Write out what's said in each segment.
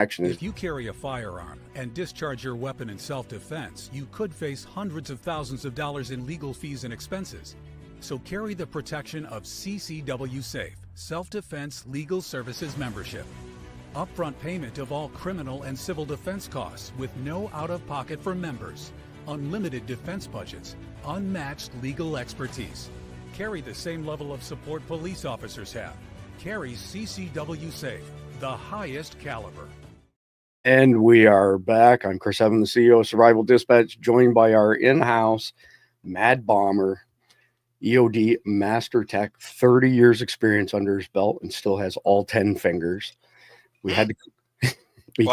action is. If you carry a firearm and discharge your weapon in self-defense, you could face hundreds of thousands of dollars in legal fees and expenses. So carry the protection of CCW Safe, Self-Defense Legal Services membership. Upfront payment of all criminal and civil defense costs with no out-of-pocket for members. Unlimited defense budgets, unmatched legal expertise. Carry the same level of support police officers have. Carry CCW Safe, the highest caliber. And we are back. I'm Chris Evans, the CEO of Survival Dispatch, joined by our in-house Mad Bomber, EOD Master Tech, 30 years experience under his belt and still has all 10 fingers. We had to, he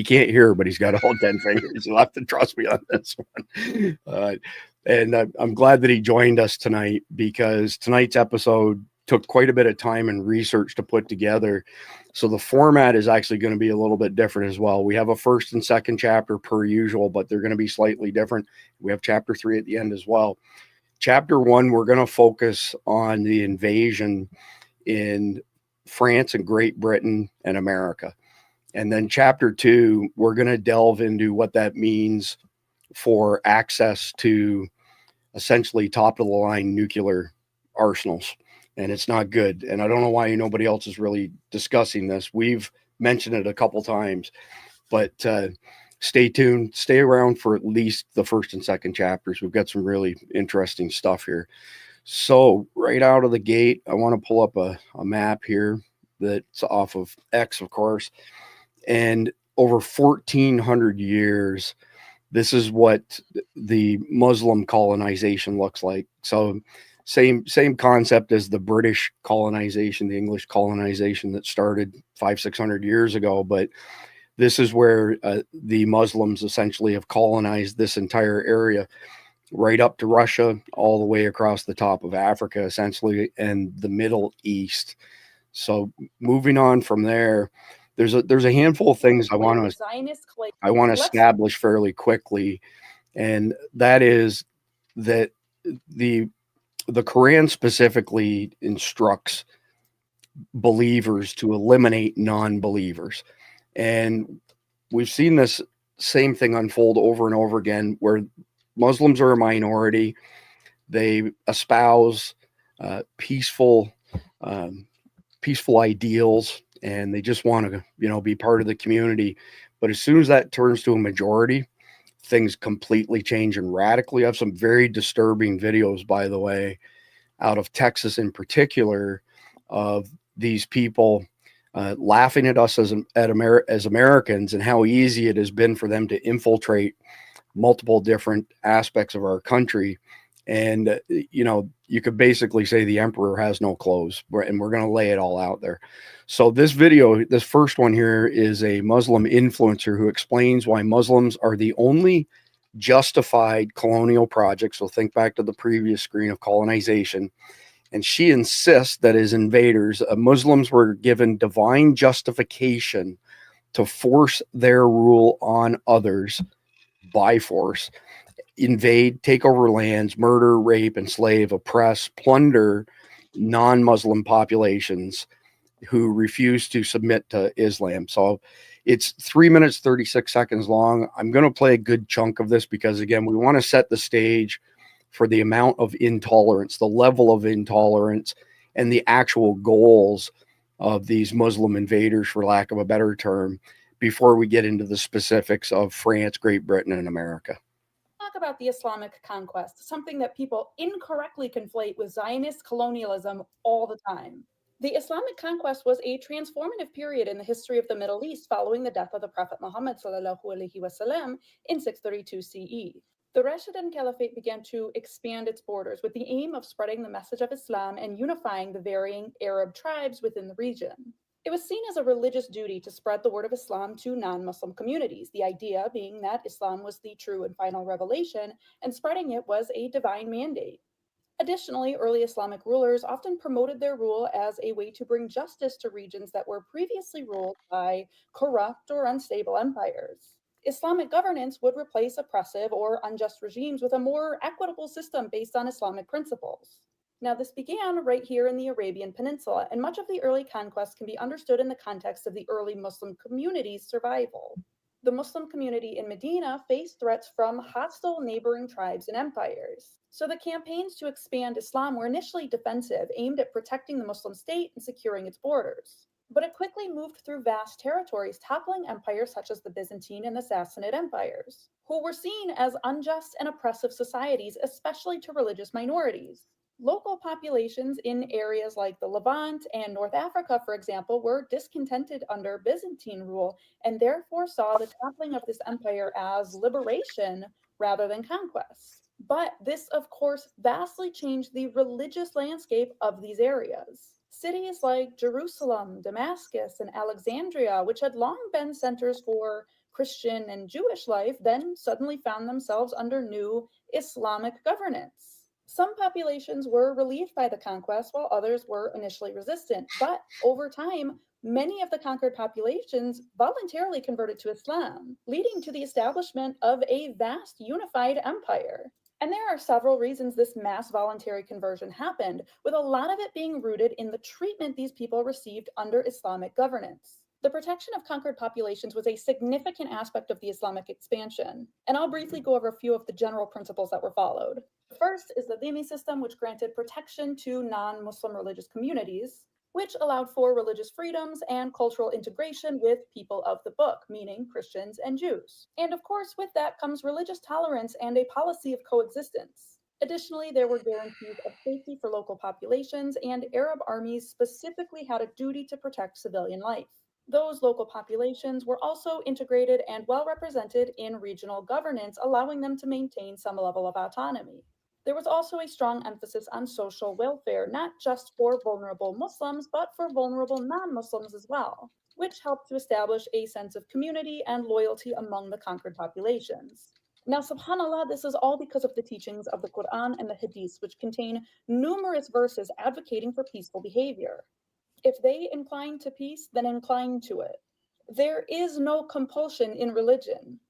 can't hear, but he's got all 10 fingers. You'll have to trust me on this one. And I'm glad that he joined us tonight, because tonight's episode took quite a bit of time and research to put together. So the format is actually going to be a little bit different as well. We have a first and second chapter per usual, but they're going to be slightly different. We have chapter 3 at the end as well. Chapter 1, we're going to focus on the invasion in France and Great Britain and America. And then chapter 2, we're going to delve into what that means for access to essentially top of the line nuclear arsenals. And it's not good. And I don't know why nobody else is really discussing this. We've mentioned it a couple times, but stay tuned, stay around for at least the first and second chapters. We've got some really interesting stuff here. So right out of the gate, I want to pull up a map here that's off of X, of course. And over 1,400 years, this is what the Muslim colonization looks like. So same concept as the British colonization, the English colonization that started 500-600 years ago. But this is where the Muslims essentially have colonized this entire area, right up to Russia, all the way across the top of Africa, essentially, and the Middle East. So moving on from there, there's a handful of things I want to establish fairly quickly, and that is that the Quran specifically instructs believers to eliminate non-believers. And we've seen this same thing unfold over and over again, where Muslims are a minority. They espouse peaceful ideals, and they just want to, be part of the community. But as soon as that turns to a majority, things completely change and radically. I have some very disturbing videos, by the way, out of Texas in particular, of these people laughing at us as Americans, and how easy it has been for them to infiltrate multiple different aspects of our country. And, you could basically say the emperor has no clothes, and we're going to lay it all out there. So this video, this first one here, is a Muslim influencer who explains why Muslims are the only justified colonial project. So think back to the previous screen of colonization. And she insists that as invaders, Muslims were given divine justification to force their rule on others by force, invade, take over lands, murder, rape, enslave, oppress, plunder non-Muslim populations who refuse to submit to Islam. So it's 3 minutes, 36 seconds long. I'm going to play a good chunk of this because, again, we want to set the stage for the amount of intolerance, the level of intolerance, and the actual goals of these Muslim invaders, for lack of a better term, before we get into the specifics of France, Great Britain, and America. Talk about the Islamic conquest, something that people incorrectly conflate with Zionist colonialism all the time. The Islamic conquest was a transformative period in the history of the Middle East following the death of the Prophet Muhammad ﷺ in 632 CE. The Rashidun Caliphate began to expand its borders with the aim of spreading the message of Islam and unifying the varying Arab tribes within the region. It was seen as a religious duty to spread the word of Islam to non-Muslim communities, the idea being that Islam was the true and final revelation, and spreading it was a divine mandate. Additionally, early Islamic rulers often promoted their rule as a way to bring justice to regions that were previously ruled by corrupt or unstable empires. Islamic governance would replace oppressive or unjust regimes with a more equitable system based on Islamic principles. Now, this began right here in the Arabian Peninsula, and much of the early conquest can be understood in the context of the early Muslim community's survival. The Muslim community in Medina faced threats from hostile neighboring tribes and empires. So the campaigns to expand Islam were initially defensive, aimed at protecting the Muslim state and securing its borders. But it quickly moved through vast territories, toppling empires such as the Byzantine and the Sassanid empires, who were seen as unjust and oppressive societies, especially to religious minorities. Local populations in areas like the Levant and North Africa, for example, were discontented under Byzantine rule and therefore saw the toppling of this empire as liberation rather than conquest. But this, of course, vastly changed the religious landscape of these areas. Cities like Jerusalem, Damascus, and Alexandria, which had long been centers for Christian and Jewish life, then suddenly found themselves under new Islamic governance. Some populations were relieved by the conquest, while others were initially resistant. But over time, many of the conquered populations voluntarily converted to Islam, leading to the establishment of a vast unified empire. And there are several reasons this mass voluntary conversion happened, with a lot of it being rooted in the treatment these people received under Islamic governance. The protection of conquered populations was a significant aspect of the Islamic expansion, and I'll briefly go over a few of the general principles that were followed. The first is the dhimmi system, which granted protection to non-Muslim religious communities, which allowed for religious freedoms and cultural integration with people of the book, meaning Christians and Jews. And of course, with that comes religious tolerance and a policy of coexistence. Additionally, there were guarantees of safety for local populations, and Arab armies specifically had a duty to protect civilian life. Those local populations were also integrated and well represented in regional governance, allowing them to maintain some level of autonomy. There was also a strong emphasis on social welfare, not just for vulnerable Muslims, but for vulnerable non-Muslims as well, which helped to establish a sense of community and loyalty among the conquered populations. Now, subhanAllah, this is all because of the teachings of the Quran and the Hadiths, which contain numerous verses advocating for peaceful behavior. If they incline to peace, then incline to it. There is no compulsion in religion.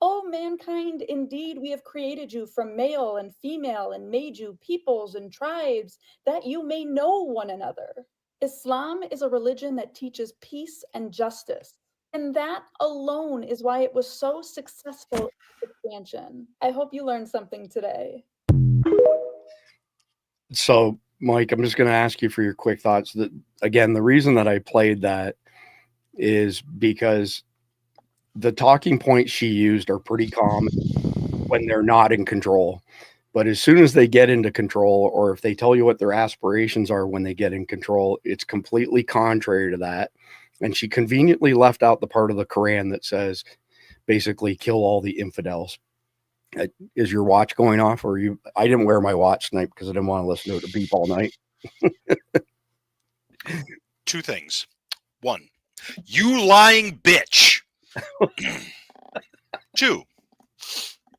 O mankind, indeed we have created you from male and female and made you peoples and tribes that you may know one another. Islam is a religion that teaches peace and justice. And that alone is why it was so successful in its expansion. I hope you learned something today. So, Mike, I'm just going to ask you for your quick thoughts. That again, the reason that I played that is because the talking points she used are pretty common when they're not in control. But as soon as they get into control, or if they tell you what their aspirations are when they get in control, it's completely contrary to that. And she conveniently left out the part of the Quran that says, basically, kill all the infidels. Is your watch going off? Or you? I didn't wear my watch tonight because I didn't want to listen to it beep all night. Two things. One, you lying bitch. Two,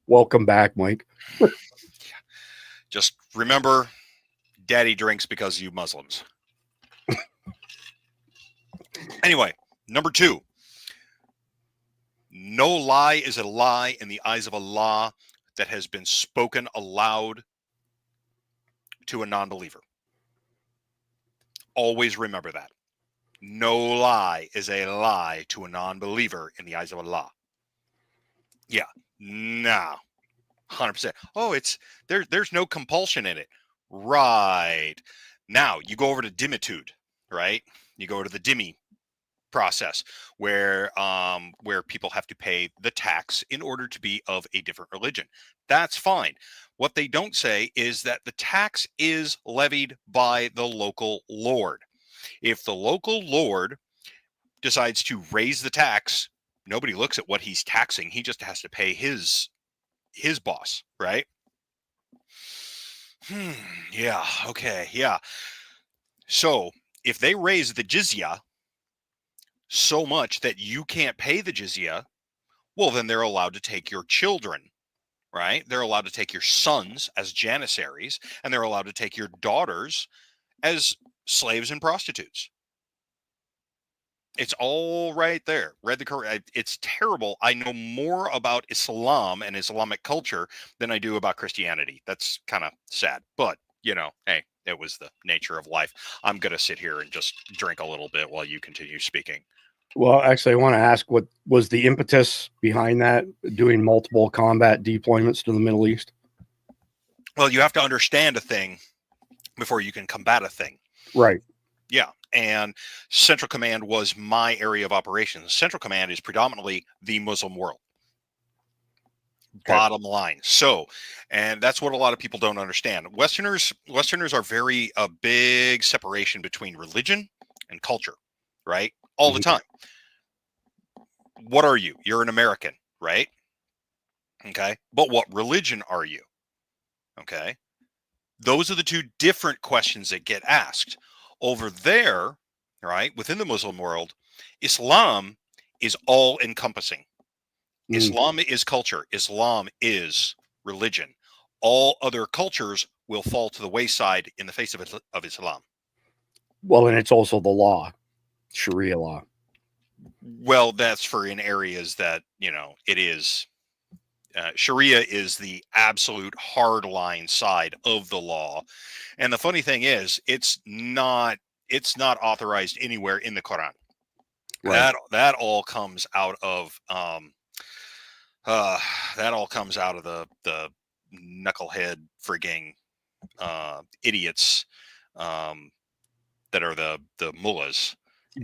welcome back, Mike. Just remember, daddy drinks because you Muslims. Anyway, number two, no lie is a lie in the eyes of Allah that has been spoken aloud to a non-believer. Always remember that. No lie is a lie to a non-believer in the eyes of Allah. Yeah, nah, 100%. Oh, it's there's no compulsion in it. Right. Now, you go over to dhimmitude, right? You go to the dhimmi process where people have to pay the tax in order to be of a different religion. That's fine. What they don't say is that the tax is levied by the local lord. If the local lord decides to raise the tax, nobody looks at what he's taxing. He just has to pay his boss, right? Yeah, okay, yeah. So if they raise the jizya so much that you can't pay the jizya, well, then they're allowed to take your children, right? They're allowed to take your sons as janissaries, and they're allowed to take your daughters as slaves and prostitutes. It's all right there. Read the Quran. It's terrible. I know more about Islam and Islamic culture than I do about Christianity. That's kind of sad, but you know, hey, it was the nature of life. I'm going to sit here and just drink a little bit while you continue speaking. Well, actually, I want to ask, what was the impetus behind that, doing multiple combat deployments to the Middle East? Well, you have to understand a thing before you can combat a thing. Right. Yeah. And Central Command was my area of operations. Central Command is predominantly the Muslim world. Okay. Bottom line. So, and that's what a lot of people don't understand. Westerners are very a big separation between religion and culture, right? All the time. What are you? You're an American, right? Okay. But what religion are you? Okay. Those are the two different questions that get asked. Over there, right, within the Muslim world, Islam is all encompassing. Islam is culture. Islam is religion. All other cultures will fall to the wayside in the face of Islam. Well, and it's also the law, Sharia law. Well, that's for in areas that, you know, it is. Sharia is the absolute hardline side of the law. And the funny thing is, it's not authorized anywhere in the Quran. Right. That all comes out of the knucklehead frigging idiots that are the mullahs.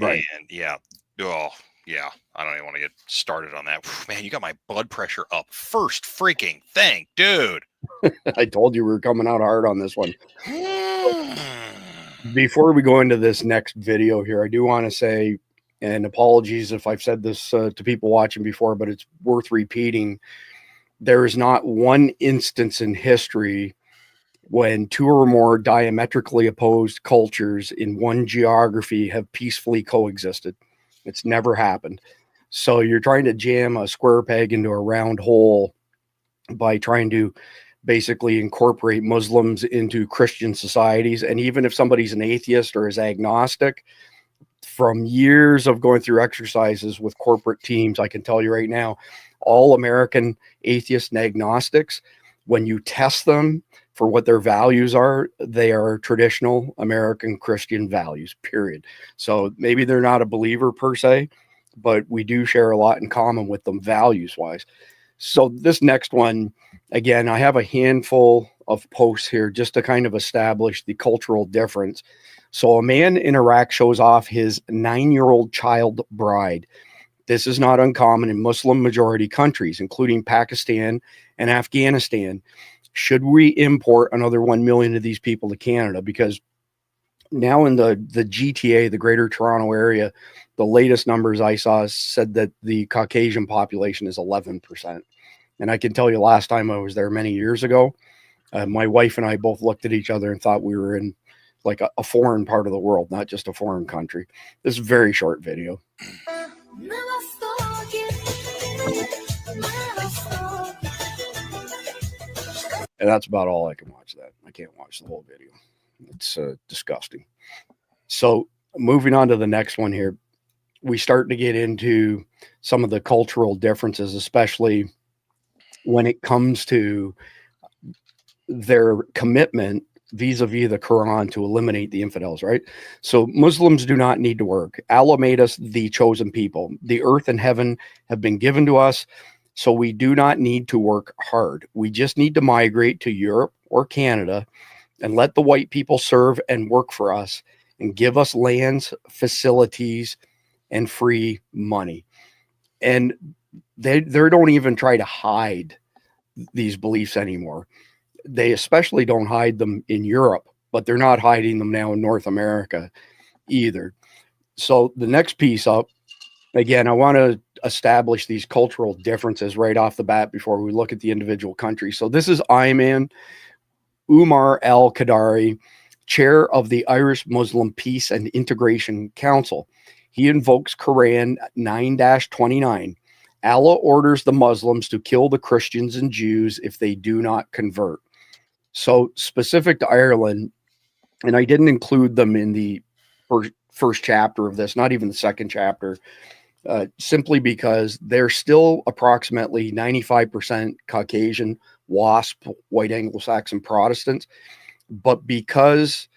Right. And yeah. Oh, yeah. I don't even want to get started on that. Man, you got my blood pressure up first freaking thing, dude. I told you we were coming out hard on this one. Before we go into this next video here, I do want to say, and apologies if I've said this to people watching before, but it's worth repeating. There is not one instance in history when two or more diametrically opposed cultures in one geography have peacefully coexisted. It's never happened. So you're trying to jam a square peg into a round hole by trying to basically incorporate Muslims into Christian societies. And even if somebody's an atheist or is agnostic, from years of going through exercises with corporate teams, I can tell you right now, all American atheists and agnostics, when you test them for what their values are, they are traditional American Christian values, period. So maybe they're not a believer per se, but we do share a lot in common with them values-wise. So this next one, again, I have a handful of posts here just to kind of establish the cultural difference. So a man in Iraq shows off his 9-year-old child bride. This is not uncommon in Muslim majority countries, including Pakistan and Afghanistan. Should we import another 1 million of these people to Canada? Because now in the GTA, the Greater Toronto Area, the latest numbers I saw said that the Caucasian population is 11%. And I can tell you last time I was there many years ago, my wife and I both looked at each other and thought we were in like a foreign part of the world, not just a foreign country. This is a very short video. And that's about all I can watch that. I can't watch the whole video. It's disgusting. So moving on to the next one here, we start to get into some of the cultural differences, especially when it comes to their commitment vis-a-vis the Quran to eliminate the infidels, right? So Muslims do not need to work. Allah made us the chosen people. The earth and heaven have been given to us, so we do not need to work hard. We just need to migrate to Europe or Canada and let the white people serve and work for us and give us lands, facilities, and free money. And they don't even try to hide these beliefs anymore. They especially don't hide them in Europe, but they're not hiding them now in North America either. So the next piece up, again, I want to establish these cultural differences right off the bat before we look at the individual countries. So this is Ayman Umar al-Qadari, chair of the Irish Muslim Peace and Integration Council. He invokes Quran 9-29. Allah orders the Muslims to kill the Christians and Jews if they do not convert. So specific to Ireland, and I didn't include them in the first chapter of this, not even the second chapter, simply because they're still approximately 95% Caucasian, WASP, white Anglo-Saxon Protestants. but because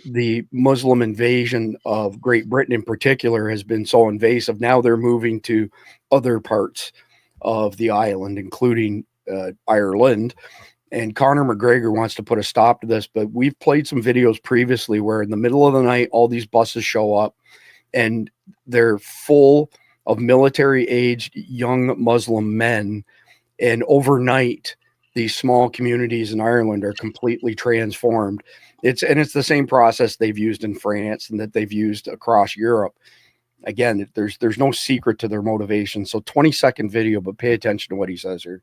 the Muslim invasion of Great Britain in particular has been so invasive, now they're moving to other parts of the island, including Ireland. And Conor McGregor wants to put a stop to this, but we've played some videos previously where in the middle of the night, all these buses show up and they're full of military-aged young Muslim men. And overnight, these small communities in Ireland are completely transformed. It's the same process they've used in France and that they've used across Europe. Again, there's no secret to their motivation. So 20-second video, but pay attention to what he says here.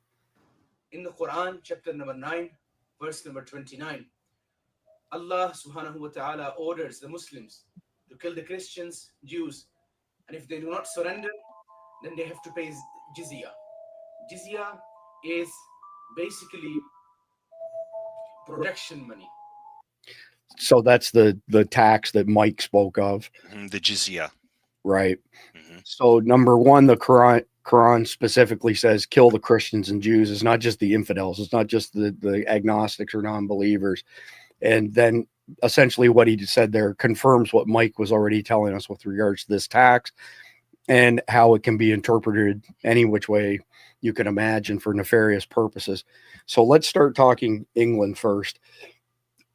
In the Quran, chapter number 9, verse number 29, Allah subhanahu wa ta'ala orders the Muslims to kill the Christians, Jews, and if they do not surrender, then they have to pay jizya. Jizya is basically protection money. So that's the tax that Mike spoke of. The jizya. Right. Mm-hmm. So number one, the Quran specifically says kill the Christians and Jews. It's not just the infidels. It's not just the agnostics or non-believers. And then essentially what he said there confirms what Mike was already telling us with regards to this tax and how it can be interpreted any which way you can imagine for nefarious purposes. So let's start talking England first.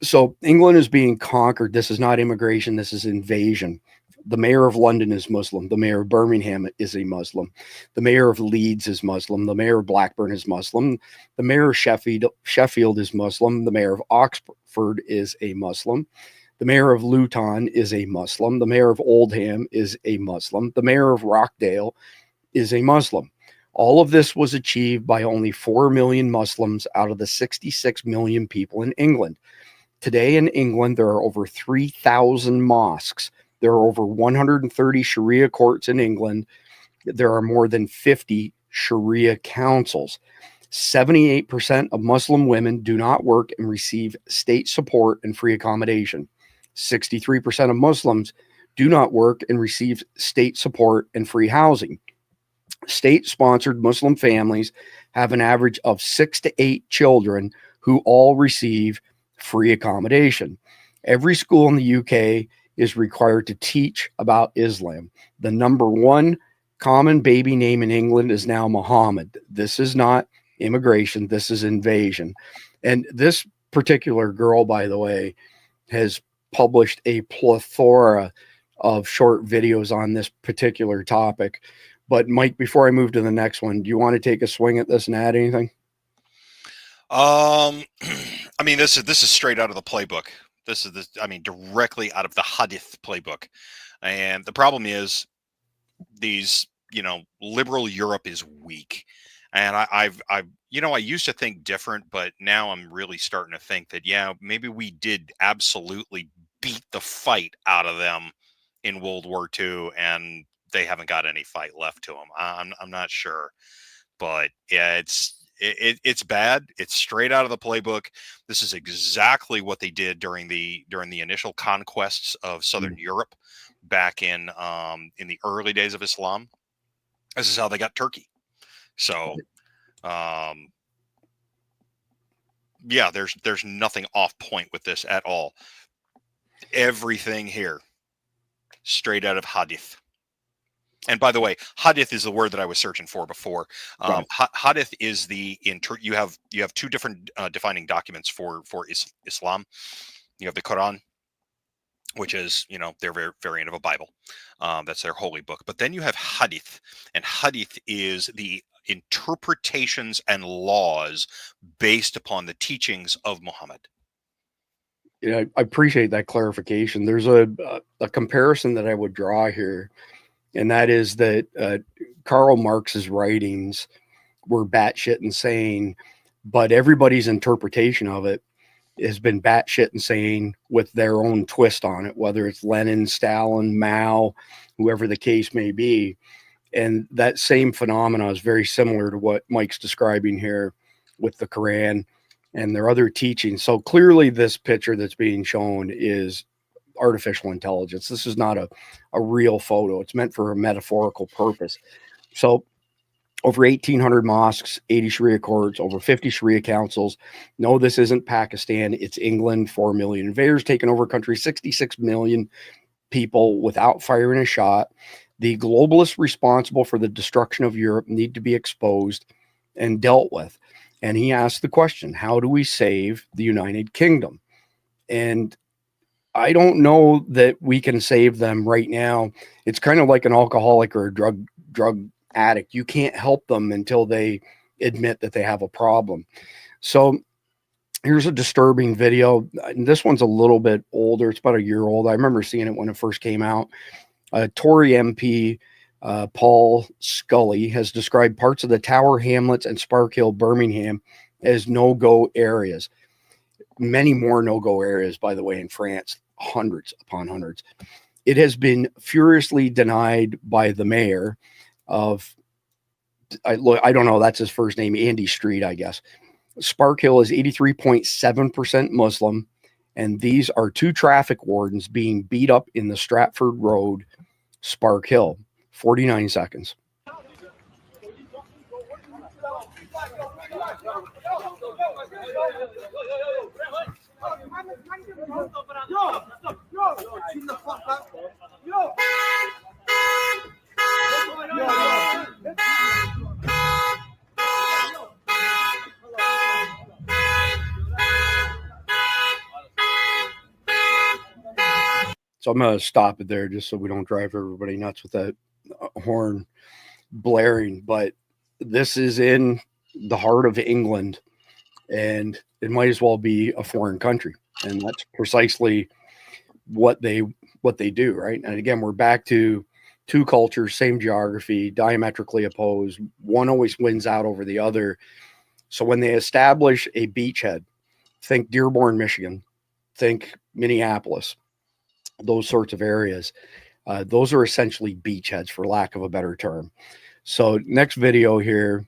So England is being conquered. This is not immigration. This is invasion. The mayor of London is Muslim. The mayor of Birmingham is a Muslim. The mayor of Leeds is Muslim. The mayor of Blackburn is Muslim. The mayor of Sheffield is Muslim. The mayor of Oxford is a Muslim. The mayor of Luton is a Muslim. The mayor of Oldham is a Muslim. The mayor of Rockdale is a Muslim. All of this was achieved by only 4 million Muslims out of the 66 million people in England. Today in England, there are over 3,000 mosques. There are over 130 Sharia courts in England. There are more than 50 Sharia councils. 78% of Muslim women do not work and receive state support and free accommodation. 63% of Muslims do not work and receive state support and free housing. State-sponsored Muslim families have an average of 6 to 8 children who all receive free accommodation. Every school in the UK is required to teach about Islam. The number one common baby name in England is now Muhammad. This is not immigration. This is invasion. And this particular girl, by the way, has published a plethora of short videos on this particular topic. But Mike, before I move to the next one, do you want to take a swing at this and add anything? I mean, this is straight out of the playbook. This is directly out of the Hadith playbook. And the problem is these, liberal Europe is weak. And I used to think different, but now I'm really starting to think that, maybe we did absolutely beat the fight out of them in World War II, and they haven't got any fight left to them. I'm not sure, but yeah, it's bad. It's straight out of the playbook. This is exactly what they did during the initial conquests of Southern Europe back in the early days of Islam. This is how they got Turkey. So, there's nothing off point with this at all. Everything here, straight out of Hadith. And by the way, Hadith is the word that I was searching for before. Right. Hadith is you have two different defining documents for Islam. You have the Quran, which is their variant of a Bible. That's their holy book. But then you have Hadith, and Hadith is the interpretations and laws based upon the teachings of Muhammad. I appreciate that clarification. There's a comparison that I would draw here. And that is that Karl Marx's writings were batshit insane, but everybody's interpretation of it has been batshit insane with their own twist on it, whether it's Lenin, Stalin, Mao, whoever the case may be. And that same phenomena is very similar to what Mike's describing here with the Quran and their other teachings. So clearly this picture that's being shown is artificial intelligence. This is not a real photo. It's meant for a metaphorical purpose. So over 1,800 mosques, 80 Sharia courts, over 50 Sharia councils. No, this isn't Pakistan. It's England. 4 million invaders taking over country, 66 million people without firing a shot. The globalists responsible for the destruction of Europe need to be exposed and dealt with. And he asked the question, how do we save the United Kingdom? And I don't know that we can save them right now. It's kind of like an alcoholic or a drug addict. You can't help them until they admit that they have a problem. So here's a disturbing video. This one's a little bit older. It's about a year old. I remember seeing it when it first came out. Tory MP Paul Scully has described parts of the Tower Hamlets and Sparkhill, Birmingham as no-go areas. Many more no-go areas, by the way, in France, hundreds upon hundreds. It has been furiously denied by the mayor of, I don't know, that's his first name, Andy Street, I guess. Sparkhill is 83.7% Muslim, and these are 2 traffic wardens being beat up in the Stratford Road, Sparkhill. 49 seconds. So I'm going to stop it there just so we don't drive everybody nuts with that horn blaring. But this is in the heart of England, and it might as well be a foreign country. And that's precisely what they do, right? And again, we're back to 2 cultures, same geography, diametrically opposed. One always wins out over the other. So when they establish a beachhead, think Dearborn, Michigan, think Minneapolis, those sorts of areas. Those are essentially beachheads, for lack of a better term. So next video here,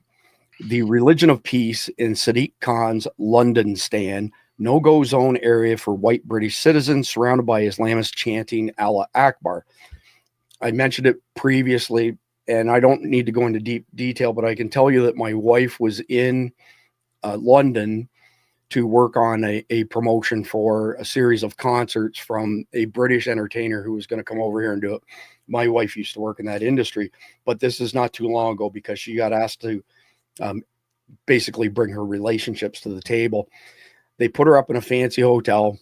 the religion of peace in Sadiq Khan's London stand, no-go zone area for white British citizens surrounded by Islamists chanting Allah Akbar. I mentioned it previously, and I don't need to go into deep detail, but I can tell you that my wife was in London to work on a promotion for a series of concerts from a British entertainer who was going to come over here and do it. My wife used to work in that industry, but this is not too long ago because she got asked to basically bring her relationships to the table. They put her up in a fancy hotel,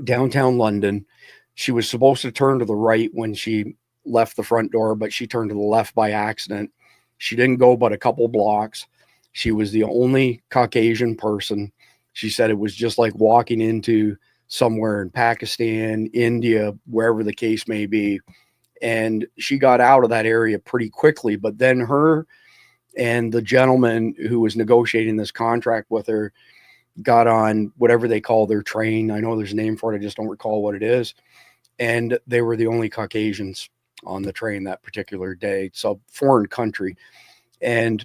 downtown London. She was supposed to turn to the right when she left the front door, but she turned to the left by accident. She didn't go but a couple blocks. She was the only Caucasian person. She said it was just like walking into somewhere in Pakistan, India, wherever the case may be. And she got out of that area pretty quickly. But then her and the gentleman who was negotiating this contract with her got on whatever they call their train. I know there's a name for it. I just don't recall what it is. And they were the only Caucasians on the train that particular day. So foreign country. And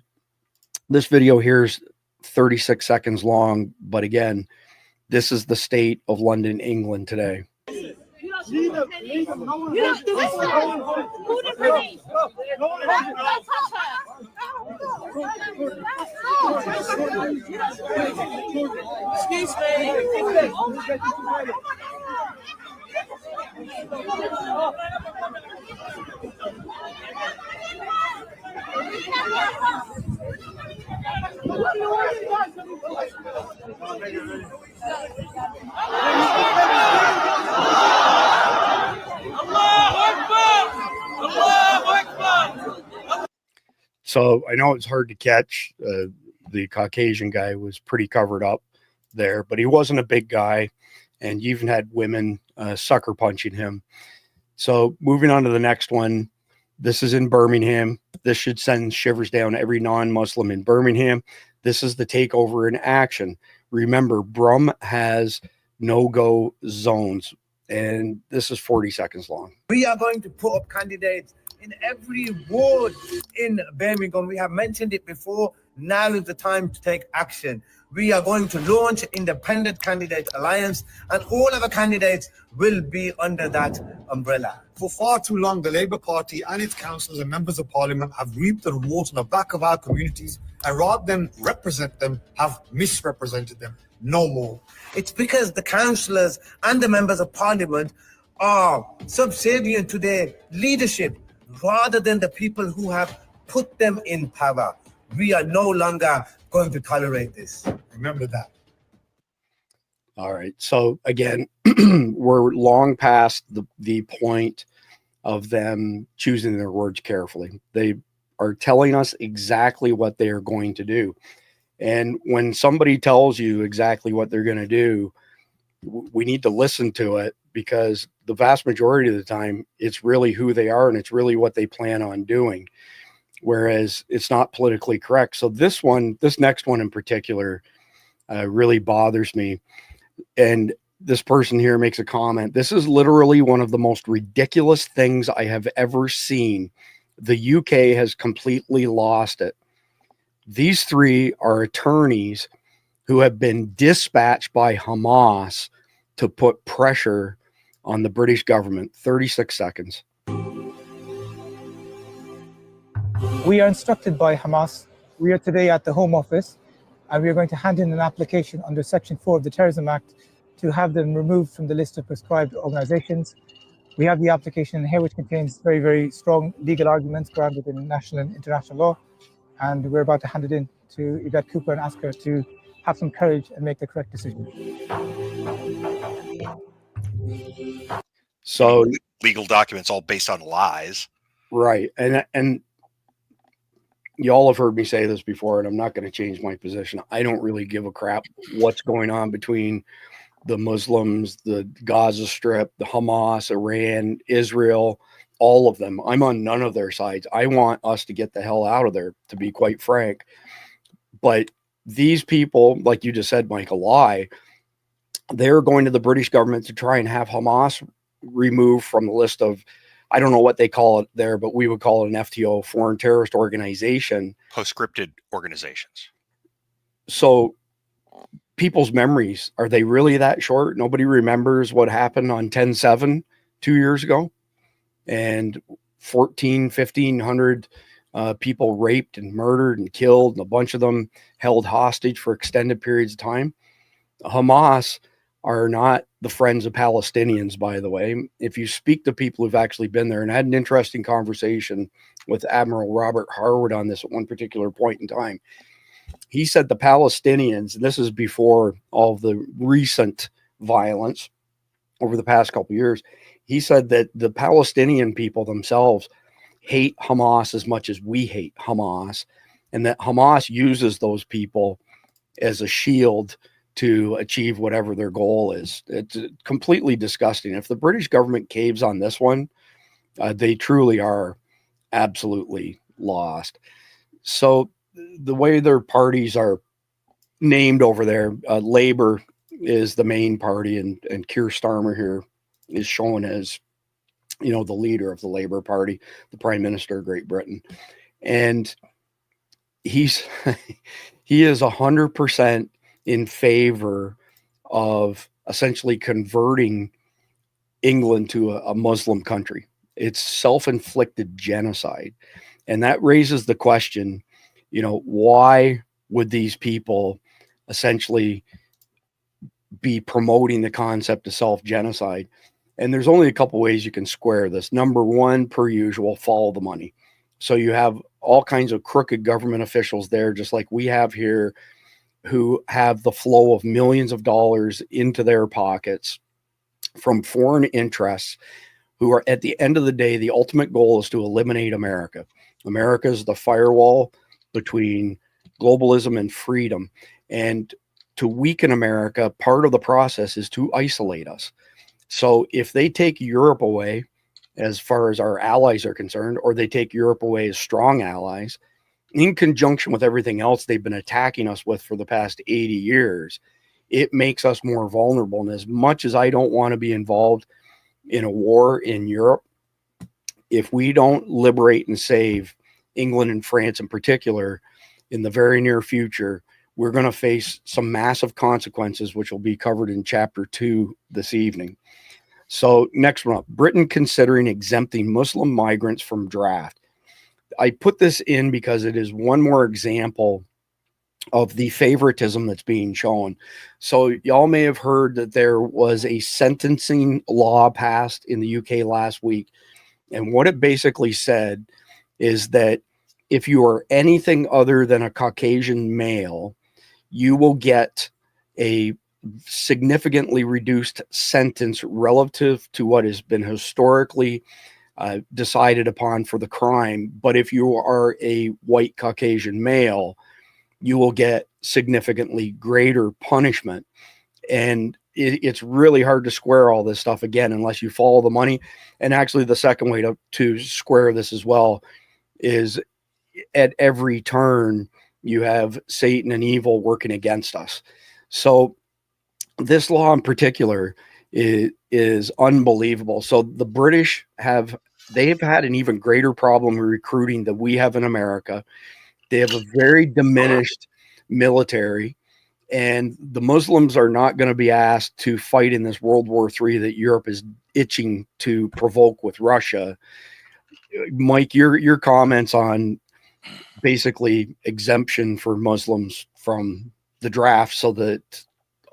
this video here is 36 seconds long, but again, this is the state of London, England today. Leave them. Leave them. No one has to listen. Who the police? No one has to excuse me. So I know it's hard to catch. The Caucasian guy was pretty covered up there, but he wasn't a big guy, and you even had women sucker punching him. So moving on to the next one. This is in Birmingham. This should send shivers down every non-Muslim in Birmingham. This is the takeover in action. Remember, Brum has no-go zones, and this is 40 seconds long. We are going to put up candidates in every ward in Birmingham. We have mentioned it before. Now is the time to take action. We are going to launch an independent candidate alliance, and all of the candidates will be under that umbrella. For far too long, the Labour Party and its councillors and members of parliament have reaped the rewards on the back of our communities, and rather than represent them, have misrepresented them. No more. It's because the councillors and the members of parliament are subservient to their leadership rather than the people who have put them in power. We are no longer going to tolerate this. Remember that. All right. So again, we're long past the point of them choosing their words carefully. They are telling us exactly what they are going to do. And when somebody tells you exactly what they're going to do, we need to listen to it, because the vast majority of the time, it's really who they are and it's really what they plan on doing. Whereas it's not politically correct. So this next one in particular, really bothers me. And this person here makes a comment. This is literally one of the most ridiculous things I have ever seen. The UK has completely lost it. These three are attorneys who have been dispatched by Hamas to put pressure on the British government. 36 seconds. We are instructed by Hamas. We are today at the Home Office, and we are going to hand in an application under Section 4 of the Terrorism Act to have them removed from the list of prescribed organizations. We have the application here, which contains very, very strong legal arguments grounded in national and international law. And we're about to hand it in to Yvette Cooper and ask her to have some courage and make the correct decision. So legal documents all based on lies. Right. And you all have heard me say this before, and I'm not going to change my position. I don't really give a crap what's going on between the Muslims, the Gaza Strip, the Hamas, Iran, Israel, all of them. I'm on none of their sides. I want us to get the hell out of there, to be quite frank. But these people, like you just said, Mike, a lie. They're going to the British government to try and have Hamas removed from the list of, I don't know what they call it there, but we would call it an FTO, foreign terrorist organization. Postscripted organizations. So people's memories, are they really that short? Nobody remembers what happened on 10/7 2 years ago, and 1,500 people raped and murdered and killed, and a bunch of them held hostage for extended periods of time. Hamas are not the friends of Palestinians, by the way. If you speak to people who've actually been there, and I had an interesting conversation with Admiral Robert Harwood on this at one particular point in time, he said the Palestinians, and this is before all of the recent violence over the past couple of years, he said that the Palestinian people themselves hate Hamas as much as we hate Hamas, and that Hamas uses those people as a shield to achieve whatever their goal is. It's completely disgusting. If the British government caves on this one, they truly are absolutely lost. So the way their parties are named over there, Labour is the main party, and Keir Starmer here is shown as, you know, the leader of the Labour Party, the Prime Minister of Great Britain. And he is 100% in favor of essentially converting England to a Muslim country. It's self-inflicted genocide. And that raises the question, you know, why would these people essentially be promoting the concept of self-genocide? And there's only a couple ways you can square this. Number one, per usual, follow the money. So you have all kinds of crooked government officials there, just like we have here, who have the flow of millions of dollars into their pockets from foreign interests, who are, at the end of the day, the ultimate goal is to eliminate America. America is the firewall between globalism and freedom. And to weaken America, part of the process is to isolate us. So if they take Europe away, as far as our allies are concerned, or they take Europe away as strong allies, in conjunction with everything else they've been attacking us with for the past 80 years, it makes us more vulnerable. And as much as I don't want to be involved in a war in Europe, if we don't liberate and save England and France in particular, in the very near future, we're going to face some massive consequences, which will be covered in chapter 2 this evening. So next one up, Britain considering exempting Muslim migrants from draft. I put this in because it is one more example of the favoritism that's being shown. So y'all may have heard that there was a sentencing law passed in the UK last week. And what it basically said is that if you are anything other than a Caucasian male, you will get a significantly reduced sentence relative to what has been historically decided upon for the crime. But if you are a white Caucasian male, you will get significantly greater punishment. And it's really hard to square all this stuff again, unless you follow the money. And actually the second way to square this as well is at every turn, you have Satan and evil working against us. So this law in particular is unbelievable. So the British have had an even greater problem recruiting than we have in America. They have a very diminished military, and the Muslims are not going to be asked to fight in this World War III that Europe is itching to provoke with Russia. Mike, your comments on basically exemption for Muslims from the draft so that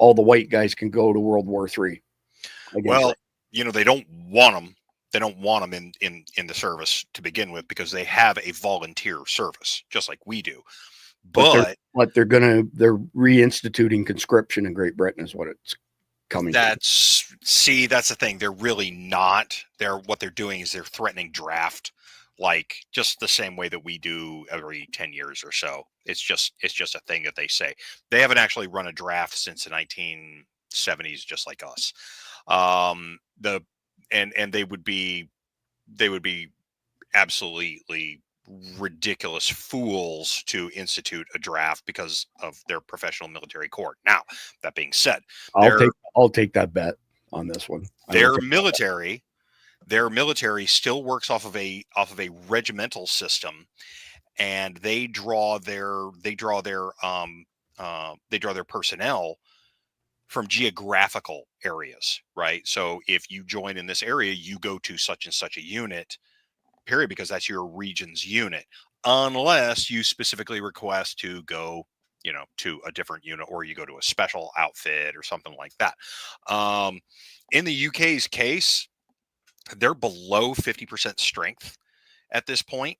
all the white guys can go to World War III. Well, they don't want them. They don't want them in the service to begin with, because they have a volunteer service just like we do. But they're reinstituting conscription in Great Britain is what it's coming. That's the thing. They're really not. What they're doing is they're threatening draft, like just the same way that we do every 10 years or so. It's just a thing that they say. They haven't actually run a draft since the 1970s, just like us. And they would be absolutely ridiculous fools to institute a draft because of their professional military corps. Now, that being said, I'll take that bet on this one. Their military still works off of a regimental system, and they draw their personnel from geographical areas, right? So if you join in this area, you go to such and such a unit, period, because that's your region's unit, unless you specifically request to go, to a different unit, or you go to a special outfit or something like that. In the UK's case, they're below 50% strength at this point.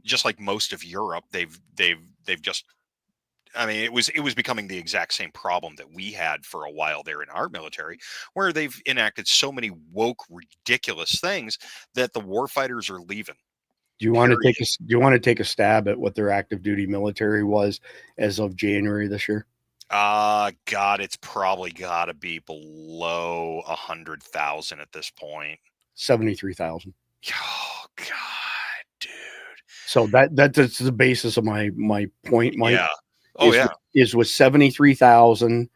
Just like most of Europe, they've just, it was becoming the exact same problem that we had for a while there in our military, where they've enacted so many woke, ridiculous things that the warfighters are leaving. Do you want to take a stab at what their active duty military was as of January this year? God, it's probably got to be below 100,000 at this point. 73,000. Oh God, dude. So that's the basis of my point, Mike. Yeah. Oh, is with 73,000.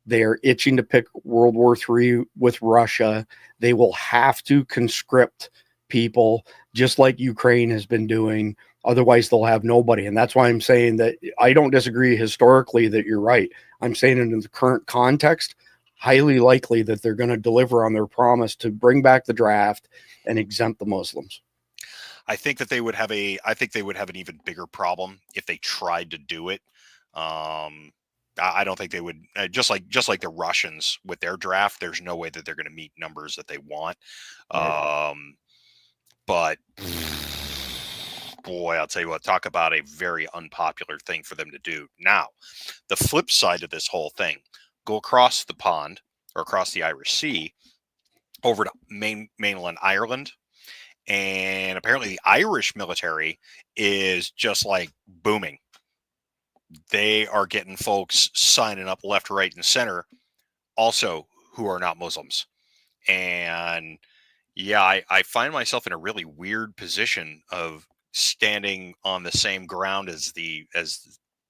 They are itching to pick World War III with Russia. They will have to conscript people just like Ukraine has been doing. Otherwise, they'll have nobody. And that's why I'm saying that I don't disagree historically that you're right. I'm saying in the current context, highly likely that they're going to deliver on their promise to bring back the draft and exempt the Muslims. I think that they would have an even bigger problem if they tried to do it. I don't think they would, just like the Russians with their draft. There's no way that they're going to meet numbers that they want. Right. But boy, I'll tell you what, talk about a very unpopular thing for them to do. Now, the flip side of this whole thing, go across the pond or across the Irish Sea over to mainland Ireland. And apparently the Irish military is just like booming. They are getting folks signing up left, right, and center also who are not Muslims. And yeah, I find myself in a really weird position of standing on the same ground as the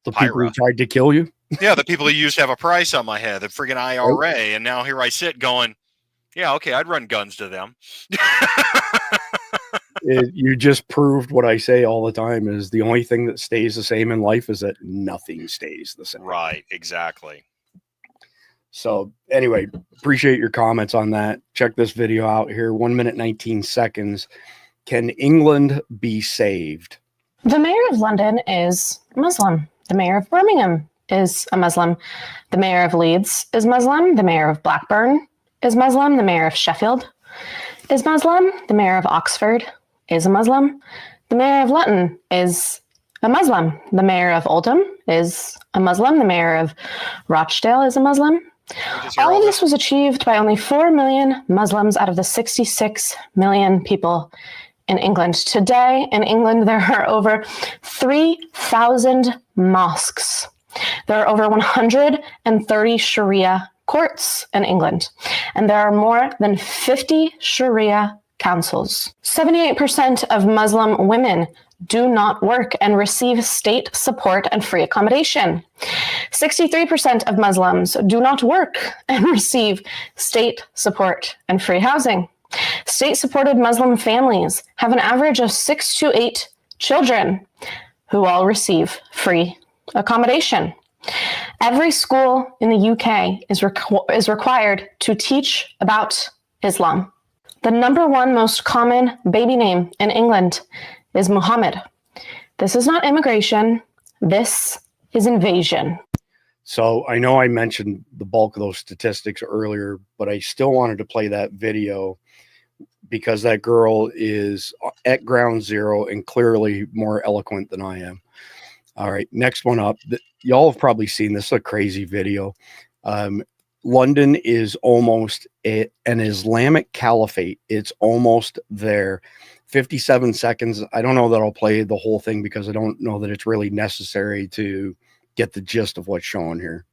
people who tried to kill you. Yeah, the people who used to have a price on my head, the friggin' IRA. And now here I sit going, yeah, okay, I'd run guns to them. You just proved what I say all the time, is the only thing that stays the same in life is that nothing stays the same. Right, exactly. So anyway, appreciate your comments on that. Check this video out here. 1 minute, 19 seconds. Can England be saved? The mayor of London is Muslim. The mayor of Birmingham is a Muslim. The mayor of Leeds is Muslim. The mayor of Blackburn is Muslim. The mayor of Sheffield is Muslim. The mayor of Oxford is a Muslim. The mayor of Luton is a Muslim. The mayor of Oldham is a Muslim. The mayor of Rochdale is a Muslim. All of this was achieved by only 4 million Muslims out of the 66 million people in England. Today in England, there are over 3,000 mosques. There are over 130 Sharia courts in England, and there are more than 50 Sharia councils. 78% of Muslim women do not work and receive state support and free accommodation. 63% of Muslims do not work and receive state support and free housing. State-supported Muslim families have an average of 6 to 8 children who all receive free accommodation. Every school in the UK is required to teach about Islam. The number one most common baby name in England is Muhammad. This is not immigration. This is invasion. So I know I mentioned the bulk of those statistics earlier, but I still wanted to play that video because that girl is at ground zero and clearly more eloquent than I am. All right, next one up. Y'all have probably seen this, a crazy video. London is almost an Islamic caliphate. It's almost there. 57 seconds. I don't know that I'll play the whole thing because I don't know that it's really necessary to get the gist of what's shown here.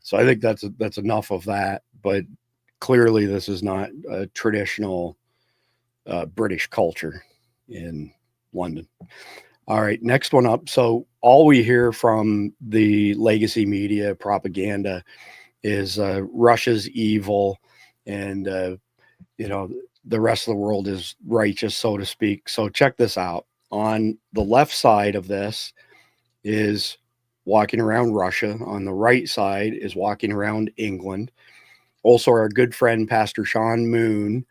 So I think that's enough of that, but clearly this is not a traditional British culture in London. All right, next one up. So all we hear from the legacy media propaganda is Russia's evil and, you know, the rest of the world is righteous, so to speak. So check this out. On the left side of this is walking around Russia. On the right side is walking around England. Also, our good friend, Pastor Sean Moon,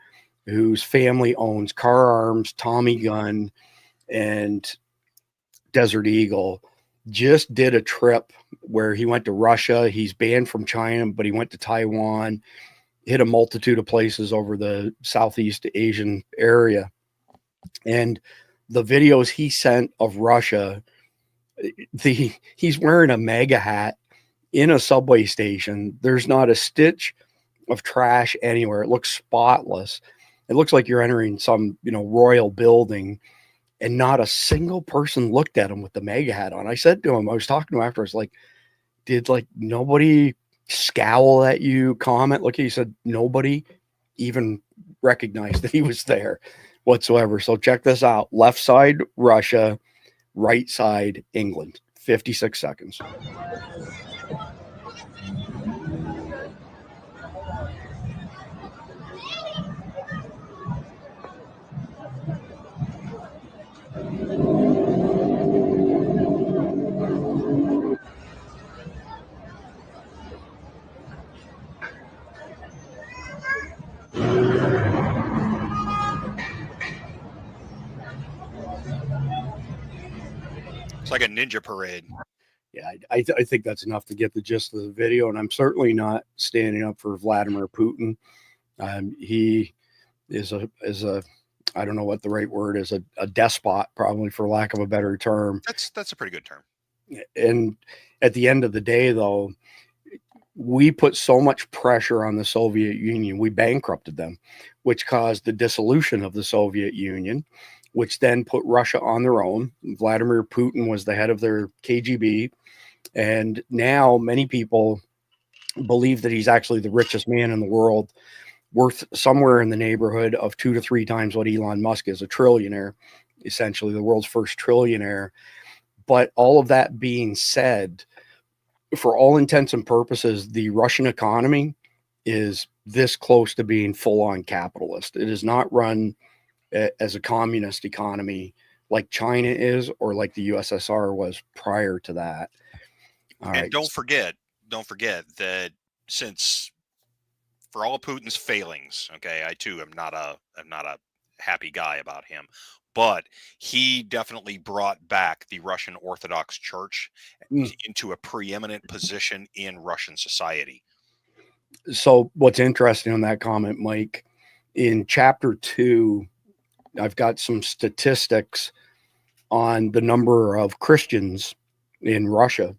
whose family owns Car Arms, Tommy Gun, and Desert Eagle, just did a trip where he went to Russia. He's banned from China, but he went to Taiwan, hit a multitude of places over the Southeast Asian area. And the videos he sent of Russia, he's wearing a MAGA hat in a subway station. There's not a stitch of trash anywhere. It looks spotless. It looks like you're entering some, you know, royal building, and not a single person looked at him with the MAGA hat on. I said to him, I was talking to him after, I was like, did like nobody scowl at you, comment? Look, he said nobody even recognized that he was there whatsoever. So check this out. Left side, Russia, right side, England. 56 seconds. It's like a ninja parade. Yeah, I think that's enough to get the gist of the video, and I'm certainly not standing up for Vladimir Putin. He is a I don't know what the right word is, a despot, probably, for lack of a better term. That's a pretty good term. And at the end of the day, though, we put so much pressure on the Soviet Union. We bankrupted them, which caused the dissolution of the Soviet Union, which then put Russia on their own. Vladimir Putin was the head of their KGB. And now many people believe that he's actually the richest man in the world, worth somewhere in the neighborhood of 2 to 3 times what Elon Musk is, a trillionaire, essentially the world's first trillionaire. But all of that being said, for all intents and purposes, the Russian economy is this close to being full-on capitalist. It is not run as a communist economy like China is, or like the USSR was prior to that. All and right. don't forget that since for all of Putin's failings, okay, I too am not a happy guy about him, but he definitely brought back the Russian Orthodox Church into a preeminent position in Russian society. So what's interesting on that comment, Mike, in chapter 2, I've got some statistics on the number of Christians in Russia.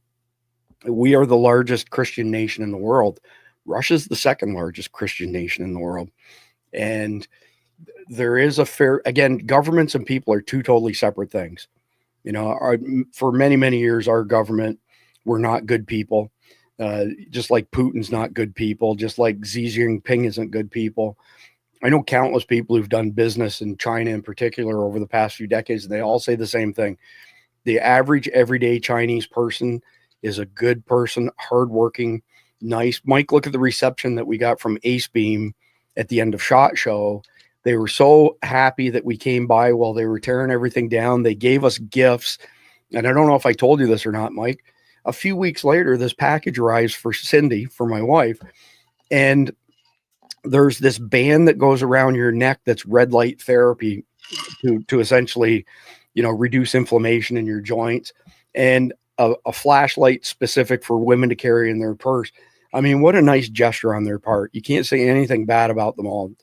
We are the largest Christian nation in the world. Russia's the second largest Christian nation in the world. And there is a fair, again, governments and people are two totally separate things. You know, for many, many years, our government were not good people. Just like Putin's not good people, just like Xi Jinping isn't good people. I know countless people who've done business in China in particular over the past few decades, and they all say the same thing. The average everyday Chinese person is a good person, hardworking, nice. Mike, look at the reception that we got from Ace Beam at the end of SHOT Show. They were so happy that we came by while they were tearing everything down. They gave us gifts. And I don't know if I told you this or not, Mike. A few weeks later, this package arrives for Cindy, for my wife. And there's this band that goes around your neck that's red light therapy to essentially, you know, reduce inflammation in your joints, and a flashlight specific for women to carry in their purse. I mean, what a nice gesture on their part. You can't say anything bad about them all.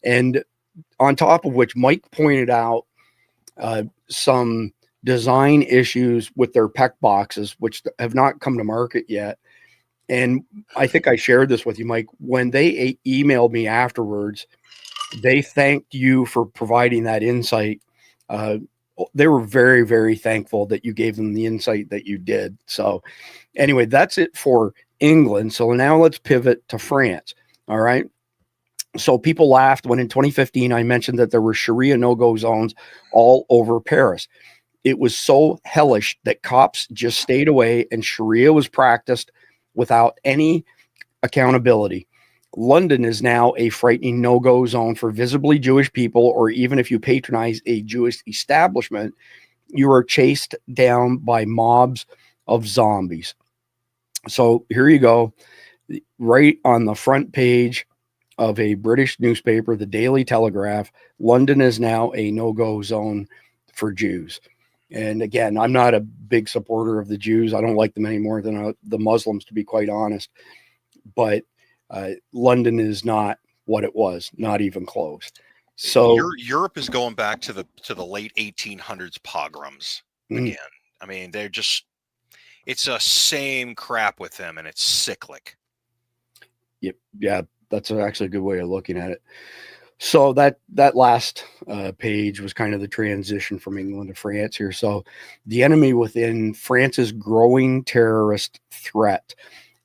And on top of which, Mike pointed out some design issues with their PEC boxes, which have not come to market yet. And I think I shared this with you, Mike. When they emailed me afterwards, they thanked you for providing that insight. They were very, very thankful that you gave them the insight that you did. So anyway, that's it for England. So now let's pivot to France. All right. So people laughed when in 2015, I mentioned that there were Sharia no-go zones all over Paris. It was so hellish that cops just stayed away and Sharia was practiced without any accountability. London is now a frightening no-go zone for visibly Jewish people, or even if you patronize a Jewish establishment, you are chased down by mobs of zombies. So here you go, right on the front page of a British newspaper, the Daily Telegraph. London is now a no-go zone for Jews. And again, I'm not a big supporter of the Jews. I don't like them any more than the Muslims, to be quite honest. But London is not what it was, not even close. So Europe is going back to the late 1800s pogroms again. I mean, they're just, it's a same crap with them, and it's cyclic. Yep, yeah, that's actually a good way of looking at it. So that last page was kind of the transition from England to France here. So the enemy within France's growing terrorist threat.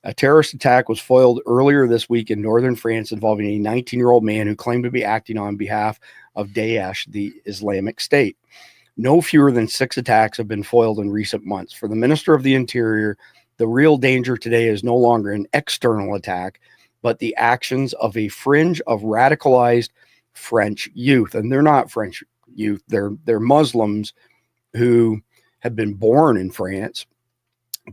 A terrorist attack was foiled earlier this week in northern France involving a 19-year-old man who claimed to be acting on behalf of Daesh, the Islamic State. No fewer than 6 attacks have been foiled in recent months. For the Minister of the Interior, the real danger today is no longer an external attack, but the actions of a fringe of radicalized French youth. And they're not French youth. They're Muslims who have been born in France.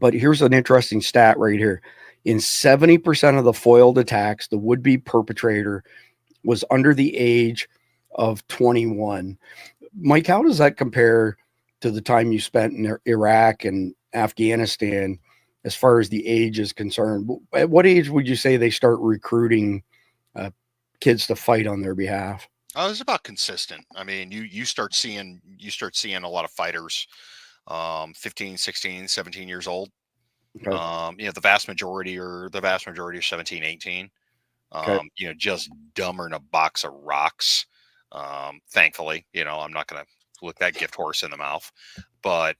But here's an interesting stat right here. In 70% of the foiled attacks, the would-be perpetrator was under the age of 21. Mike, how does that compare to the time you spent in Iraq and Afghanistan as far as the age is concerned? At what age would you say they start recruiting kids to fight on their behalf? Oh, it's about consistent. I mean, you start seeing a lot of fighters 15, 16, 17 years old. Okay. You know, the vast majority are 17, 18. Okay. You know, just dumber than a box of rocks. Thankfully, you know, I'm not going to look that gift horse in the mouth, but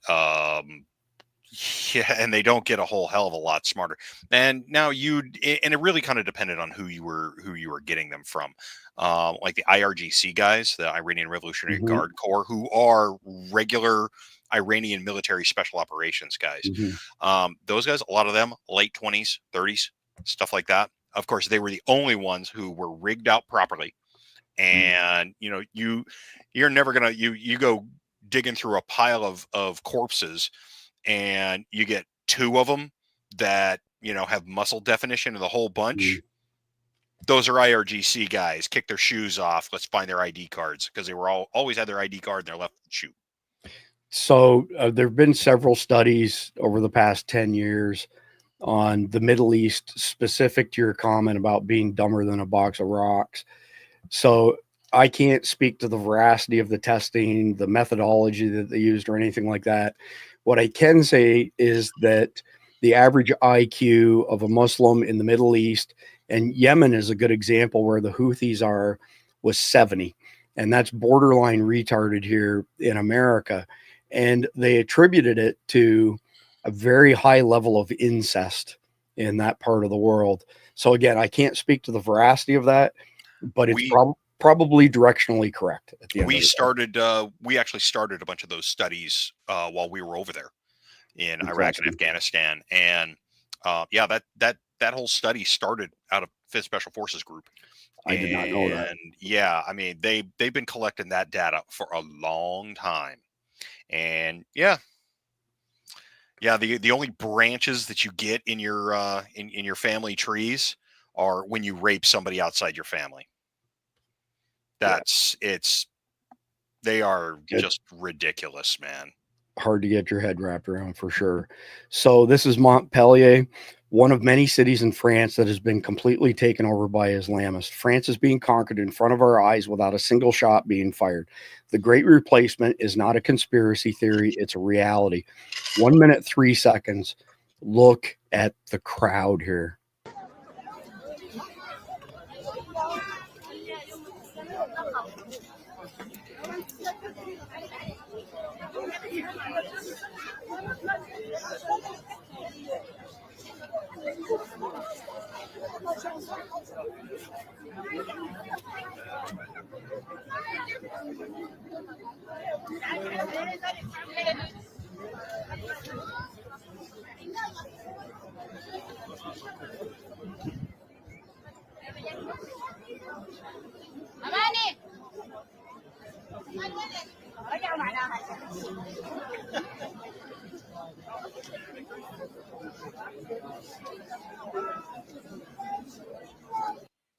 Yeah, and they don't get a whole hell of a lot smarter. And now and it really kind of depended on who you were getting them from. Like the IRGC guys, the Iranian Revolutionary Mhm. Guard Corps, who are regular Iranian military special operations guys. Mhm. Those guys, a lot of them, late 20s, 30s, stuff like that. Of course, they were the only ones who were rigged out properly. And you're never gonna you go digging through a pile of corpses, and you get two of them that have muscle definition of the whole bunch. Those are IRGC guys. Kick their shoes off. Let's find their ID cards, because they were always had their ID card in their left shoe. So there have been several studies over the past 10 years on the Middle East, specific to your comment about being dumber than a box of rocks. So I can't speak to the veracity of the testing, the methodology that they used, or anything like that. What I can say is that the average IQ of a Muslim in the Middle East, and Yemen is a good example where the Houthis are, was 70. And that's borderline retarded here in America. And they attributed it to a very high level of incest in that part of the world. So again, I can't speak to the veracity of that, but it's probably directionally correct. At the end we actually started a bunch of those studies while we were over there in Iraq and Afghanistan, and that whole study started out of 5th Special Forces Group. I did not know that. And yeah, I mean they've been collecting that data for a long time, and the only branches that you get in your in your family trees are when you rape somebody outside your family. They are just ridiculous, man. Hard to get your head wrapped around, for sure. So this is Montpellier, one of many cities in France that has been completely taken over by Islamists. France is being conquered in front of our eyes without a single shot being fired. The Great Replacement is not a conspiracy theory. It's a reality. 1 minute, 3 seconds. Look at the crowd here.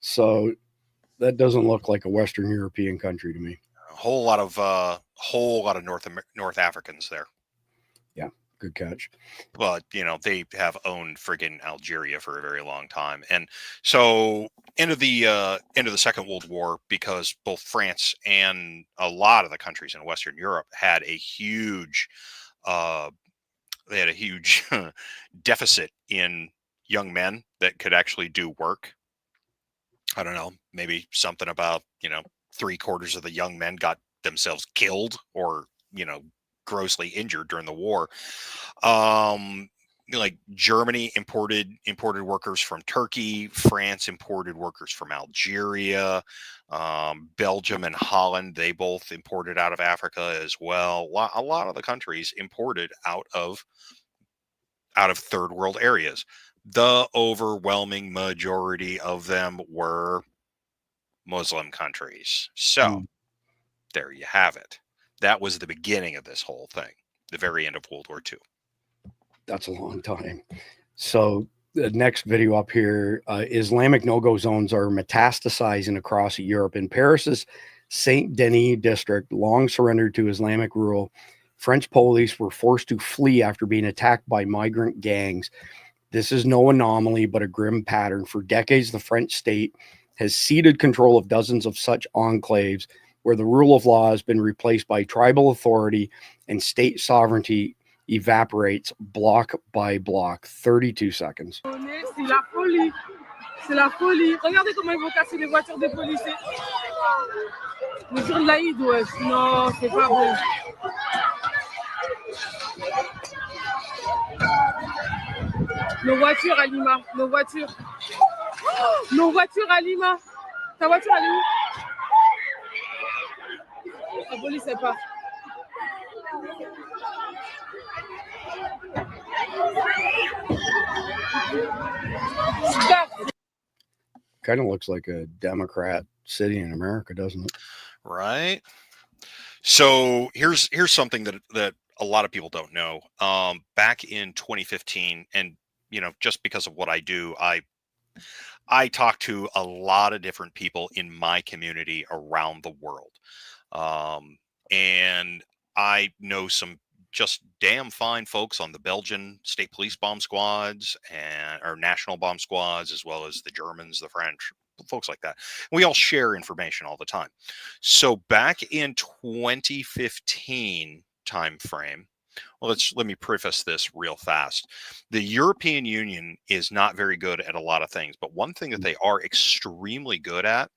So that doesn't look like a Western European country to me. A whole lot of North Africans there. Yeah, good catch. Well, they have owned friggin' Algeria for a very long time, and so end of the Second World War, because both France and a lot of the countries in Western Europe had a huge deficit in young men that could actually do work. I don't know, maybe something about 3/4 of the young men got themselves killed or grossly injured during the war. Like Germany imported workers from Turkey, France imported workers from Algeria, Belgium and Holland, they both imported out of Africa as well. A lot of the countries imported out of third world areas. The overwhelming majority of them were Muslim countries. So there you have it. That was the beginning of this whole thing, the very end of World War II. That's a long time. So the next video up here, Islamic no-go zones are metastasizing across Europe. In Paris's Saint Denis district, long surrendered to Islamic rule, French police were forced to flee after being attacked by migrant gangs. This is no anomaly, but a grim pattern. For decades, the French state has ceded control of dozens of such enclaves where the rule of law has been replaced by tribal authority and state sovereignty evaporates block by block. 32 seconds. C'est la folie. C'est la folie. Regardez comment ils vont casser les voitures des policiers. Le jour de l'Aïd, ouais. Non, c'est pas bon. Nos voitures à Lima, nos voitures. Oh, nos voitures à Lima. Ta voiture, elle est où? La police, elle part. Kind of looks like a Democrat city in America, doesn't it? Right. So here's something that a lot of people don't know. Back in 2015, and just because of what I do, I talk to a lot of different people in my community around the world, and I know some just damn fine folks on the Belgian state police bomb squads or national bomb squads, as well as the Germans, the French, folks like that. We all share information all the time. So back in 2015 time frame, well, let me preface this real fast. The European Union is not very good at a lot of things, but one thing that they are extremely good at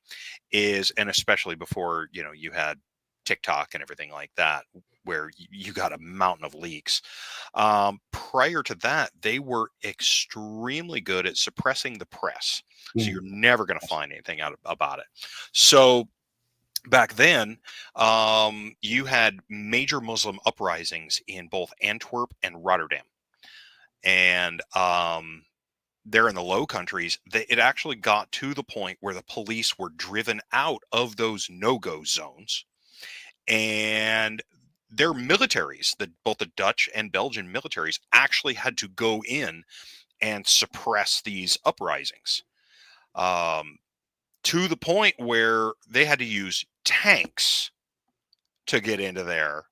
is, and especially before you had TikTok and everything like that, where you got a mountain of leaks. Prior to that, they were extremely good at suppressing the press. So you're never going to find anything out about it. So back then, you had major Muslim uprisings in both Antwerp and Rotterdam. And there in the Low Countries, it actually got to the point where the police were driven out of those no-go zones. And their militaries, both the Dutch and Belgian militaries, actually had to go in and suppress these uprisings, to the point where they had to use tanks to get into there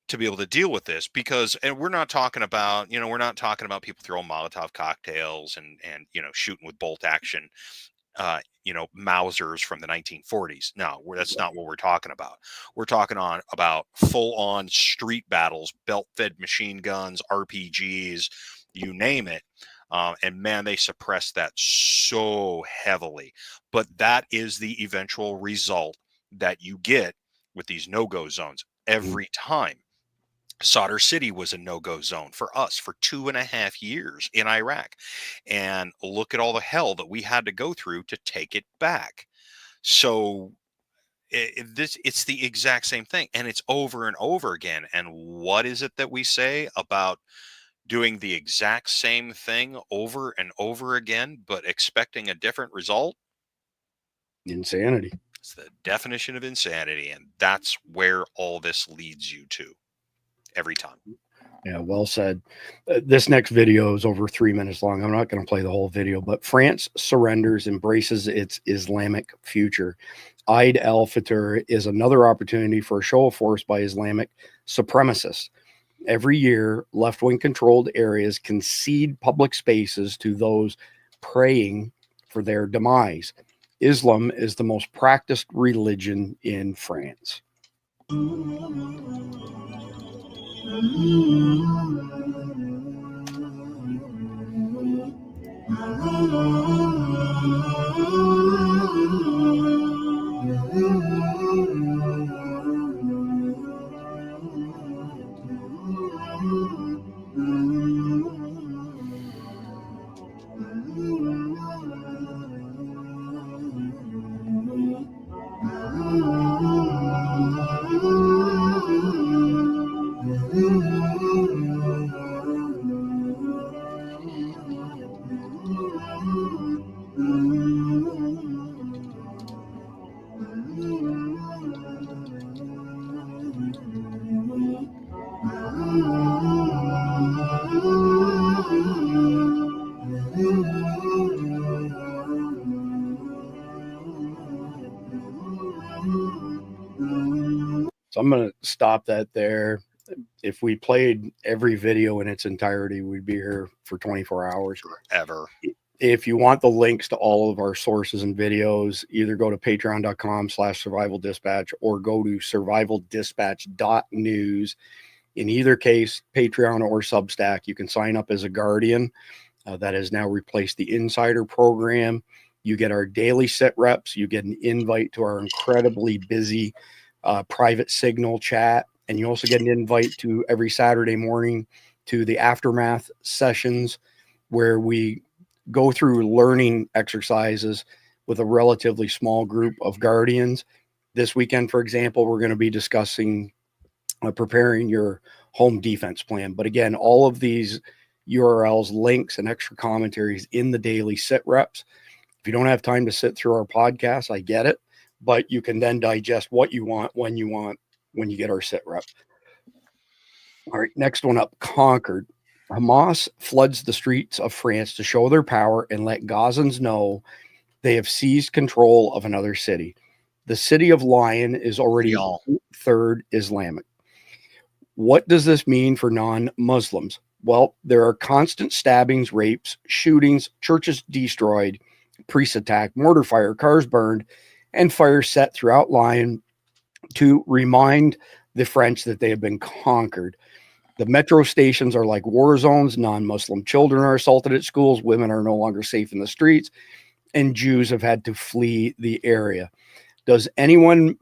to be able to deal with this. Because, and we're not talking about people throwing Molotov cocktails and shooting with bolt action Mausers from the 1940s. No, that's not what we're talking about. We're talking about full-on street battles, belt-fed machine guns, RPGs, you name it. And man, they suppressed that so heavily. But that is the eventual result that you get with these no-go zones every time. Sadr City was a no-go zone for us for 2.5 years in Iraq. And look at all the hell that we had to go through to take it back. So it's the exact same thing. And it's over and over again. And what is it that we say about doing the exact same thing over and over again, but expecting a different result? Insanity. It's the definition of insanity. And that's where all this leads you to. Every time. Yeah, well said. This next video is over 3 minutes long. I'm not going to play the whole video, but France surrenders, embraces its Islamic future. Eid al-Fitr is another opportunity for a show of force by Islamic supremacists. Every year, left-wing controlled areas concede public spaces to those praying for their demise. Islam is the most practiced religion in France. So I'm going to stop that there. If we played every video in its entirety, we'd be here for 24 hours. Forever. If you want the links to all of our sources and videos, either go to patreon.com/survivaldispatch or go to survivaldispatch.news. In either case, Patreon or Substack, you can sign up as a Guardian. That has now replaced the Insider program. You get our daily sit reps. You get an invite to our incredibly busy private Signal chat. And you also get an invite to every Saturday morning to the Aftermath sessions. where we go through learning exercises with a relatively small group of guardians. This weekend, for example, we're going to be discussing preparing your home defense plan. But again, all of these URLs, links, and extra commentaries in the daily sit reps. If you don't have time to sit through our podcast, I get it, but you can then digest what you want when you get our sit rep. All right, next one up, conquered. Hamas floods the streets of France to show their power and let Gazans know they have seized control of another city. The city of Lyon is already third Islamic. What does this mean for non-Muslims? Well, there are constant stabbings, rapes, shootings, churches destroyed, priests attacked, mortar fire, cars burned, and fire set throughout Lyon to remind the French that they have been conquered. The metro stations are like war zones. Non-Muslim children are assaulted at schools. Women are no longer safe in the streets, and Jews have had to flee the area. Does anyone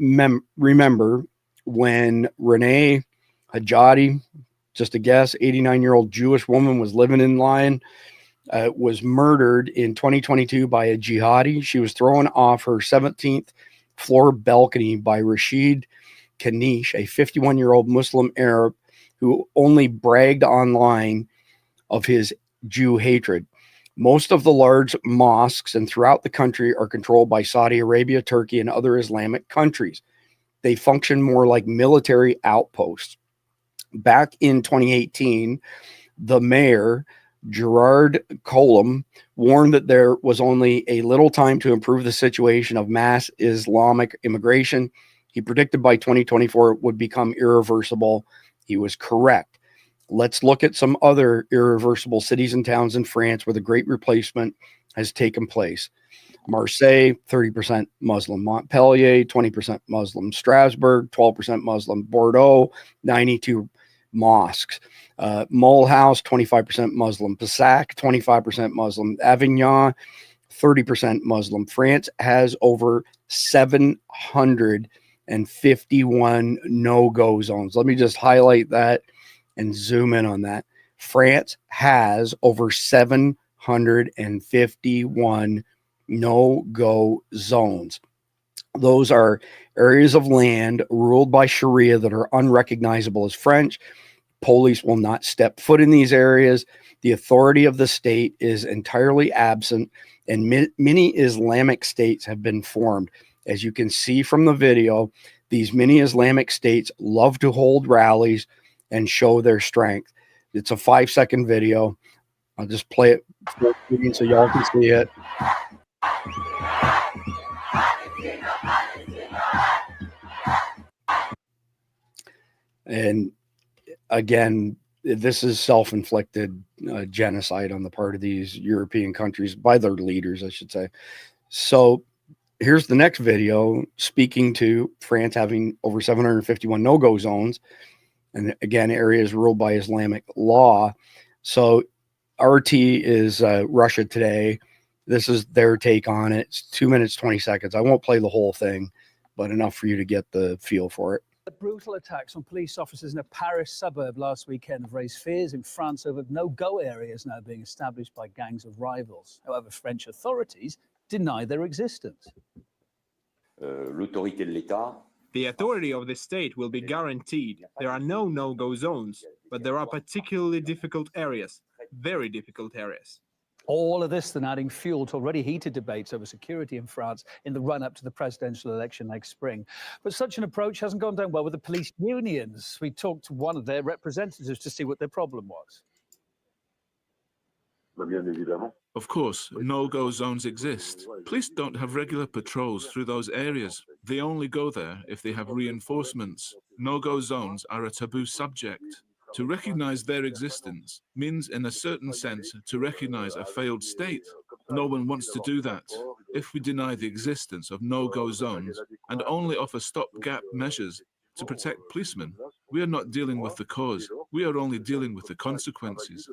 remember when Renee Hajadi, just a guess, 89-year-old Jewish woman was living in Lyon, was murdered in 2022 by a jihadi? She was thrown off her 17th floor balcony by Rashid Kanish, a 51-year-old Muslim Arab who only bragged online of his Jew hatred. Most of the large mosques and throughout the country are controlled by Saudi Arabia, Turkey, and other Islamic countries. They function more like military outposts. Back in 2018, the mayor, Gerard Colom, warned that there was only a little time to improve the situation of mass Islamic immigration. He predicted by 2024 it would become irreversible. He was correct. Let's look at some other irreversible cities and towns in France where the great replacement has taken place. Marseille, 30% Muslim. Montpellier, 20% Muslim. Strasbourg, 12% Muslim. Bordeaux, 92 mosques. Mulhouse, 25% Muslim. Pessac, 25% Muslim. Avignon, 30% Muslim. France has over 751 no-go zones. Let me just highlight that and zoom in on that. France has over 751 no-go zones. Those are areas of land ruled by Sharia that are unrecognizable as French. Police will not step foot in these areas. The authority of the state is entirely absent, and many Islamic states have been formed. As you can see from the video, these many Islamic states love to hold rallies and show their strength. It's a 5-second video. I'll just play it so y'all can see it. And again, this is self-inflicted genocide on the part of these European countries by their leaders, I should say. So here's the next video speaking to France having over 751 no-go zones. And again, areas ruled by Islamic law. So RT is Russia Today. This is their take on it. It's 2 minutes, 20 seconds. I won't play the whole thing, but enough for you to get the feel for it. The brutal attacks on police officers in a Paris suburb last weekend have raised fears in France over no-go areas now being established by gangs of rivals. However, French authorities deny their existence. The authority of the state will be guaranteed. There are no no-go zones, but there are particularly difficult areas, very difficult areas. All of this then adding fuel to already heated debates over security in France in the run-up to the presidential election next spring. But such an approach hasn't gone down well with the police unions. We talked to one of their representatives to see what their problem was. Of course, no-go zones exist. Police don't have regular patrols through those areas. They only go there if they have reinforcements. No-go zones are a taboo subject. To recognize their existence means, in a certain sense, to recognize a failed state. No one wants to do that. If we deny the existence of no-go zones and only offer stopgap measures to protect policemen, we are not dealing with the cause. We are only dealing with the consequences.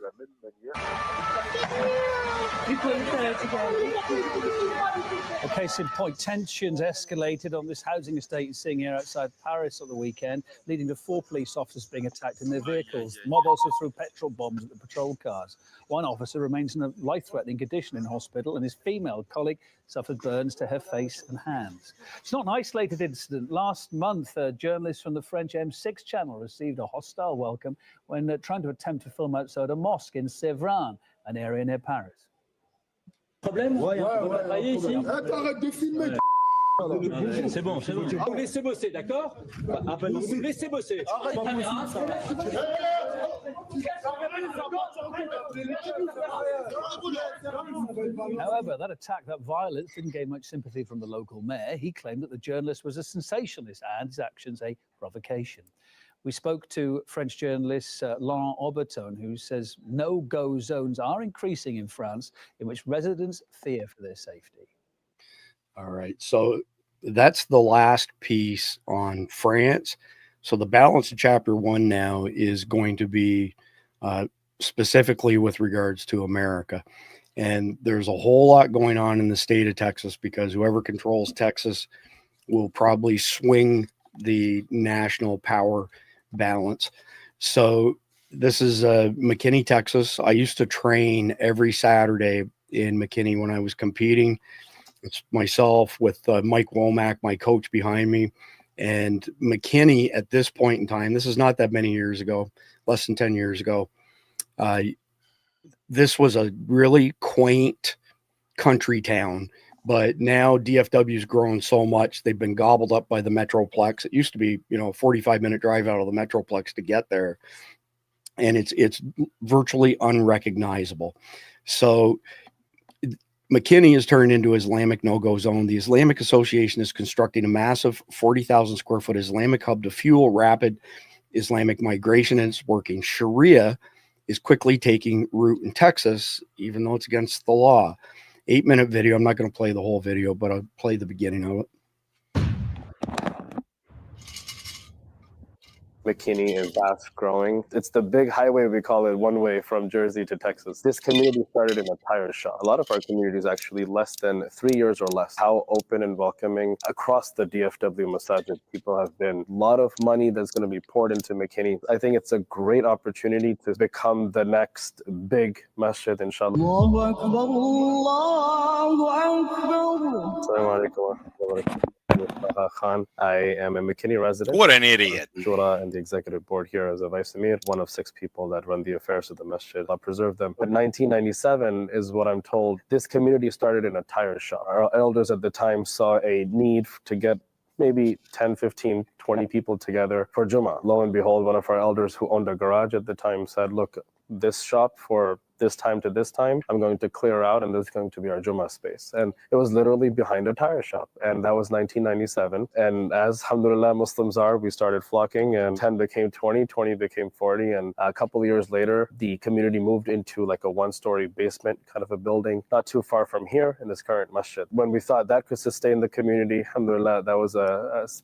A case in point, tensions escalated on this housing estate in seeing here outside Paris on the weekend, leading to 4 police officers being attacked in their vehicles. The mob also threw petrol bombs at the patrol cars. One officer remains in a life-threatening condition in hospital, and his female colleague suffered burns to her face and hands. It's not an isolated incident. Last month, a journalist from the French M6 channel received a hostile welcome when trying to attempt to film outside a mosque in Sévran, an area near Paris. Problème? Ouais, ici. Arrête de filmer. C'est bon, c'est bon. Vous laissez bosser, d'accord? Vous laissez bosser. However, that attack, that violence, didn't gain much sympathy from the local mayor. He claimed that the journalist was a sensationalist and his actions a provocation. We spoke to French journalist Laurent Auberton, who says no-go zones are increasing in France, in which residents fear for their safety. All right, so that's the last piece on France. So the balance of chapter 1 now is going to be specifically with regards to America. And there's a whole lot going on in the state of Texas, because whoever controls Texas will probably swing the national power balance. So this is McKinney, Texas. I used to train every Saturday in McKinney when I was competing. It's myself with Mike Womack, my coach behind me. And McKinney at this point in time, this is not that many years ago, less than 10 years ago, this was a really quaint country town. But now DFW's grown so much, they've been gobbled up by the Metroplex. It used to be, a 45-minute drive out of the Metroplex to get there. And it's virtually unrecognizable. So McKinney has turned into Islamic no-go zone. The Islamic Association is constructing a massive 40,000 square foot Islamic hub to fuel rapid Islamic migration, and it's working. Sharia is quickly taking root in Texas, even though it's against the law. 8-minute video. I'm not going to play the whole video, but I'll play the beginning of it. McKinney is fast growing. It's the big highway, we call it, one way from Jersey to Texas. This community started in a tire shop. A lot of our communities actually less than 3 years or less. How open and welcoming across the DFW masajid people have been. A lot of money that's going to be poured into McKinney. I think it's a great opportunity to become the next big masjid, inshallah. Assalamu alaikum. Khan. I am a McKinney resident. What an idiot. Shura and the executive board here as a vice emir, one of 6 people that run the affairs of the masjid. Allah preserve them. But 1997 is what I'm told. This community started in a tire shop. Our elders at the time saw a need to get maybe 10, 15, 20 people together for Jummah. Lo and behold, one of our elders who owned a garage at the time said, look, this shop for this time to this time, I'm going to clear out, and this is going to be our Jummah space. And it was literally behind a tire shop. And that was 1997. And as, alhamdulillah, Muslims are, we started flocking, and 10 became 20, 20 became 40. And a couple of years later, the community moved into like a 1-story basement kind of a building, not too far from here in this current masjid. When we thought that could sustain the community, alhamdulillah, that was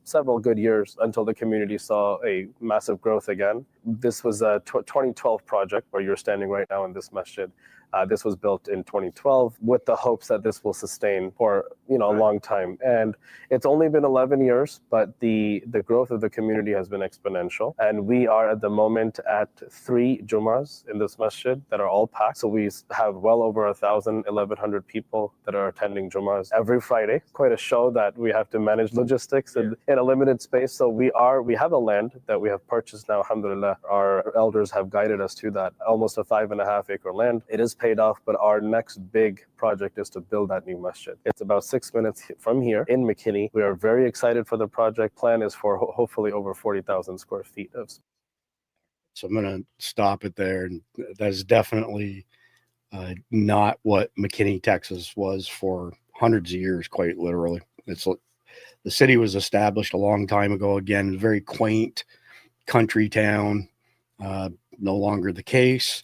several good years until the community saw a massive growth again. This was a 2012 project where you're standing right now in this masjid. This was built in 2012 with the hopes that this will sustain for a long time. And it's only been 11 years, but the growth of the community has been exponential. And we are at the moment at 3 Jummahs in this masjid that are all packed. So we have well over 1,100 people that are attending Jummahs every Friday. Quite a show that we have to manage logistics in a limited space. So we have a land that we have purchased now, alhamdulillah. Our elders have guided us to that, almost a 5.5 acre land. It is paid off, but our next big project is to build that new masjid. It's about 6 minutes from here in McKinney. We are very excited for the project. Plan is for hopefully over 40,000 square feet of. So I'm going to stop it there. And that is definitely not what McKinney, Texas was for hundreds of years, quite literally. The city was established a long time ago. Again, very quaint country town, no longer the case.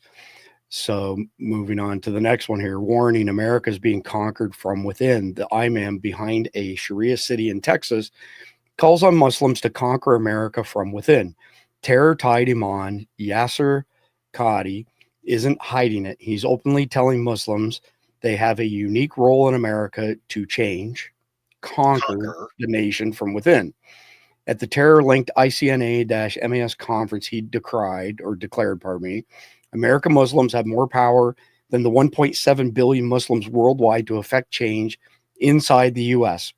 So moving on to the next one here. Warning, America is being conquered from within. The imam behind a Sharia city in Texas calls on Muslims to conquer America from within. Terror-tied Imam Yasser Qadi isn't hiding it. He's openly telling Muslims they have a unique role in America to change, conquer the nation from within. At the terror-linked ICNA-MAS conference, he declared, American Muslims have more power than the 1.7 billion Muslims worldwide to affect change inside the U.S.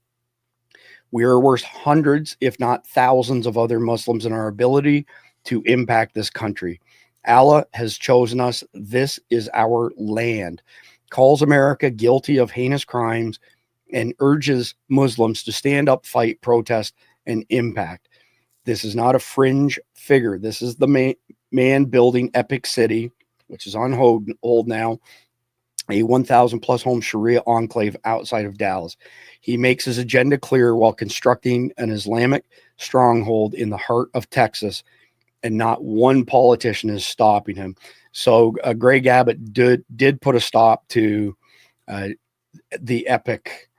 We are worth hundreds, if not thousands, of other Muslims in our ability to impact this country. Allah has chosen us. This is our land. Calls America guilty of heinous crimes and urges Muslims to stand up, fight, protest, and impact. This is not a fringe figure. This is the man building Epic City, which is on hold now, a 1,000 plus home Sharia enclave outside of Dallas. He makes his agenda clear while constructing an Islamic stronghold in the heart of Texas, and not one politician is stopping him. So Greg Abbott did put a stop to the Epic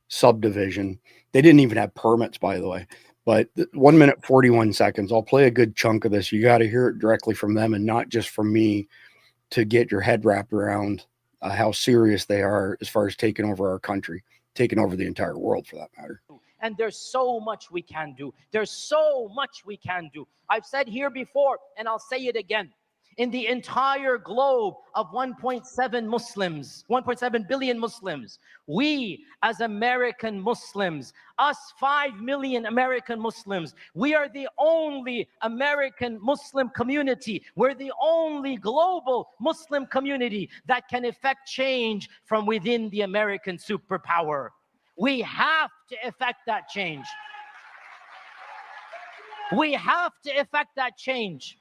subdivision. They didn't even have permits, by the way. But 1 minute, 41 seconds. I'll play a good chunk of this. You got to hear it directly from them and not just from me, to get your head wrapped around how serious they are as far as taking over our country, taking over the entire world for that matter. And there's so much we can do. There's so much we can do. I've said here before, and I'll say it again. In the entire globe of 1.7 billion Muslims, we as American Muslims, us 5 million American Muslims, we are the only American Muslim community. We're the only global Muslim community that can effect change from within the American superpower. We have to effect that change. We have to effect that change.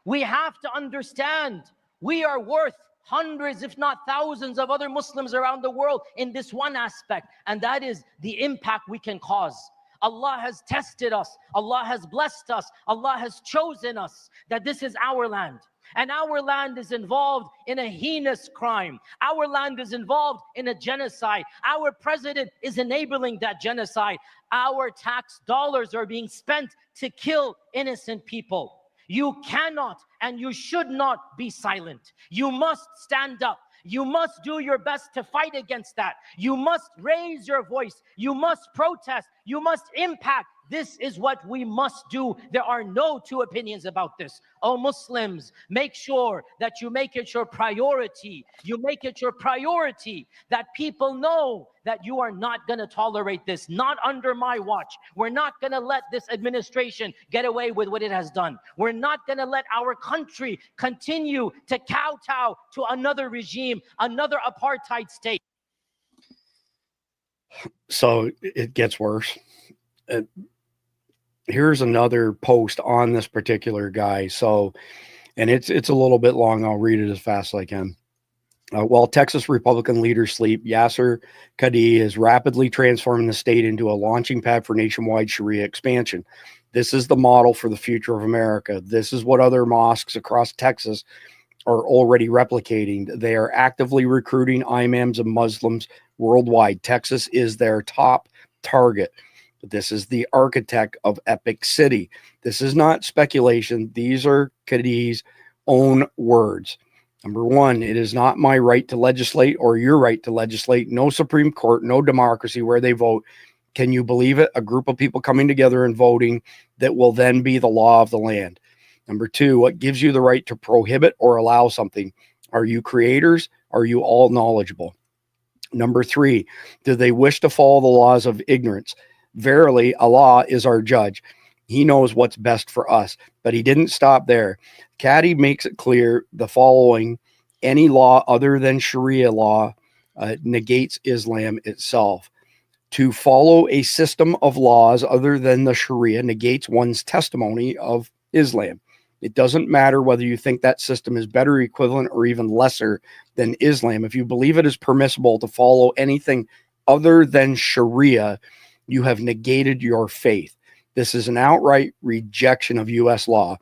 We have to understand we are worth hundreds, if not thousands, of other Muslims around the world in this one aspect, and that is the impact we can cause. Allah has tested us. Allah has blessed us. Allah has chosen us, that this is our land. And our land is involved in a heinous crime. Our land is involved in a genocide. Our president is enabling that genocide. Our tax dollars are being spent to kill innocent people. You cannot and you should not be silent. You must stand up. You must do your best to fight against that. You must raise your voice. You must protest. You must impact. This is what we must do. There are no two opinions about this. Oh, Muslims, make sure that you make it your priority. You make it your priority that people know that you are not going to tolerate this. Not under my watch. We're not going to let this administration get away with what it has done. We're not going to let our country continue to kowtow to another regime, another apartheid state. So it gets worse. Here's another post on this particular guy. So, and it's a little bit long. I'll read it as fast as I can. While Texas Republican leaders sleep, Yasser Qadi is rapidly transforming the state into a launching pad for nationwide Sharia expansion. This is the model for the future of America. This is what other mosques across Texas are already replicating. They are actively recruiting imams and Muslims worldwide. Texas is their top target. This is the architect of Epic City. This is not speculation. These are Qadi's own words. Number one, it is not my right to legislate or your right to legislate. No Supreme Court, no democracy where they vote. Can you believe it? A group of people coming together and voting that will then be the law of the land. Number two, what gives you the right to prohibit or allow something? Are you creators? Are you all knowledgeable? Number three, do they wish to follow the laws of ignorance? Verily, Allah is our judge. He knows what's best for us. But he didn't stop there. Qadi makes it clear the following: any law other than Sharia law negates Islam itself. To follow a system of laws other than the Sharia negates one's testimony of Islam. It doesn't matter whether you think that system is better, equivalent, or even lesser than Islam. If you believe it is permissible to follow anything other than Sharia, you have negated your faith. This is an outright rejection of U.S. law.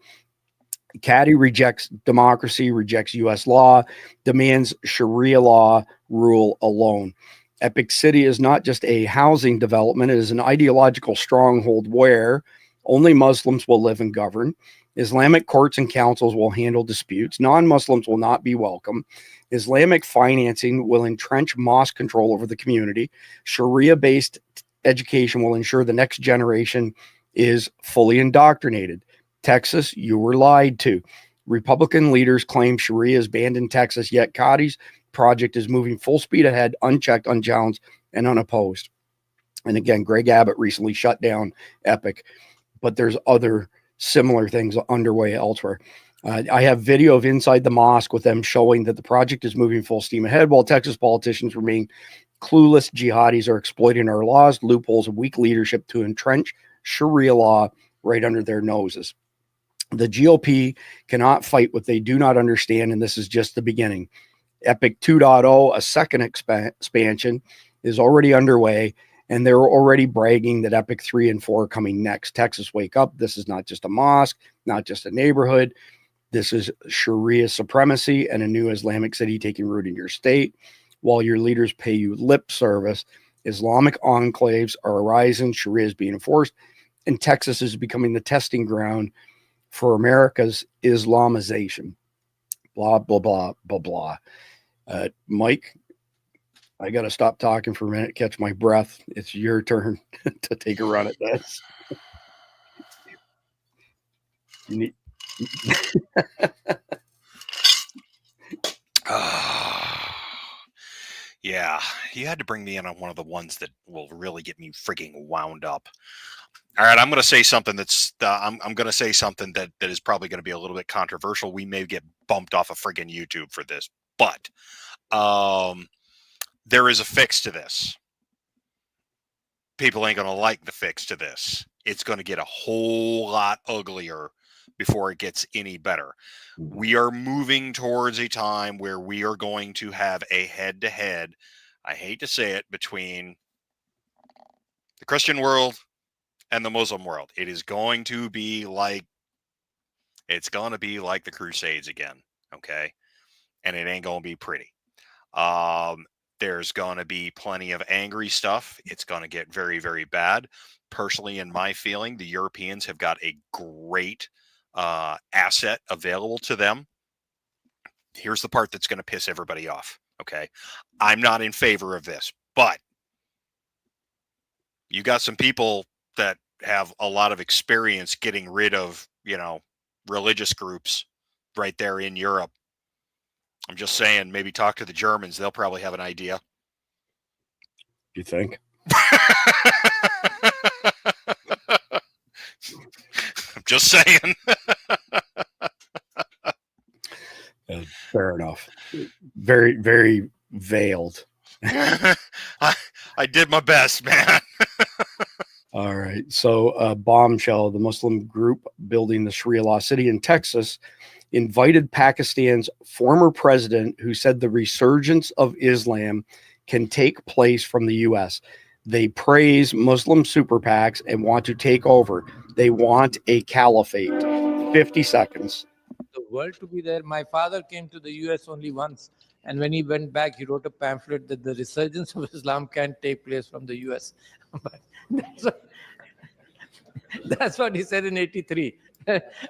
Qadi rejects democracy, rejects U.S. law, demands Sharia law rule alone. Epic City is not just a housing development. It is an ideological stronghold where only Muslims will live and govern. Islamic courts and councils will handle disputes. Non-Muslims will not be welcome. Islamic financing will entrench mosque control over the community. Sharia-based education will ensure the next generation is fully indoctrinated. Texas, you were lied to. Republican leaders claim Sharia is banned in Texas, yet Qadi's project is moving full speed ahead, unchecked, unchallenged, and unopposed. And again, Greg Abbott recently shut down Epic, but there's other similar things underway elsewhere. I have video of inside the mosque with them showing that the project is moving full steam ahead, while Texas politicians remain clueless. Jihadis are exploiting our laws, loopholes, and weak leadership to entrench Sharia law right under their noses. The GOP cannot fight what they do not understand, and this is just the beginning. Epic 2.0, a second expansion, is already underway, and they're already bragging that Epic 3 and 4 are coming next. Texas, wake up. This is not just a mosque, not just a neighborhood. This is Sharia supremacy and a new Islamic city taking root in your state. While your leaders pay you lip service, Islamic enclaves are arising, Sharia is being enforced, and Texas is becoming the testing ground for America's Islamization. Blah, blah, blah, blah, blah. Mike, I got to stop talking for a minute, catch my breath. It's your turn to take a run at this. You need... Yeah, you had to bring me in on one of the ones that will really get me frigging wound up. All right, I'm going to say something that's I'm going to say something that is probably going to be a little bit controversial. We may get bumped off of friggin' YouTube for this, but there is a fix to this. People ain't going to like the fix to this. It's going to get a whole lot uglier before it gets any better. We are moving towards a time where we are going to have a head-to-head, I hate to say it, between the Christian world and the Muslim world. It is going to be like, it's going to be like the Crusades again, okay? And it ain't going to be pretty. There's going to be plenty of angry stuff. It's going to get very, very bad. Personally, in my feeling, the Europeans have got a great asset available to them. Here's the part that's going to piss everybody off, okay? I'm not in favor of this, but you got some people that have a lot of experience getting rid of, religious groups right there in Europe. I'm just saying, maybe talk to the Germans. They'll probably have an idea. You think? I'm just saying. Fair enough. Very, very veiled. I did my best, man. All right. So Bombshell, the Muslim group building the Sharia law city in Texas, invited Pakistan's former president, who said the resurgence of Islam can take place from the U.S. They praise Muslim super PACs and want to take over. They want a caliphate. 50 seconds. The world to be there. My father came to the U.S. only once. And when he went back, he wrote a pamphlet that the resurgence of Islam can take place from the U.S. But that's what he said in 83.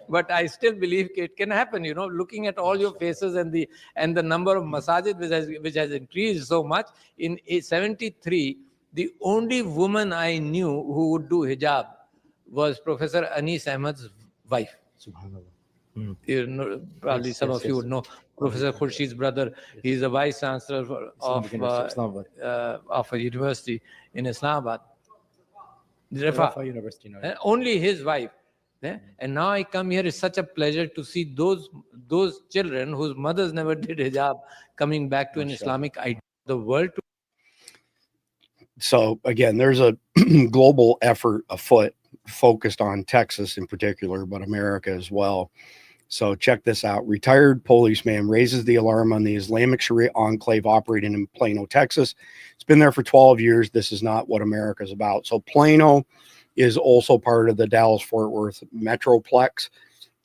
But I still believe it can happen, looking at all your faces and the number of masajid which has increased so much. In 73, the only woman I knew who would do hijab was Professor Anis Ahmed's wife. Subhanallah. Probably some of you would know Professor Khurshid's brother. He's a vice chancellor of a university in Islamabad. Rafa University. Only his wife. And now I come here. It's such a pleasure to see those children whose mothers never did hijab coming back to an Islamic idea. The world. So again, there's a global effort afoot focused on Texas in particular, but America as well. So check this out. Retired policeman raises the alarm on the Islamic Sharia enclave operating in Plano, Texas. It's been there for 12 years. This is not what America is about. So Plano is also part of the Dallas-Fort Worth Metroplex.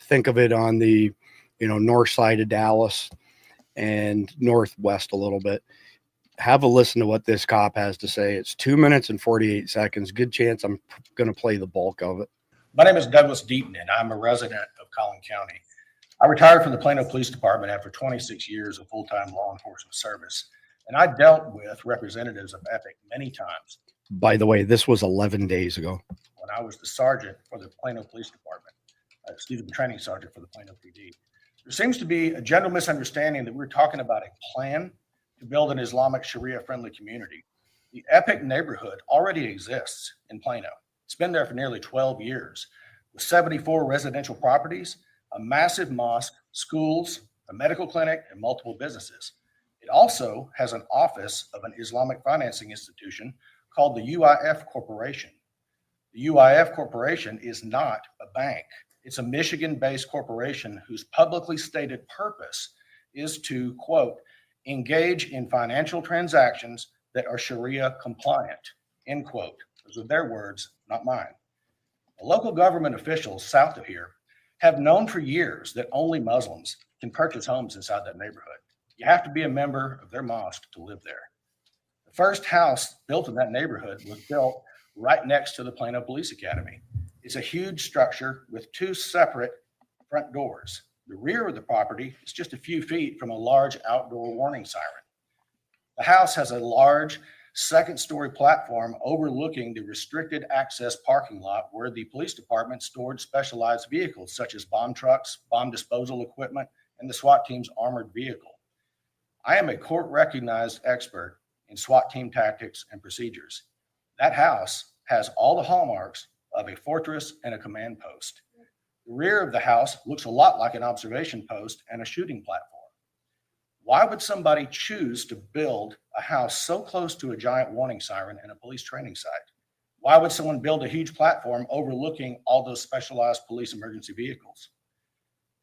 Think of it on the, north side of Dallas and northwest a little bit. Have a listen to what this cop has to say. It's 2 minutes and 48 seconds. Good chance I'm going to play the bulk of it. My name is Douglas Deaton, and I'm a resident of Collin County. I retired from the Plano Police Department after 26 years of full-time law enforcement service, and I dealt with representatives of EPIC many times. By the way, this was 11 days ago. When I was the sergeant for the Plano Police Department, training sergeant for the Plano PD. There seems to be a general misunderstanding that we're talking about a plan to build an Islamic Sharia-friendly community. The EPIC neighborhood already exists in Plano. It's been there for nearly 12 years, with 74 residential properties, a massive mosque, schools, a medical clinic, and multiple businesses. It also has an office of an Islamic financing institution called the UIF Corporation. The UIF Corporation is not a bank. It's a Michigan-based corporation whose publicly stated purpose is to, quote, engage in financial transactions that are Sharia compliant, end quote. Those are their words, not mine. The local government officials south of here have known for years that only Muslims can purchase homes inside that neighborhood. You have to be a member of their mosque to live there. The first house built in that neighborhood was built right next to the Plano Police Academy. It's a huge structure with two separate front doors. The rear of the property is just a few feet from a large outdoor warning siren. The house has a large second-story platform overlooking the restricted access parking lot where the police department stored specialized vehicles such as bomb trucks, bomb disposal equipment, and the SWAT team's armored vehicle. I am a court-recognized expert in SWAT team tactics and procedures. That house has all the hallmarks of a fortress and a command post. The rear of the house looks a lot like an observation post and a shooting platform. Why would somebody choose to build a house so close to a giant warning siren and a police training site? Why would someone build a huge platform overlooking all those specialized police emergency vehicles?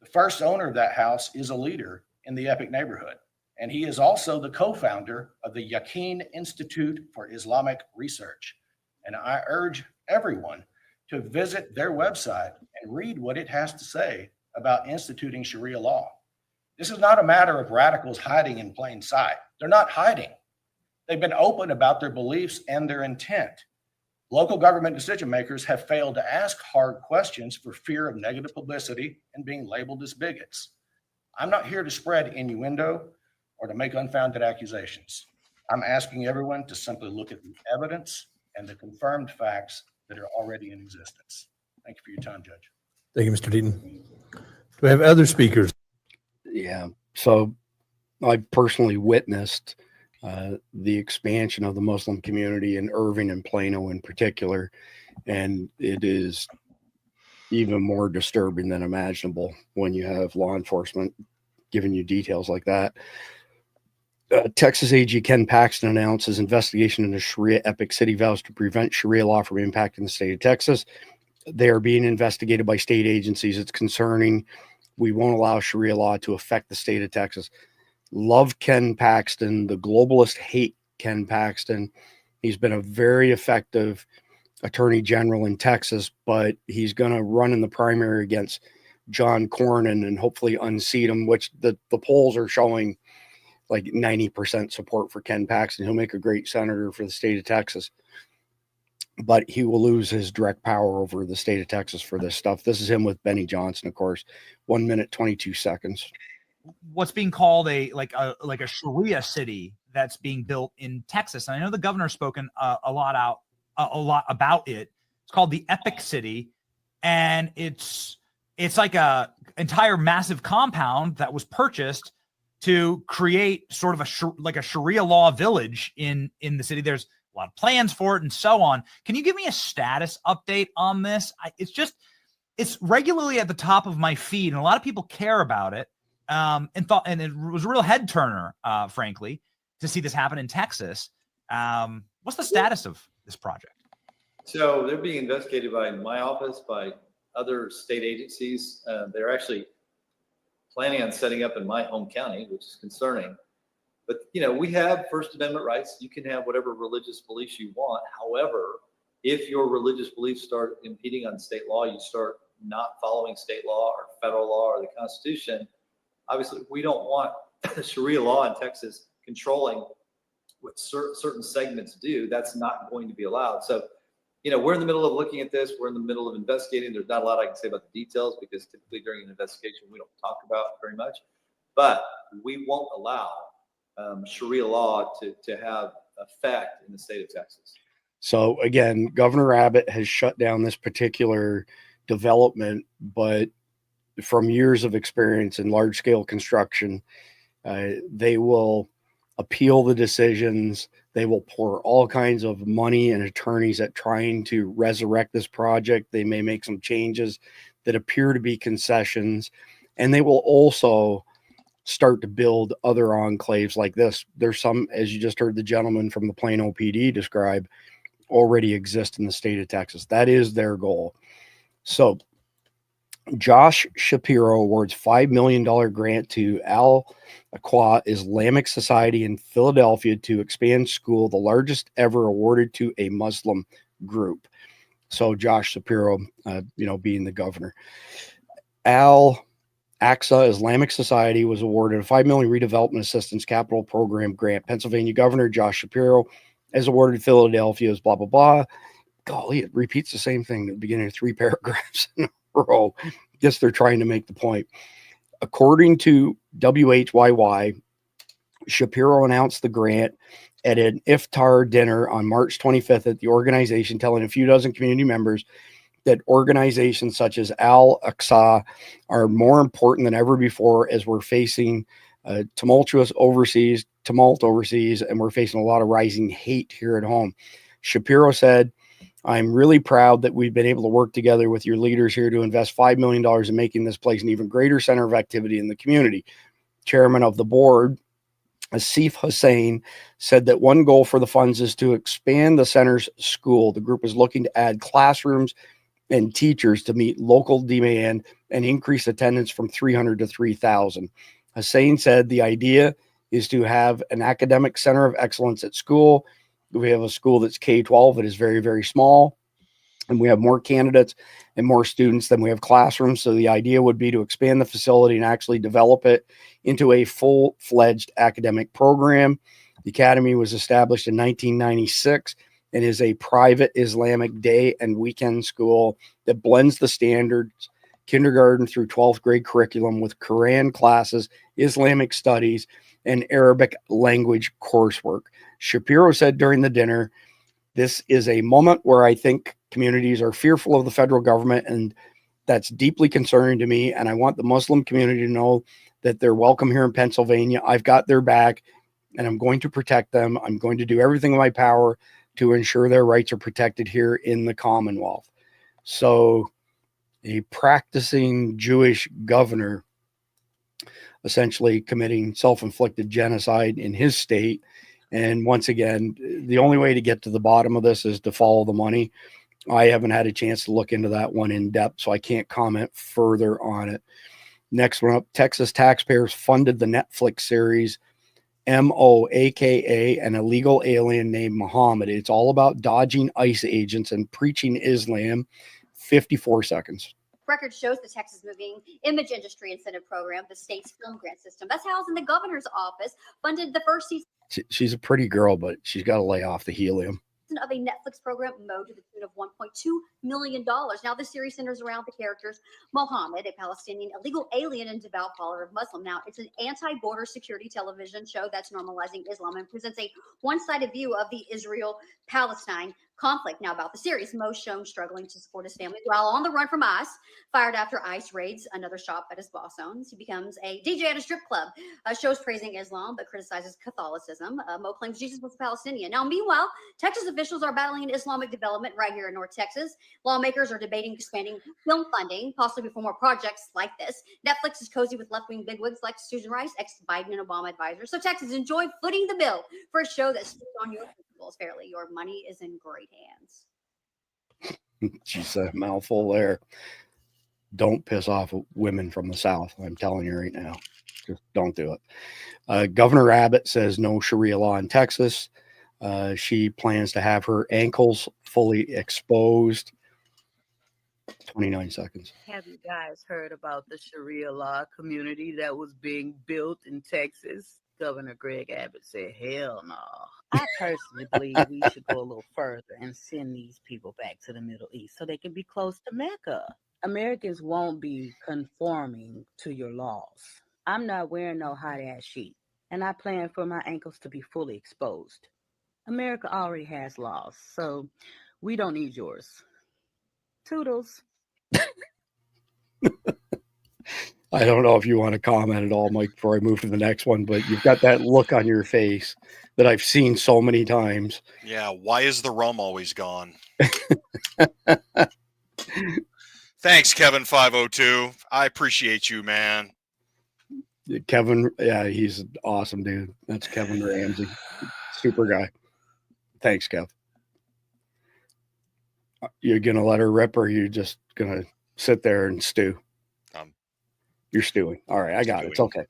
The first owner of that house is a leader in the EPIC neighborhood, and he is also the co-founder of the Yaqeen Institute for Islamic Research. And I urge everyone to visit their website and read what it has to say about instituting Sharia law. This is not a matter of radicals hiding in plain sight. They're not hiding. They've been open about their beliefs and their intent. Local government decision makers have failed to ask hard questions for fear of negative publicity and being labeled as bigots. I'm not here to spread innuendo or to make unfounded accusations. I'm asking everyone to simply look at the evidence and the confirmed facts that are already in existence. Thank you for your time, Judge. Thank you, Mr. Deaton. Do we have other speakers? Yeah. So I personally witnessed the expansion of the Muslim community in Irving and Plano in particular, and it is even more disturbing than imaginable when you have law enforcement giving you details like that. Texas AG Ken Paxton announces investigation into Sharia EPIC city vows to prevent Sharia law from impacting the state of Texas. They are being investigated by state agencies. It's concerning. We won't allow Sharia law to affect the state of Texas. Love Ken Paxton. The globalists hate Ken Paxton. He's been a very effective attorney general in Texas, but he's going to run in the primary against John Cornyn and hopefully unseat him, which the polls are showing like 90% support for Ken Paxton. He'll make a great senator for the state of Texas, but he will lose his direct power over the state of Texas for this stuff. This is him with Benny Johnson, of course. 1 minute, 22 seconds. What's being called a Sharia city that's being built in Texas. And I know the governor's spoken a lot about it. It's called the EPIC City, and it's like a entire massive compound that was purchased to create sort of a Sharia law village in the city. There's a lot of plans for it and so on. Can you give me a status update on this? It's regularly at the top of my feed, and a lot of people care about it. And it was a real head turner, frankly, to see this happen in Texas. What's the status of this project? So they're being investigated by my office, by other state agencies. They're actually planning on setting up in my home county, which is concerning. But, we have First Amendment rights. You can have whatever religious beliefs you want. However, if your religious beliefs start impeding on state law, you start not following state law or federal law or the Constitution. Obviously, we don't want Sharia law in Texas controlling what certain segments do. That's not going to be allowed. So you know, we're in the middle of looking at this. We're in the middle of investigating. There's not a lot I can say about the details because typically during an investigation, we don't talk about very much. But we won't allow Sharia law to have effect in the state of Texas. So again, Governor Abbott has shut down this particular development, but from years of experience in large scale construction, they will appeal the decisions. They will pour all kinds of money and attorneys at trying to resurrect this project. They may make some changes that appear to be concessions, and they will also start to build other enclaves like this. There's some, as you just heard the gentleman from the Plano PD describe, already exist in the state of Texas. That is their goal. So Josh Shapiro awards $5 million grant to Al-Aqsa Islamic Society in Philadelphia to expand school, the largest ever awarded to a Muslim group. So Josh Shapiro, being the governor. Al-Aqsa Islamic Society was awarded a $5 million redevelopment assistance capital program grant. Pennsylvania Governor Josh Shapiro has awarded Philadelphia's blah, blah, blah. Golly, it repeats the same thing at the beginning of 3 paragraphs in a row. Guess they're trying to make the point. According to WHYY, Shapiro announced the grant at an iftar dinner on March 25th at the organization, telling a few dozen community members that organizations such as Al-Aqsa are more important than ever before as we're facing tumult overseas, and we're facing a lot of rising hate here at home. Shapiro said, "I'm really proud that we've been able to work together with your leaders here to invest $5 million in making this place an even greater center of activity in the community." Chairman of the board, Asif Hussain, said that one goal for the funds is to expand the center's school. The group is looking to add classrooms and teachers to meet local demand and increase attendance from 300 to 3,000. Hussain said the idea is to have an academic center of excellence at school. We have a school that's K-12. It is very, very small, and we have more candidates and more students than we have classrooms. So the idea would be to expand the facility and actually develop it into a full-fledged academic program. The academy was established in 1996 and is a private Islamic day and weekend school that blends the standards kindergarten through 12th grade curriculum with Quran classes, Islamic studies, and Arabic language coursework. Shapiro said during the dinner, "This is a moment where I think communities are fearful of the federal government, and that's deeply concerning to me. And I want the Muslim community to know that they're welcome here in Pennsylvania. I've got their back, and I'm going to protect them. I'm going to do everything in my power to ensure their rights are protected here in the Commonwealth." So a practicing Jewish governor essentially committing self-inflicted genocide in his state. And once again, the only way to get to the bottom of this is to follow the money. I haven't had a chance to look into that one in depth, so I can't comment further on it. Next one up, Texas taxpayers funded the Netflix series MOAKA, an illegal alien named Muhammad. It's all about dodging ICE agents and preaching Islam. 54 seconds. Record shows the Texas Moving Image Industry Incentive Program, the state's film grant system, that's housed in the governor's office, funded the first season She's a pretty girl, but she's got to lay off the helium. of a Netflix program mode to the tune of $1.2 million. Now, the series centers around the characters Mohammed, a Palestinian illegal alien and devout follower of Muslim. Now, it's an anti-border security television show that's normalizing Islam and presents a one-sided view of the Israel-Palestine conflict. Now, about the series, Mo shown struggling to support his family while on the run from ICE, fired after ICE raids another shop that his boss owns. He becomes a DJ at a strip club, shows praising Islam but criticizes Catholicism. Mo claims Jesus was Palestinian. Now, meanwhile, Texas officials are battling an Islamic development right here in North Texas. Lawmakers are debating expanding film funding, possibly for more projects like this. Netflix is cozy with left-wing bigwigs like Susan Rice, ex-Biden and Obama advisor. So Texas, enjoy footing the bill for a show that sticks on your principles fairly. Your money is in great hands. She's a mouthful there. Don't piss off women from the South. I'm telling you right now. Just don't do it. Governor Abbott says no Sharia law in Texas. She plans to have her ankles fully exposed. 29 seconds. Have you guys heard about the Sharia law community that was being built in Texas? Governor Greg Abbott said, hell no. I personally believe we should go a little further and send these people back to the Middle East so they can be close to Mecca. Americans won't be conforming to your laws. I'm not wearing no hot ass sheet, and I plan for my ankles to be fully exposed. America already has laws, so we don't need yours. Toodles. I don't know if you want to comment at all, Mike, before I move to the next one, but you've got that look on your face that I've seen so many times. Yeah, why is the rum always gone? Thanks, Kevin502. I appreciate you, man. Kevin, yeah, he's an awesome dude. That's Kevin Ramsey. Super guy. Thanks, Kev. You're going to let her rip, or are you just going to sit there and stew? You're stewing. All right, I got it. It's okay.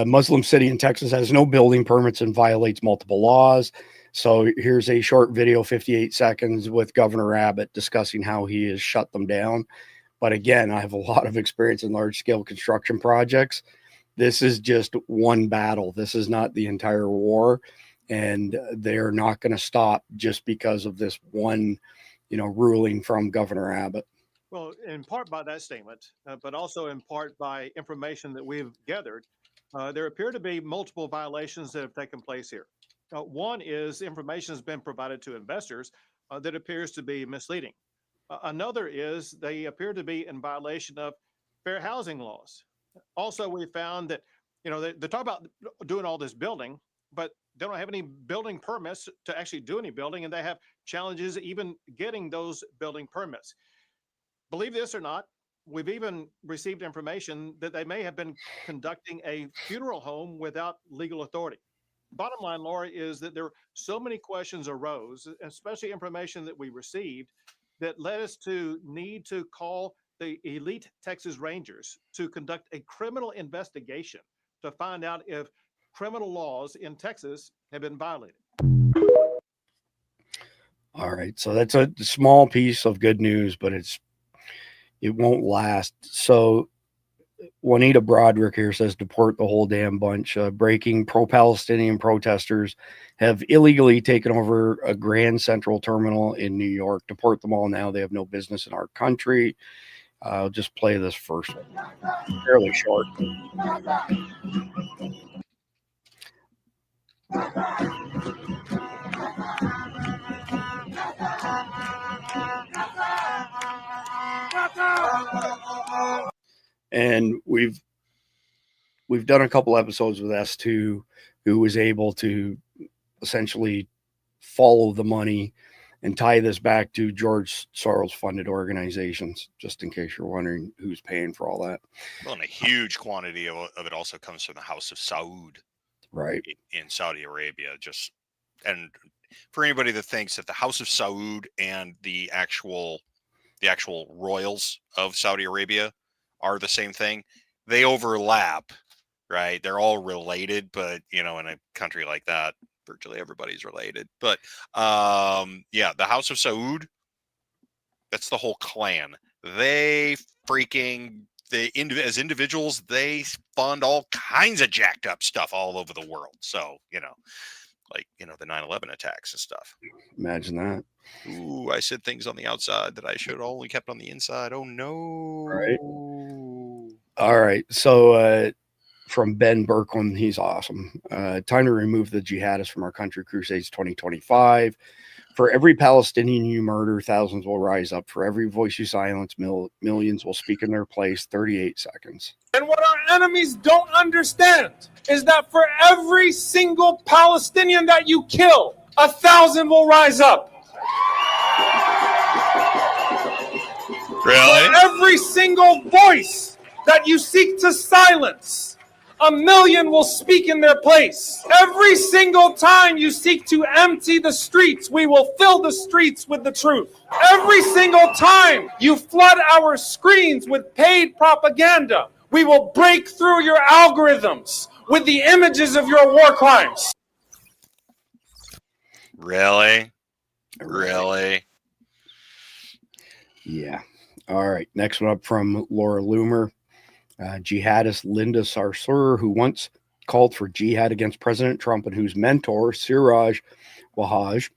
Muslim city in Texas has no building permits and violates multiple laws. So here's a short video, 58 seconds, with Governor Abbott discussing how he has shut them down. But again, I have a lot of experience in large-scale construction projects. This is just one battle. This is not the entire war, and they're not going to stop just because of this one, ruling from Governor Abbott. Well, in part by that statement, but also in part by information that we've gathered, there appear to be multiple violations that have taken place here. One is information has been provided to investors that appears to be misleading. Another is they appear to be in violation of fair housing laws. Also, we found that, they talk about doing all this building, but they don't have any building permits to actually do any building, and they have challenges even getting those building permits. Believe this or not, we've even received information that they may have been conducting a funeral home without legal authority. Bottom line, Laura, is that there so many questions arose, especially information that we received, that led us to need to call the elite Texas Rangers to conduct a criminal investigation to find out if criminal laws in Texas have been violated. All right, so that's a small piece of good news, but it won't last. So Juanita Broderick here says deport the whole damn bunch. Breaking pro-Palestinian protesters have illegally taken over a Grand Central terminal in New York. Deport them all now. They have no business in our country. I'll just play this first one. Fairly short. And we've done a couple episodes with S2, who was able to essentially follow the money and tie this back to George Soros funded organizations, just in case you're wondering who's paying for all that. Well, and a huge quantity of it also comes from the House of Saud, right, in Saudi Arabia. And for anybody that thinks that the House of Saud and the actual royals of Saudi Arabia are the same thing, they overlap, right? They're all related, but in a country like that, virtually everybody's related. But yeah, the House of Saud, that's the whole clan. They as individuals, they fund all kinds of jacked up stuff all over the world. So, like, the 9/11 attacks and stuff. Imagine that. Ooh, I said things on the outside that I should have only kept on the inside. Oh, no. Right. All right. So from Ben Berkman, he's awesome. Time to remove the jihadists from our country. Crusades 2025. For every Palestinian you murder, thousands will rise up. For every voice you silence, millions will speak in their place. 38 seconds. And what our enemies don't understand is that for every single Palestinian that you kill, 1,000 will rise up. Really? For every single voice that you seek to silence, 1,000,000 will speak in their place. Every single time you seek to empty the streets, we will fill the streets with the truth. Every single time you flood our screens with paid propaganda, we will break through your algorithms with the images of your war crimes. Really? Really? Yeah. All right. Next one up from Laura Loomer. Jihadist Linda Sarsour, who once called for jihad against President Trump and whose mentor, Siraj Wahhaj,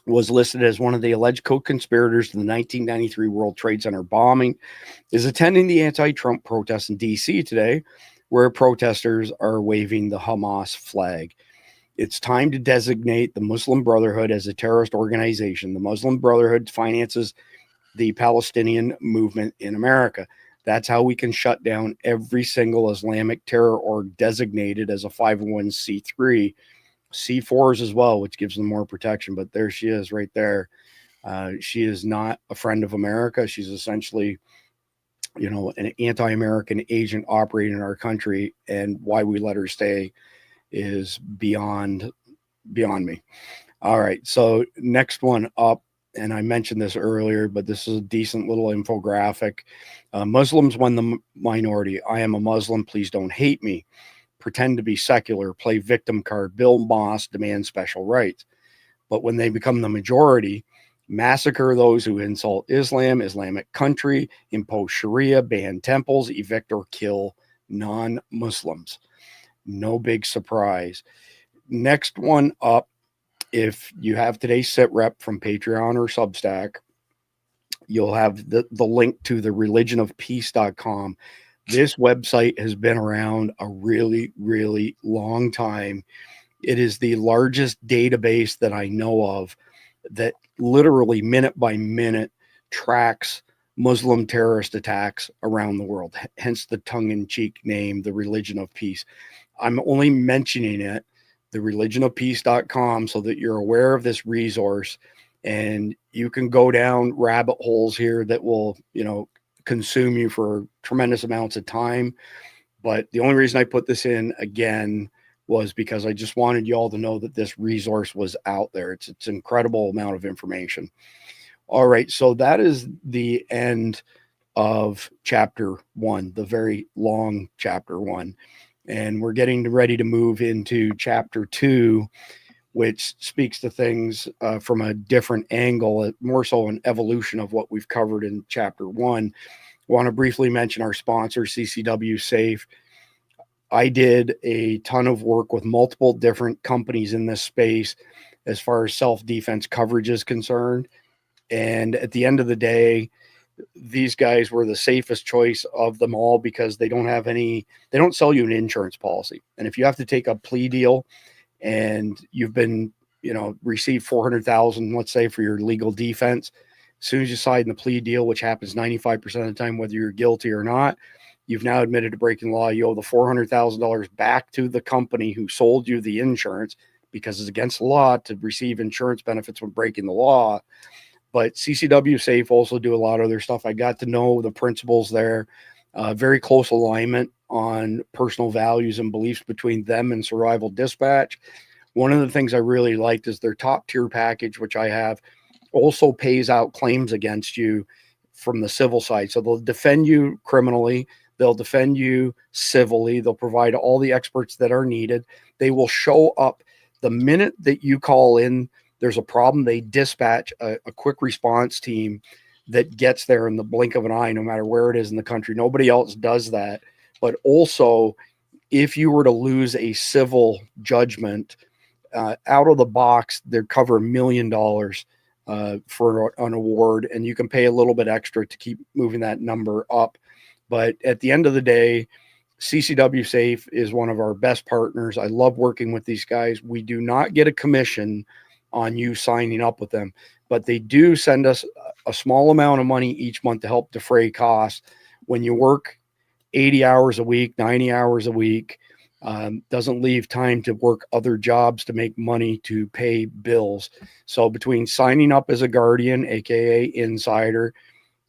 was listed as one of the alleged co-conspirators in the 1993 World Trade Center bombing, is attending the anti-Trump protests in D.C. today, where protesters are waving the Hamas flag. It's time to designate the Muslim Brotherhood as a terrorist organization. The Muslim Brotherhood finances the Palestinian movement in America. That's how we can shut down every single Islamic terror org designated as a 501c3. C4s as well, which gives them more protection. But there she is right there. She is not a friend of America. She's essentially, an anti-American agent operating in our country. And why we let her stay is beyond me. All right. So next one up, and I mentioned this earlier, but this is a decent little infographic. Muslims when the minority. I am a Muslim. Please don't hate me. Pretend to be secular, play victim card, build mosque, demand special rights. But when they become the majority, massacre those who insult Islam, Islamic country, impose Sharia, ban temples, evict or kill non-Muslims. No big surprise. Next one up, if you have today's sit rep from Patreon or Substack, you'll have the link to the religionofpeace.com. This website has been around a really, really long time. It is the largest database that I know of that literally minute by minute tracks Muslim terrorist attacks around the world, hence the tongue-in-cheek name, the Religion of Peace. I'm only mentioning it, the religionofpeace.com, so that you're aware of this resource, and you can go down rabbit holes here that will, consume you for tremendous amounts of time. But the only reason I put this in again was because I just wanted you all to know that this resource was out there. It's an incredible amount of information. All right, so that is the end of chapter 1, the very long chapter 1. And we're getting ready to move into chapter 2, which speaks to things from a different angle, more so an evolution of what we've covered in chapter 1. I want to briefly mention our sponsor, CCW Safe. I did a ton of work with multiple different companies in this space as far as self-defense coverage is concerned. And at the end of the day, these guys were the safest choice of them all because they don't sell you an insurance policy. And if you have to take a plea deal and you've been, received $400,000, let's say, for your legal defense, as soon as you sign the plea deal, which happens 95% of the time, whether you're guilty or not, you've now admitted to breaking law. You owe the $400,000 back to the company who sold you the insurance because it's against the law to receive insurance benefits when breaking the law. But CCW Safe also do a lot of other stuff. I got to know the principals there. Very close alignment on personal values and beliefs between them and Survival Dispatch. One of the things I really liked is their top tier package, which I have, also pays out claims against you from the civil side. So they'll defend you criminally. They'll defend you civilly. They'll provide all the experts that are needed. They will show up the minute that you call in. There's a problem. They dispatch a quick response team that gets there in the blink of an eye, no matter where it is in the country. Nobody else does that. But also, if you were to lose a civil judgment, out of the box, they'd cover $1 million for an award, and you can pay a little bit extra to keep moving that number up. But at the end of the day, CCW Safe is one of our best partners. I love working with these guys. We do not get a commission on you signing up with them, but they do send us a small amount of money each month to help defray costs. When you work 80 hours a week, 90 hours a week, doesn't leave time to work other jobs to make money to pay bills. So between signing up as a guardian, aka insider,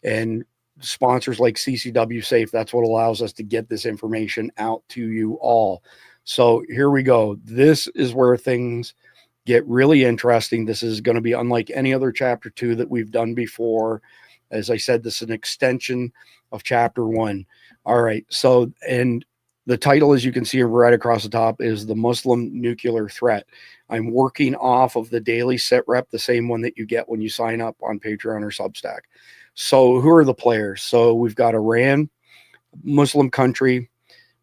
and sponsors like CCW Safe, that's what allows us to get this information out to you all. So here we go. This is where things get really interesting. This is going to be unlike any other chapter 2 that we've done before. As I said, this is an extension of chapter 1. All right. So, and the title, as you can see right across the top, is The Muslim Nuclear Threat. I'm working off of the daily sit rep, the same one that you get when you sign up on Patreon or Substack. So who are the players? So we've got Iran, Muslim country.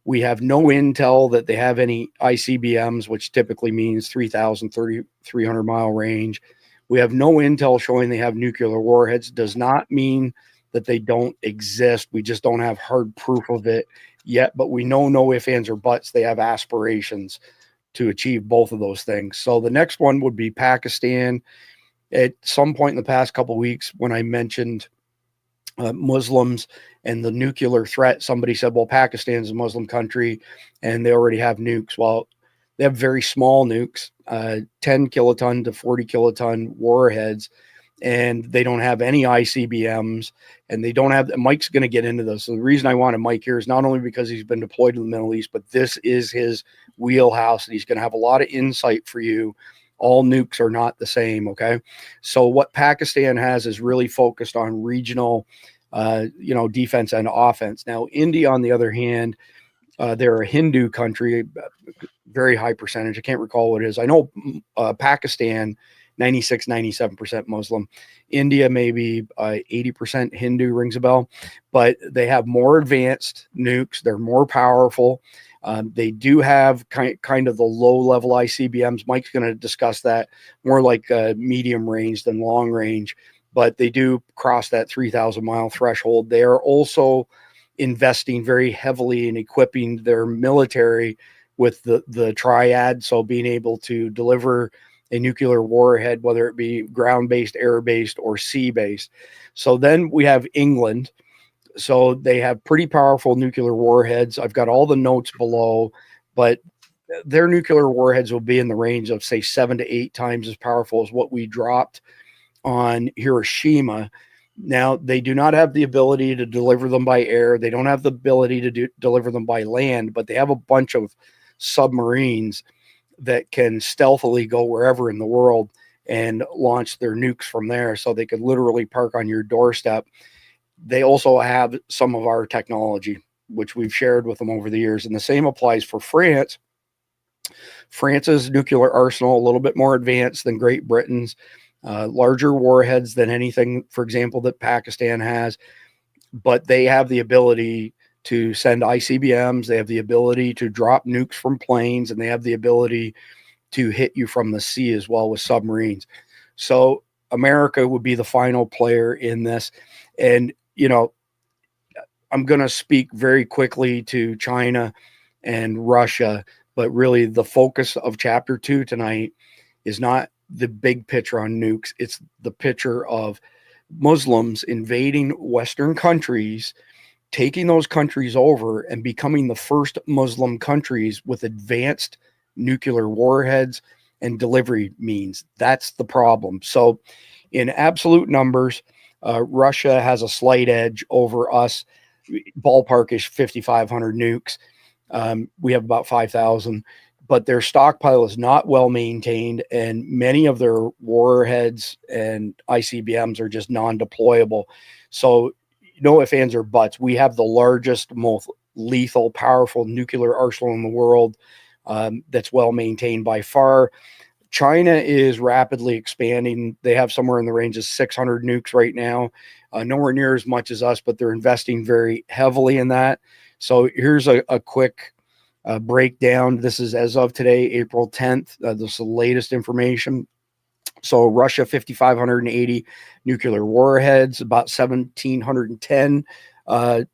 We have no intel that they have any ICBMs, which typically means 3,300 mile range. We have no intel showing they have nuclear warheads. Does not mean that they don't exist. We just don't have hard proof of it yet, but we know no ifs, ands, or buts. They have aspirations to achieve both of those things. So the next one would be Pakistan. At some point in the past couple of weeks, when I mentioned Muslims and the nuclear threat, somebody said, well, Pakistan's a Muslim country and they already have nukes. Well, they have very small nukes, 10 kiloton to 40 kiloton warheads, and they don't have any ICBMs, and they don't have, Mike's going to get into this. So the reason I wanted Mike here is not only because he's been deployed in the Middle East, but this is his wheelhouse, and he's going to have a lot of insight for you. All nukes are not the same, okay? So what Pakistan has is really focused on regional, defense and offense. Now, India, on the other hand, they're a Hindu country, very high percentage. I can't recall what it is. I know Pakistan, 96, 97% Muslim. India, maybe 80% Hindu, rings a bell. But they have more advanced nukes. They're more powerful. They do have kind of the low-level ICBMs. Mike's going to discuss that, more like medium range than long range. But they do cross that 3,000-mile threshold. They are also investing very heavily in equipping their military with the triad, so being able to deliver a nuclear warhead, whether it be ground-based, air-based, or sea-based. So then we have England. So they have pretty powerful nuclear warheads. I've got all the notes below, but their nuclear warheads will be in the range of, say, 7 to 8 times as powerful as what we dropped on Hiroshima. Now, they do not have the ability to deliver them by air. They don't have the ability to deliver them by land, but they have a bunch of submarines that can stealthily go wherever in the world and launch their nukes from there. So they could literally park on your doorstep. They also have some of our technology, which we've shared with them over the years. And the same applies for France. France's nuclear arsenal, a little bit more advanced than Great Britain's, larger warheads than anything, for example, that Pakistan has. But they have the ability to send ICBMs. They have the ability to drop nukes from planes, and they have the ability to hit you from the sea as well with submarines. So America would be the final player in this. And, I'm going to speak very quickly to China and Russia, but really the focus of chapter 2 tonight is not the big picture on nukes. It's the picture of Muslims invading Western countries, taking those countries over and becoming the first Muslim countries with advanced nuclear warheads and delivery means. That's the problem. So in absolute numbers, Russia has a slight edge over us. Ballparkish 5,500 nukes. We have about 5,000, but their stockpile is not well maintained, and many of their warheads and ICBMs are just non-deployable. So no ifs, ands, or buts. We have the largest, most lethal, powerful nuclear arsenal in the world that's well maintained by far. China is rapidly expanding. They have somewhere in the range of 600 nukes right now, nowhere near as much as us, but they're investing very heavily in that. So here's a quick breakdown. This is as of today, April 10th. This is the latest information. So Russia, 5,580 nuclear warheads, about 1,710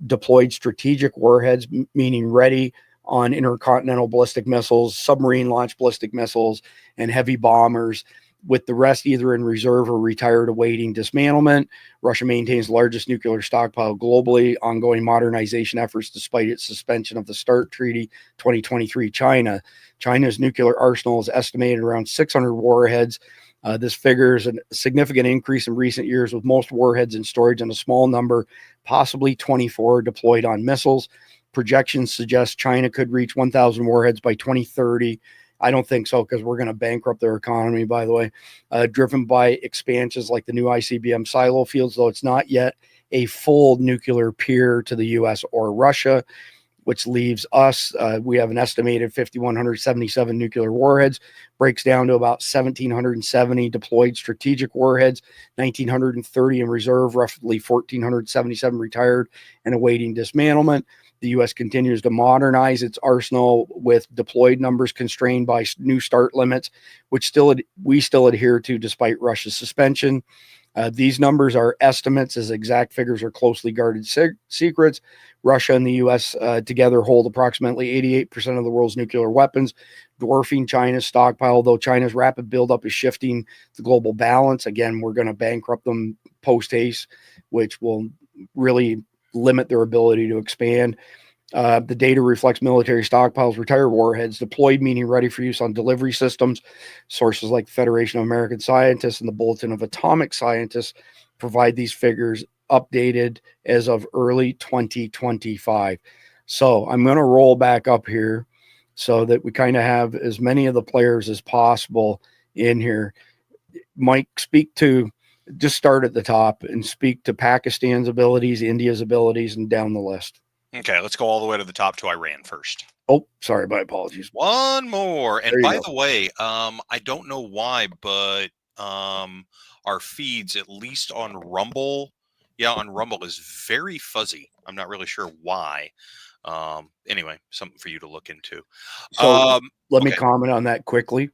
deployed strategic warheads, meaning ready on intercontinental ballistic missiles, submarine launched ballistic missiles, and heavy bombers, with the rest either in reserve or retired awaiting dismantlement. Russia maintains the largest nuclear stockpile globally, ongoing modernization efforts despite its suspension of the START Treaty 2023. China's nuclear arsenal is estimated around 600 warheads. This figure is a significant increase in recent years, with most warheads in storage and a small number, possibly 24, deployed on missiles. Projections suggest China could reach 1,000 warheads by 2030. I don't think so, because we're going to bankrupt their economy, by the way, driven by expansions like the new ICBM silo fields, though it's not yet a full nuclear peer to the U.S. or Russia. which leaves us, we have an estimated 5,177 nuclear warheads, breaks down to about 1,770 deployed strategic warheads, 1,930 in reserve, roughly 1,477 retired and awaiting dismantlement. The U.S. continues to modernize its arsenal with deployed numbers constrained by new start limits, which we still adhere to despite Russia's suspension. These numbers are estimates, as exact figures are closely guarded secrets. Russia and the U.S. Together hold approximately 88% of the world's nuclear weapons, dwarfing China's stockpile, though China's rapid buildup is shifting the global balance. Again, we're going to bankrupt them post-haste, which will really limit their ability to expand. The data reflects military stockpiles, retired warheads, deployed meaning ready for use on delivery systems. Sources like the Federation of American Scientists and the Bulletin of Atomic Scientists provide these figures updated as of early 2025. So I'm going to roll back up here so that we kind of have as many of the players as possible in here. Mike, just start at the top and speak to Pakistan's abilities, India's abilities, and down the list. Okay, let's go all the way to the top to Iran first. Oh, sorry, my apologies. One more. And There you by go. the way, I don't know why, but our feeds, at least on Rumble, is very fuzzy. I'm not really sure why. Anyway, something for you to look into. So let me okay. comment on that quickly.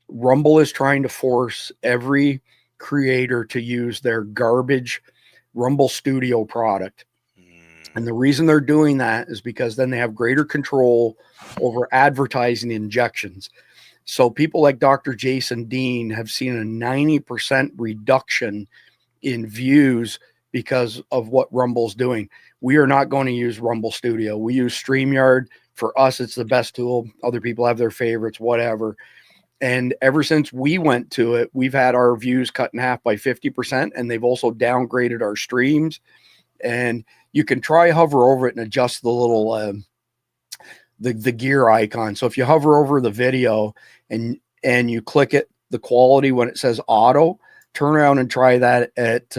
Rumble is trying to force every creator to use their garbage Rumble Studio product. And the reason they're doing that is because then they have greater control over advertising injections. So people like Dr. Jason Dean have seen a 90% reduction in views because of what Rumble's doing. We are not going to use Rumble Studio. We use StreamYard. For us, it's the best tool. Other people have their favorites, whatever. And ever since we went to it, we've had our views cut in half by 50%, and they've also downgraded our streams. And you can try hover over it and adjust the little the gear icon. So if you hover over the video and you click it, the quality when it says auto, turn around and try that at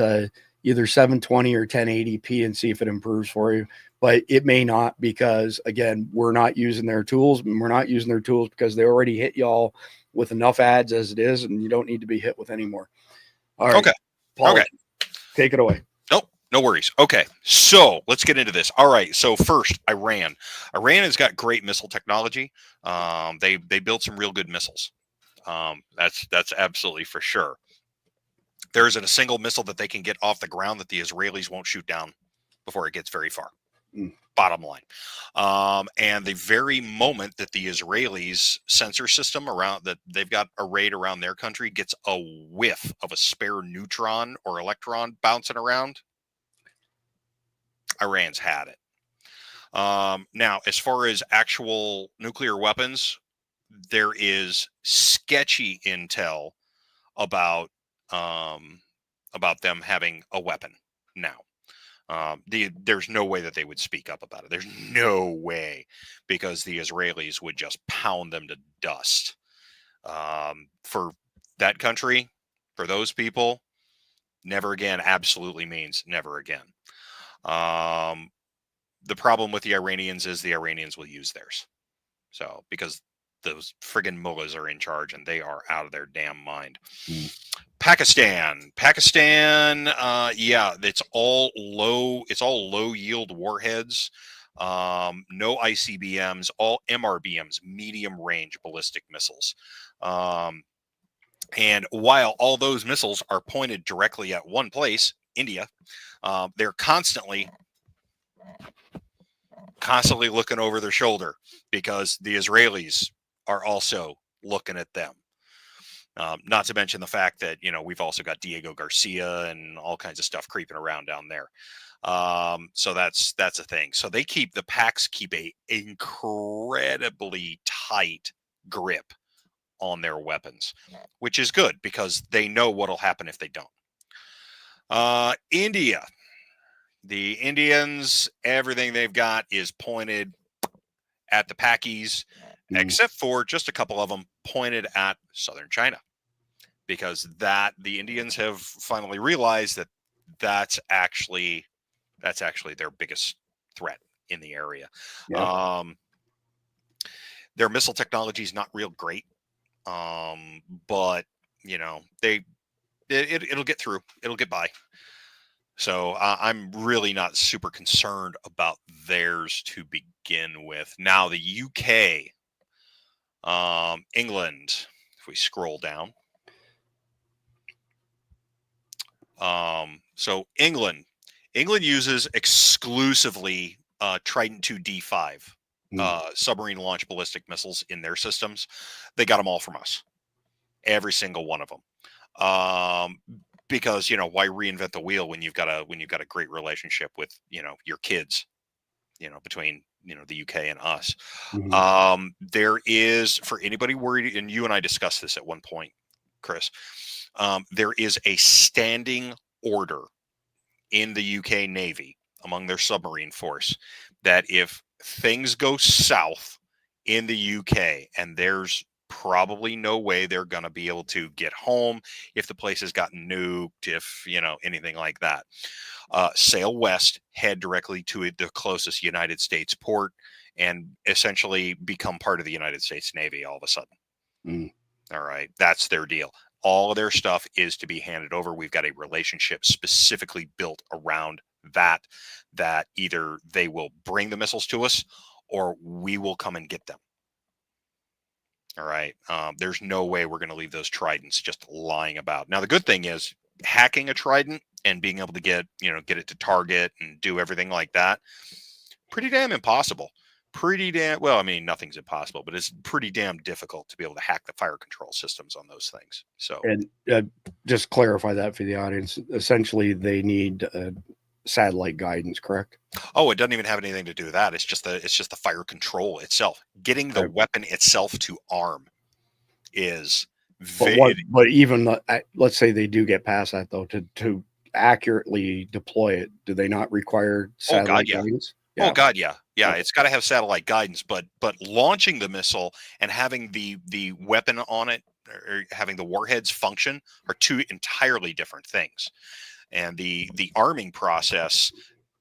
either 720 or 1080p and see if it improves for you. But it may not, because again, we're not using their tools, and we're not using their tools because they already hit y'all with enough ads as it is, and you don't need to be hit with any more. All right. Okay. Apologies. Take it away. Nope. No worries. Okay, so let's get into this. All right, so first, Iran. Iran has got great missile technology. They built some real good missiles. That's absolutely for sure. There isn't a single missile that they can get off the ground that the Israelis won't shoot down before it gets very far. Bottom line. And the very moment that the Israelis' sensor system around that they've got arrayed around their country gets a whiff of a spare neutron or electron bouncing around, Iran's had it. Now, as far as actual nuclear weapons, there is sketchy intel about them having a weapon now. There's no way that they would speak up about it. There's no way, because the Israelis would just pound them to dust. For that country, for those people, never again absolutely means never again. The problem with the Iranians is the Iranians will use theirs. So, because those friggin' mullahs are in charge and they are out of their damn mind. Pakistan, yeah, it's all low yield warheads. No ICBMs, all MRBMs, medium range ballistic missiles. And while all those missiles are pointed directly at one place, India, they're constantly looking over their shoulder, because the Israelis are also looking at them. Not to mention the fact that, we've also got Diego Garcia and all kinds of stuff creeping around down there. So that's a thing. So the Pacs keep a incredibly tight grip on their weapons, which is good because they know what'll happen if they don't. India. The Indians, everything they've got is pointed at the Pakis, except for just a couple of them pointed at southern China, because the Indians have finally realized that that's actually their biggest threat in the area. Yeah. Their missile technology is not real great, but you know it'll get through. It'll get by. So I'm really not super concerned about theirs to begin with. Now the UK, England. If we scroll down, so England uses exclusively Trident 2D5 submarine launch ballistic missiles in their systems. They got them all from us, every single one of them. Because why reinvent the wheel when you've got a great relationship with your kids, between the UK and us. There is, for anybody worried, and you and I discussed this at one point, Chris, there is a standing order in the UK Navy among their submarine force that if things go south in the UK and there's probably no way they're going to be able to get home if the place has gotten nuked, if anything like that, sail west, head directly to the closest United States port, and essentially become part of the United States Navy all of a sudden. All right, that's their deal. All of their stuff is to be handed over. We've got a relationship specifically built around that either they will bring the missiles to us or we will come and get them. All right. There's no way we're going to leave those Tridents just lying about. Now, the good thing is hacking a Trident and being able to get it to target and do everything like that. Pretty damn impossible. Well, I mean, nothing's impossible, but it's pretty damn difficult to be able to hack the fire control systems on those things. So, and just clarify that for the audience. Essentially, they need satellite guidance, correct? Oh, it doesn't even have anything to do with that. It's just the fire control itself. Getting the weapon itself to arm is but even let's say they do get past that, though, to accurately deploy it, do they not require satellite guidance? Yeah. Oh God, yeah. It's got to have satellite guidance, but launching the missile and having the weapon on it, or having the warheads function, are two entirely different things. And the arming process,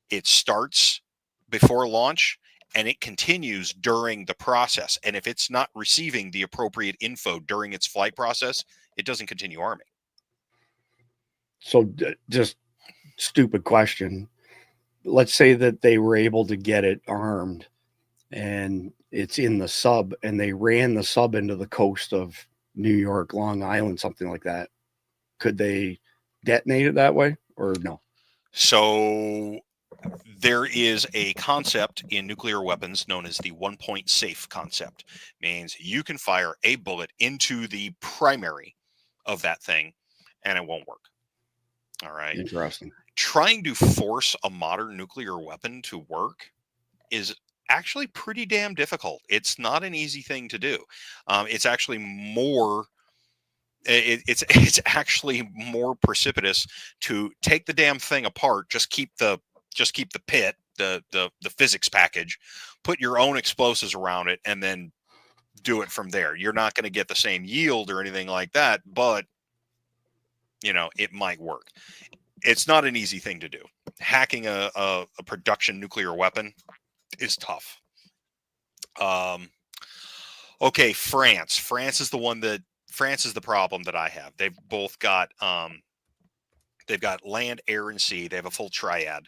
it starts before launch and it continues during the process. And if it's not receiving the appropriate info during its flight process, it doesn't continue arming. So just stupid question. Let's say that they were able to get it armed and it's in the sub and they ran the sub into the coast of New York, Long Island, something like that. Could they detonate it that way or no? So there is a concept in nuclear weapons known as the 1-point safe concept. Means you can fire a bullet into the primary of that thing and it won't work. All right. Interesting. Trying to force a modern nuclear weapon to work is actually pretty damn difficult. It's not an easy thing to do. It's actually more. It's actually more precipitous to take the damn thing apart. Just keep the pit, the physics package, put your own explosives around it, and then do it from there. You're not going to get the same yield or anything like that, but it might work. It's not an easy thing to do. Hacking a production nuclear weapon is tough. Okay, France. France is the problem that I have. They've both got they've got land, air, and sea. They have a full triad.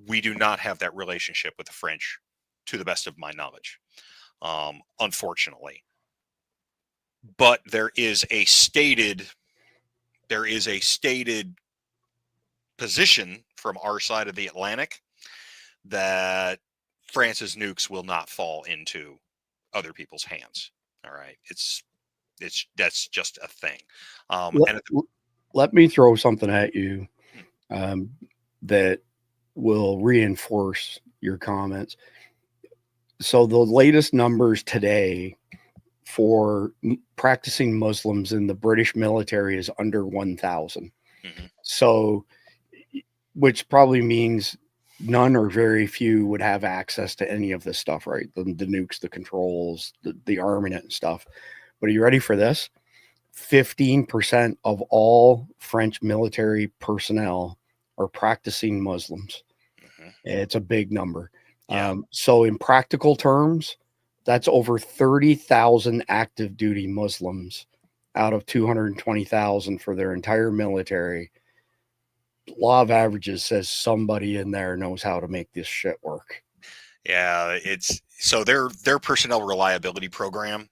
We do not have that relationship with the French, to the best of my knowledge, unfortunately. But there is a stated position from our side of the Atlantic that France's nukes will not fall into other people's hands. All right. That's just a thing. Let me throw something at you that will reinforce your comments. So the latest numbers today for practicing Muslims in the British military is under 1,000. So, which probably means none or very few would have access to any of this stuff, right? The nukes, the controls, the armament and stuff. But are you ready for this? 15% of all French military personnel are practicing Muslims. It's a big number. Yeah. So in practical terms, that's over 30,000 active duty Muslims out of 220,000 for their entire military. Law of averages says somebody in there knows how to make this shit work. Yeah, it's so their personnel reliability program,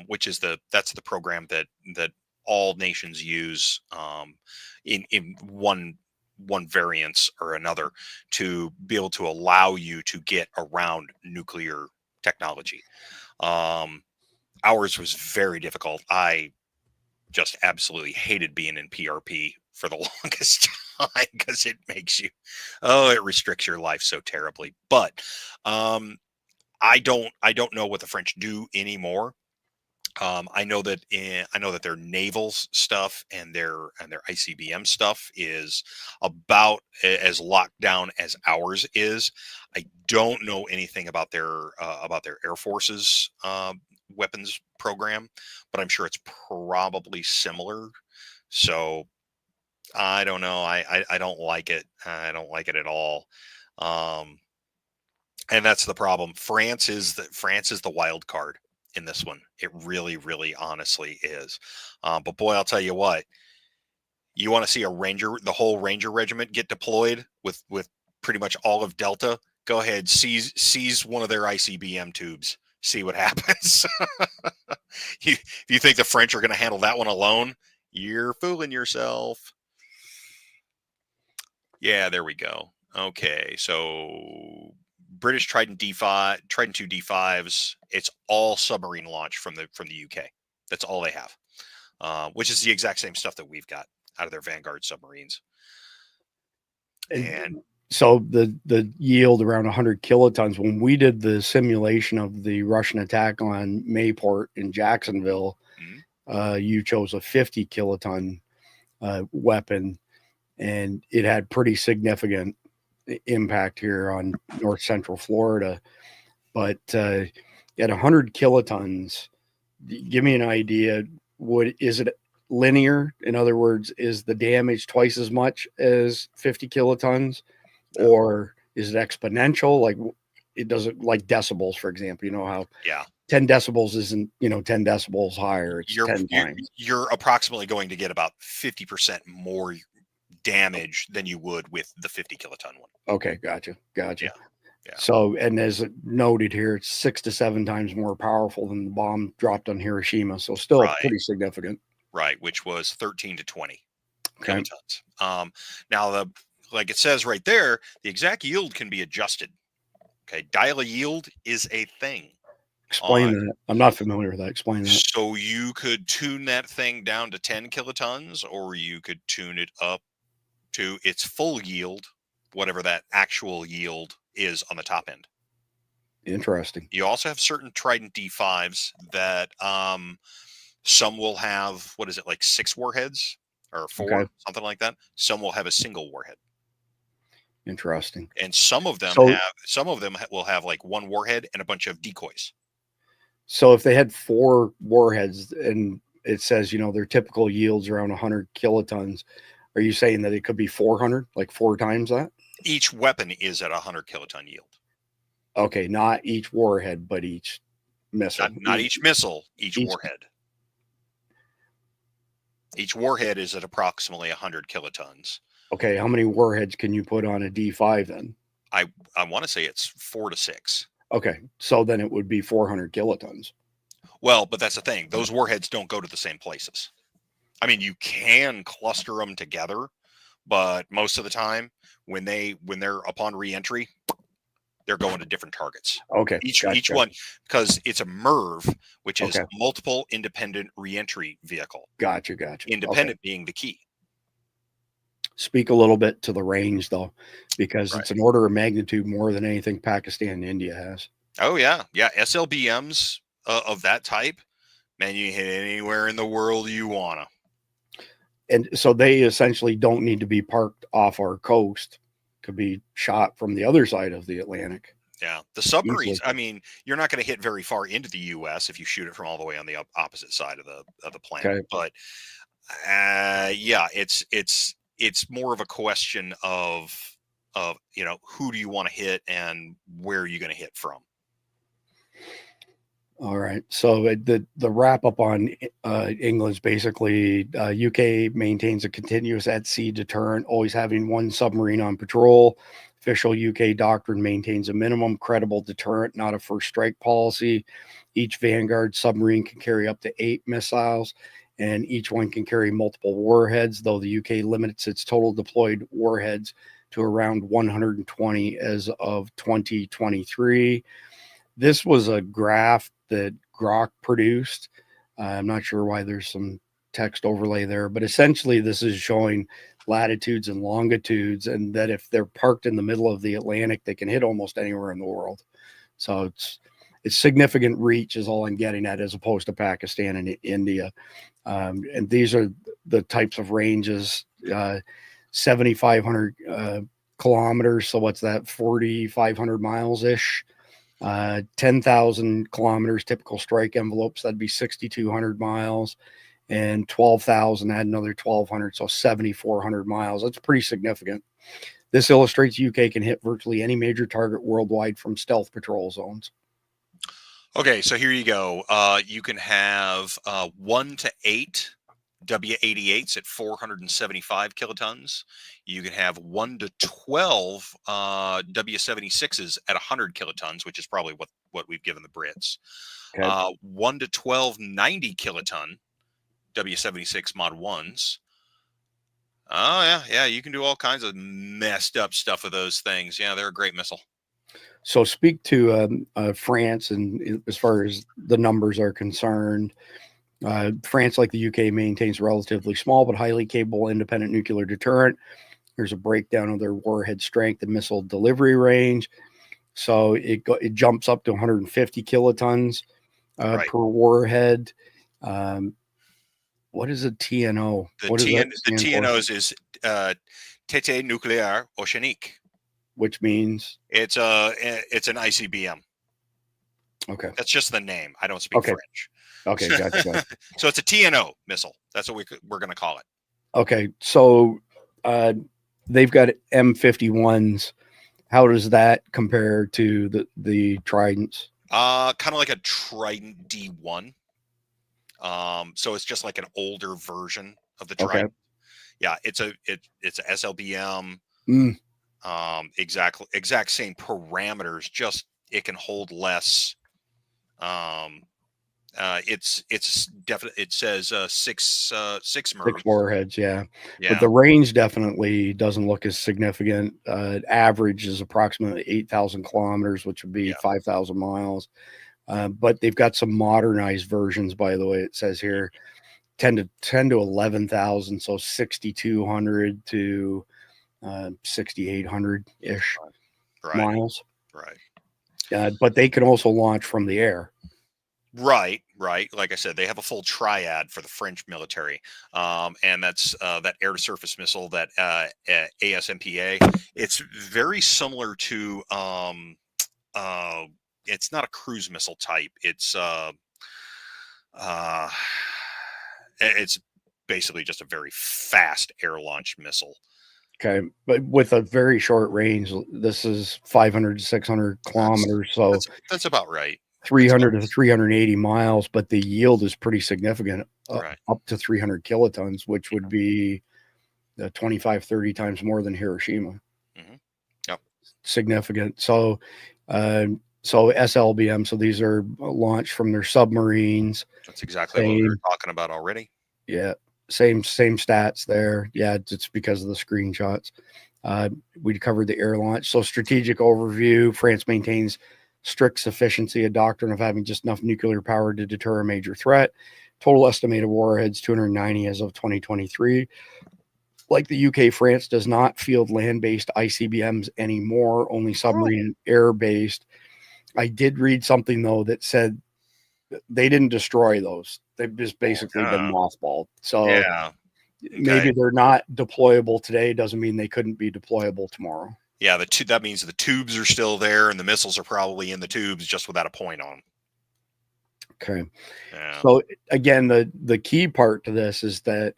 which is that's the program that all nations use in one variance or another to be able to allow you to get around nuclear technology. Ours was very difficult. I just absolutely hated being in PRP for the longest time because it makes you, it restricts your life so terribly. But I don't know what the French do anymore. I know that their naval stuff and their ICBM stuff is about as locked down as ours is. I don't know anything about their Air Force's weapons program, but I'm sure it's probably similar. So I don't know. I don't like it. I don't like it at all. And that's the problem. France is the wild card in this one. It really, really, honestly is. But boy, I'll tell you what. You want to see the whole Ranger regiment get deployed with pretty much all of Delta. Go ahead, seize one of their ICBM tubes. See what happens. If you think the French are going to handle that one alone, you're fooling yourself. Yeah, there we go. Okay, so British Trident D5, Trident 2 D5s. It's all submarine launch from the UK. That's all they have, which is the exact same stuff that we've got out of their Vanguard submarines. And so the yield around 100 kilotons. When we did the simulation of the Russian attack on Mayport in Jacksonville, you chose a 50 kiloton weapon, and it had pretty significant impact here on north central Florida. But at 100 kilotons, give me an idea. Is it linear? In other words, is the damage twice as much as 50 kilotons, or is it exponential? Like it doesn't, like decibels, for example. You know how 10 decibels isn't 10 decibels higher. It's 10 times. You're approximately going to get about 50% more damage than you would with the 50 kiloton one. Okay, gotcha. Yeah. So, and as noted here, it's 6 to 7 times more powerful than the bomb dropped on Hiroshima. So still pretty significant. Right, which was 13 to 20 kilotons. Now, like it says right there, the exact yield can be adjusted. Okay, dial a yield is a thing. Explain that. I'm not familiar with that. Explain that. So you could tune that thing down to 10 kilotons, or you could tune it up to its full yield, whatever that actual yield is on the top end. Interesting. You also have certain Trident D5s that some will have, what is it, like 6 warheads or 4, something like that. Some will have a single warhead. Interesting. And some of them will have like 1 warhead and a bunch of decoys. So if they had 4 warheads and it says, their typical yields around 100 kilotons, are you saying that it could be 400, like 4 times that? Each weapon is at 100 kiloton yield. Okay, not each warhead, but each missile. Not each missile, each warhead. Each warhead is at approximately 100 kilotons. Okay, how many warheads can you put on a D5 then? I want to say it's 4 to 6. Okay, so then it would be 400 kilotons. Well, but that's the thing. Those warheads don't go to the same places. I mean, you can cluster them together, but most of the time, when they're upon re-entry, they're going to different targets. Okay, each one, because it's a MIRV, which is multiple independent re-entry vehicle. Gotcha. Independent being the key. Speak a little bit to the range, though, because it's an order of magnitude more than anything Pakistan and India has. Oh, yeah. SLBMs of that type, man, you hit anywhere in the world you want to. And so they essentially don't need to be parked off our coast. Could be shot from the other side of the Atlantic. Yeah. The submarines, I mean, you're not going to hit very far into the U.S. if you shoot it from all the way on the opposite side of the planet. Okay. But it's more of a question of who do you want to hit and where are you going to hit from. All right. So the wrap up on England's basically UK maintains a continuous at sea deterrent, always having one submarine on patrol. Official UK doctrine maintains a minimum credible deterrent, not a first strike policy. Each Vanguard submarine can carry up to 8 missiles, and each one can carry multiple warheads, though the UK limits its total deployed warheads to around 120 as of 2023. This was a graph that Grok produced. I'm not sure why there's some text overlay there, but essentially this is showing latitudes and longitudes, and that if they're parked in the middle of the Atlantic, they can hit almost anywhere in the world. So it's significant reach is all I'm getting at, as opposed to Pakistan and India. And these are the types of ranges, 7,500 kilometers. So what's that? 4,500 miles ish. 10,000 kilometers, typical strike envelopes, that'd be 6,200 miles, and 12,000, add another 1,200, so 7,400 miles. That's pretty significant. This illustrates UK can hit virtually any major target worldwide from stealth patrol zones. Okay, so here you go. You can have 1 to 8 W-88s at 475 kilotons. You can have 1 to 12 W-76s at 100 kilotons, which is probably what we've given the Brits. Okay. 1 to 12 90 kiloton W-76 Mod 1s. Oh, yeah, you can do all kinds of messed up stuff with those things. Yeah, they're a great missile. So speak to France, and as far as the numbers are concerned, France, like the UK, maintains a relatively small but highly capable independent nuclear deterrent. Here's a breakdown of their warhead strength and missile delivery range. So it jumps up to 150 kilotons per warhead. What is a TNO? The TNOs is Tete Nucléaire Oceanique, which means it's an ICBM. Okay, that's just the name. I don't speak French. Okay, gotcha. So it's a TNO missile. That's what we're going to call it. Okay, so they've got M51s. How does that compare to the Tridents? Kind of like a Trident D1. So it's just like an older version of the Trident. Okay. Yeah, it's a SLBM. Exact same parameters. Just it can hold less. It's definitely, it says six warheads, yeah. But the range definitely doesn't look as significant. Average is approximately 8,000 kilometers, which would be 5,000 miles. But they've got some modernized versions, by the way. It says here 10 to 11,000, so 6,200 to 6,800 ish miles. Right. But they can also launch from the air. Right. Like I said, they have a full triad for the French military, and that's that air-to-surface missile, that ASMPA. It's very similar to it's not a cruise missile type. It's basically just a very fast air-launched missile. Okay, but with a very short range. This is 500 to 600 kilometers, so that's about right. 300 to 380 miles, but the yield is pretty significant, up to 300 kilotons, which would be 25, 30 times more than Hiroshima. Mm-hmm. Yep. Significant. So SLBM, so these are launched from their submarines. That's exactly what we were talking about already. Yeah, same stats there. Yeah, it's because of the screenshots. We covered the air launch. So strategic overview, France maintains strict sufficiency, a doctrine of having just enough nuclear power to deter a major threat. Total estimated warheads 290 as of 2023. Like the UK, France does not field land-based ICBMs anymore, only submarine and air-based. I did read something though that said they didn't destroy those. They've just basically been mothballed. So maybe they're not deployable today. Doesn't mean they couldn't be deployable tomorrow. Yeah, that means the tubes are still there, and the missiles are probably in the tubes just without a point on them. Okay. Yeah. So again, the key part to this is that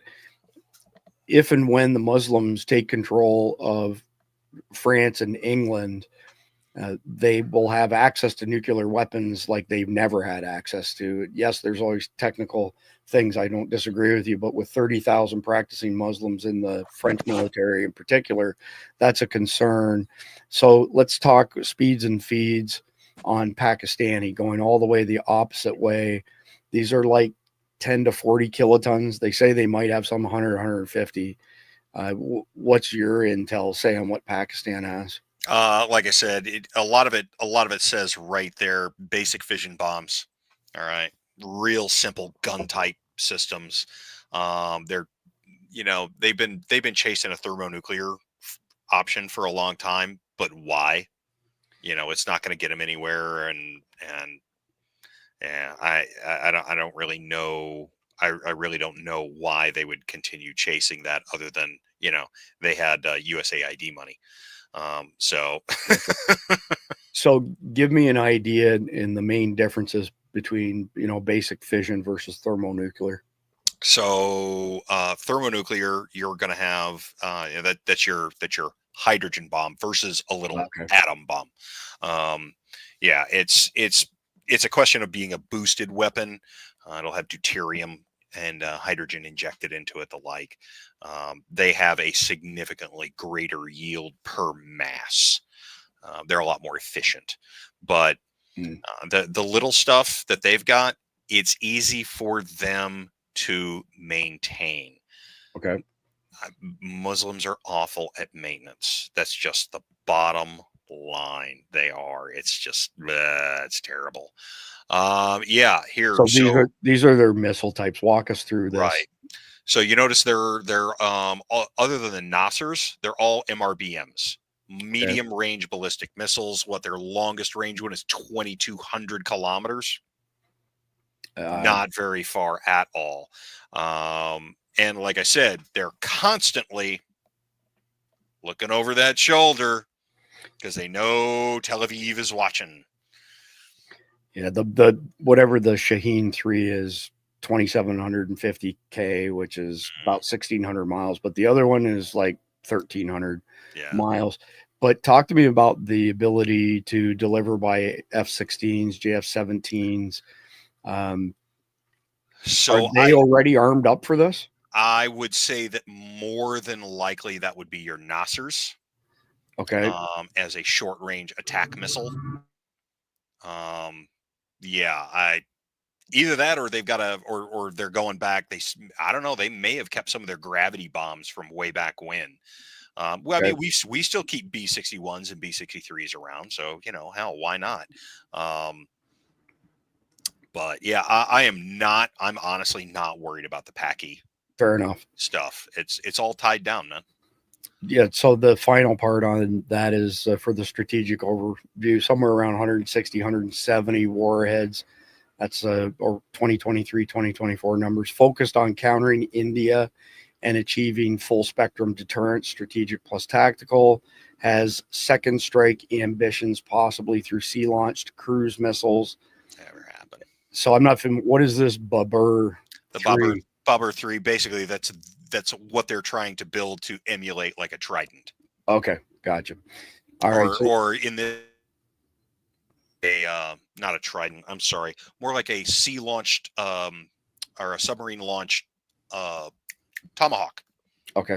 if and when the Muslims take control of France and England, they will have access to nuclear weapons like they've never had access to. Yes, there's always technical things. I don't disagree with you, but with 30,000 practicing Muslims in the French military in particular, that's a concern. So let's talk speeds and feeds on Pakistani, going all the way the opposite way. These are like 10 to 40 kilotons. They say they might have some 100, 150. What's your intel say on what Pakistan has? Like I said, a lot of it says right there, basic fission bombs. All right. Real simple gun type systems. They're, they've been chasing a thermonuclear option for a long time, but why? It's not going to get them anywhere. And yeah, I don't really know. I really don't know why they would continue chasing that, other than, they had U.S.A. ID money. So give me an idea in the main differences between, basic fission versus thermonuclear. So thermonuclear, you're going to have that's your hydrogen bomb versus a little atom bomb. Yeah, it's a question of being a boosted weapon. It'll have deuterium and hydrogen injected into it, the like. They have a significantly greater yield per mass. They're a lot more efficient, but the little stuff that they've got, it's easy for them to maintain. Okay. Muslims are awful at maintenance. That's just the bottom line. They are. It's just, it's terrible. Yeah, here. So these are their missile types. Walk us through this. Right. So you notice they're other than the Nasrs, they're all MRBMs, medium range ballistic missiles. What their longest range one is 2,200 kilometers. Not very far at all. And like I said, they're constantly looking over that shoulder because they know Tel Aviv is watching. Yeah, the whatever the Shaheen 3 is 2,750K, which is about 1,600 miles, but the other one is like 1,300 miles. But talk to me about the ability to deliver by F-16s, JF-17s. So are they already armed up for this? I would say that more than likely that would be your Nasrs. Okay. As a short range attack missile. Yeah, either that or they've got or they're going back. I don't know. They may have kept some of their gravity bombs from way back when. Well, I mean, we still keep B-61s and B-63s around, so hell, why not? But yeah, I'm honestly not worried about the Packy. Fair enough. Stuff. It's all tied down, man. Yeah. So the final part on that is for the strategic overview, somewhere around 160, 170 warheads. That's or 2023, 2024 numbers focused on countering India and achieving full spectrum deterrence, strategic plus tactical. Has second strike ambitions, possibly through sea launched cruise missiles. Never happened. So I'm not familiar. What is this Babur? The Babur 3, basically that's what they're trying to build to emulate like a Trident. Okay, gotcha. All right. Or in the not a Trident, I'm sorry, more like a sea launched or a submarine launched Tomahawk. Okay.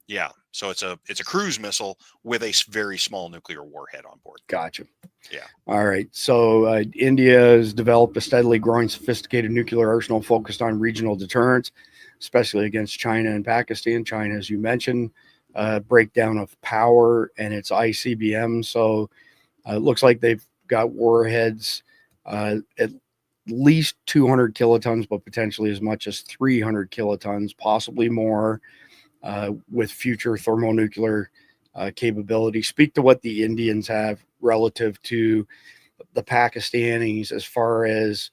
Yeah. So it's a cruise missile with a very small nuclear warhead on board. Gotcha. Yeah. All right. So India has developed a steadily growing sophisticated nuclear arsenal focused on regional deterrence, especially against China and Pakistan. China, as you mentioned, breakdown of power and its ICBM. So it looks like they've got warheads at least 200 kilotons, but potentially as much as 300 kilotons, possibly more, with future thermonuclear capability. Speak to what the Indians have relative to the Pakistanis as far as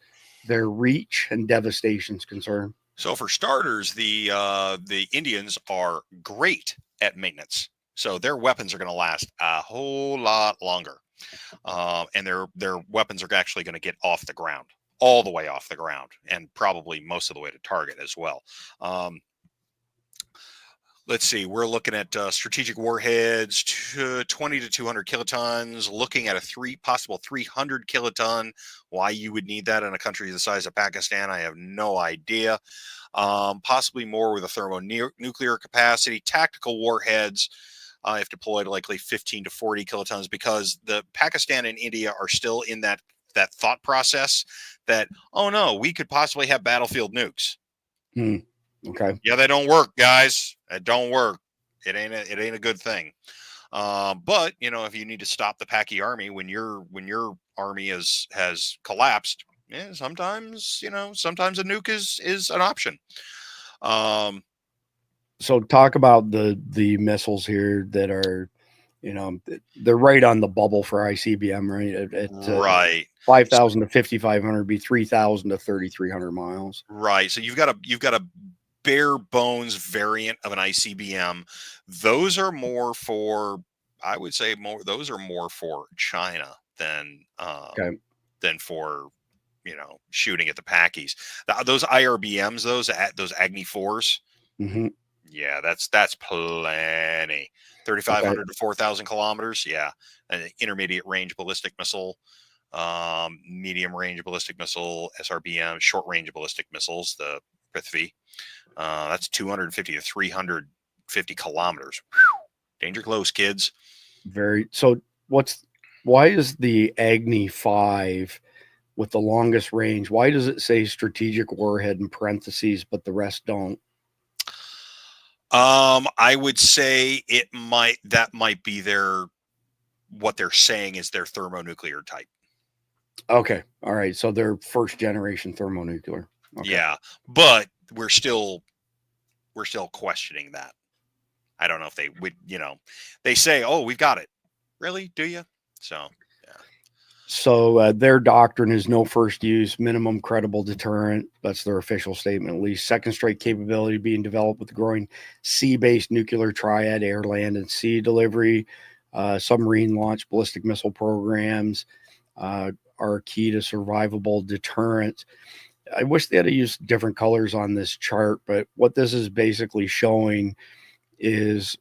their reach and devastation is concerned. So for starters, the Indians are great at maintenance. So their weapons are going to last a whole lot longer. And their weapons are actually going to get off the ground, all the way off the ground, and probably most of the way to target as well. let's see, we're looking at strategic warheads, 20 to 200 kilotons, looking at a possible 300 kiloton. Why you would need that in a country the size of Pakistan, I have no idea. Possibly more with a thermonuclear capacity. Tactical warheads, if deployed, likely 15 to 40 kilotons, because the Pakistan and India are still in that thought process that, oh no, we could possibly have battlefield nukes. Okay. Yeah, they don't work, guys. It don't work. It ain't a good thing. But you know, if you need to stop the Paki army when your army has collapsed, yeah, sometimes a nuke is an option. So talk about the missiles here that are, they're right on the bubble for ICBM, right? Right. 5,000 to 5,500 be 3,000 to 3,300 miles. Right. So you've got a bare bones variant of an ICBM. Those are more for, I would say those are more for China than for, shooting at the Pakis. Those IRBMs, those Agni 4s. Mm-hmm. Yeah, that's plenty. 3,500 to 4,000 kilometers. Yeah. An intermediate range ballistic missile, medium range ballistic missile, SRBM, short range ballistic missiles, the Prithvi. That's 250 to 350 kilometers. Whew. Danger close, kids. So why is the Agni 5 with the longest range, why does it say strategic warhead in parentheses, but the rest don't? I would say that might be what they're saying is their thermonuclear type. Okay. All right. So they're first generation thermonuclear. Okay. Yeah. But we're still questioning that. I don't know if they would, they say, oh, we've got it. Really? Do you? So, yeah. So their doctrine is no first use, minimum credible deterrent. That's their official statement, at least. Second strike capability being developed with the growing sea-based nuclear triad, air, land, and sea delivery. Submarine launch ballistic missile programs are key to survivable deterrent. I wish they had used different colors on this chart, but what this is basically showing is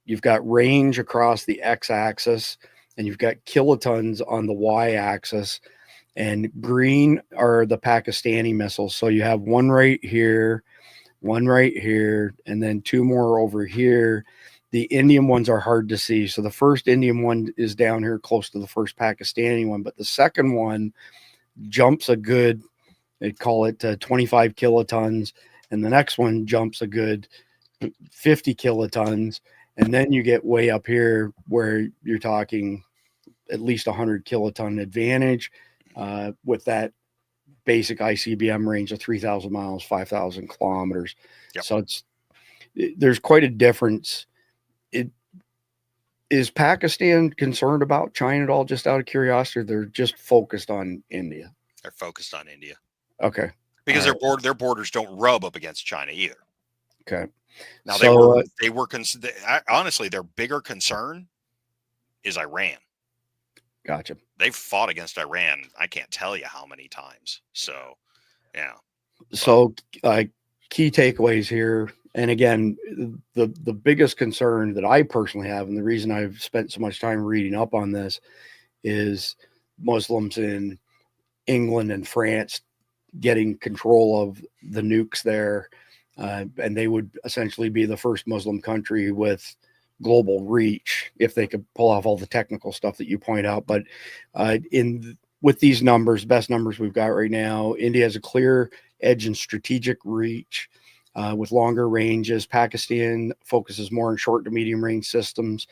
you've got range across the x-axis and you've got kilotons on the y-axis, and green are the Pakistani missiles. So you have one right here, and then two more over here. The Indian ones are hard to see. So the first Indian one is down here close to the first Pakistani one, but the second one jumps a good, they call it 25 kilotons, and the next one jumps a good 50 kilotons. And then you get way up here where you're talking at least 100 kiloton advantage with that basic ICBM range of 3,000 miles, 5,000 kilometers. Yep. So there's quite a difference. Is Pakistan concerned about China at all, just out of curiosity, or they're just focused on India? They're focused on India. Okay. Because their borders don't rub up against China either. Okay. Now So, honestly, their bigger concern is Iran. Gotcha. They've fought against Iran. I can't tell you how many times. So, yeah. So key takeaways here. And again, the biggest concern that I personally have, and the reason I've spent so much time reading up on this, is Muslims in England and France getting control of the nukes there. And they would essentially be the first Muslim country with global reach if they could pull off all the technical stuff that you point out. But with these numbers, best numbers we've got right now, India has a clear edge in strategic reach with longer ranges. Pakistan focuses more on short to medium range systems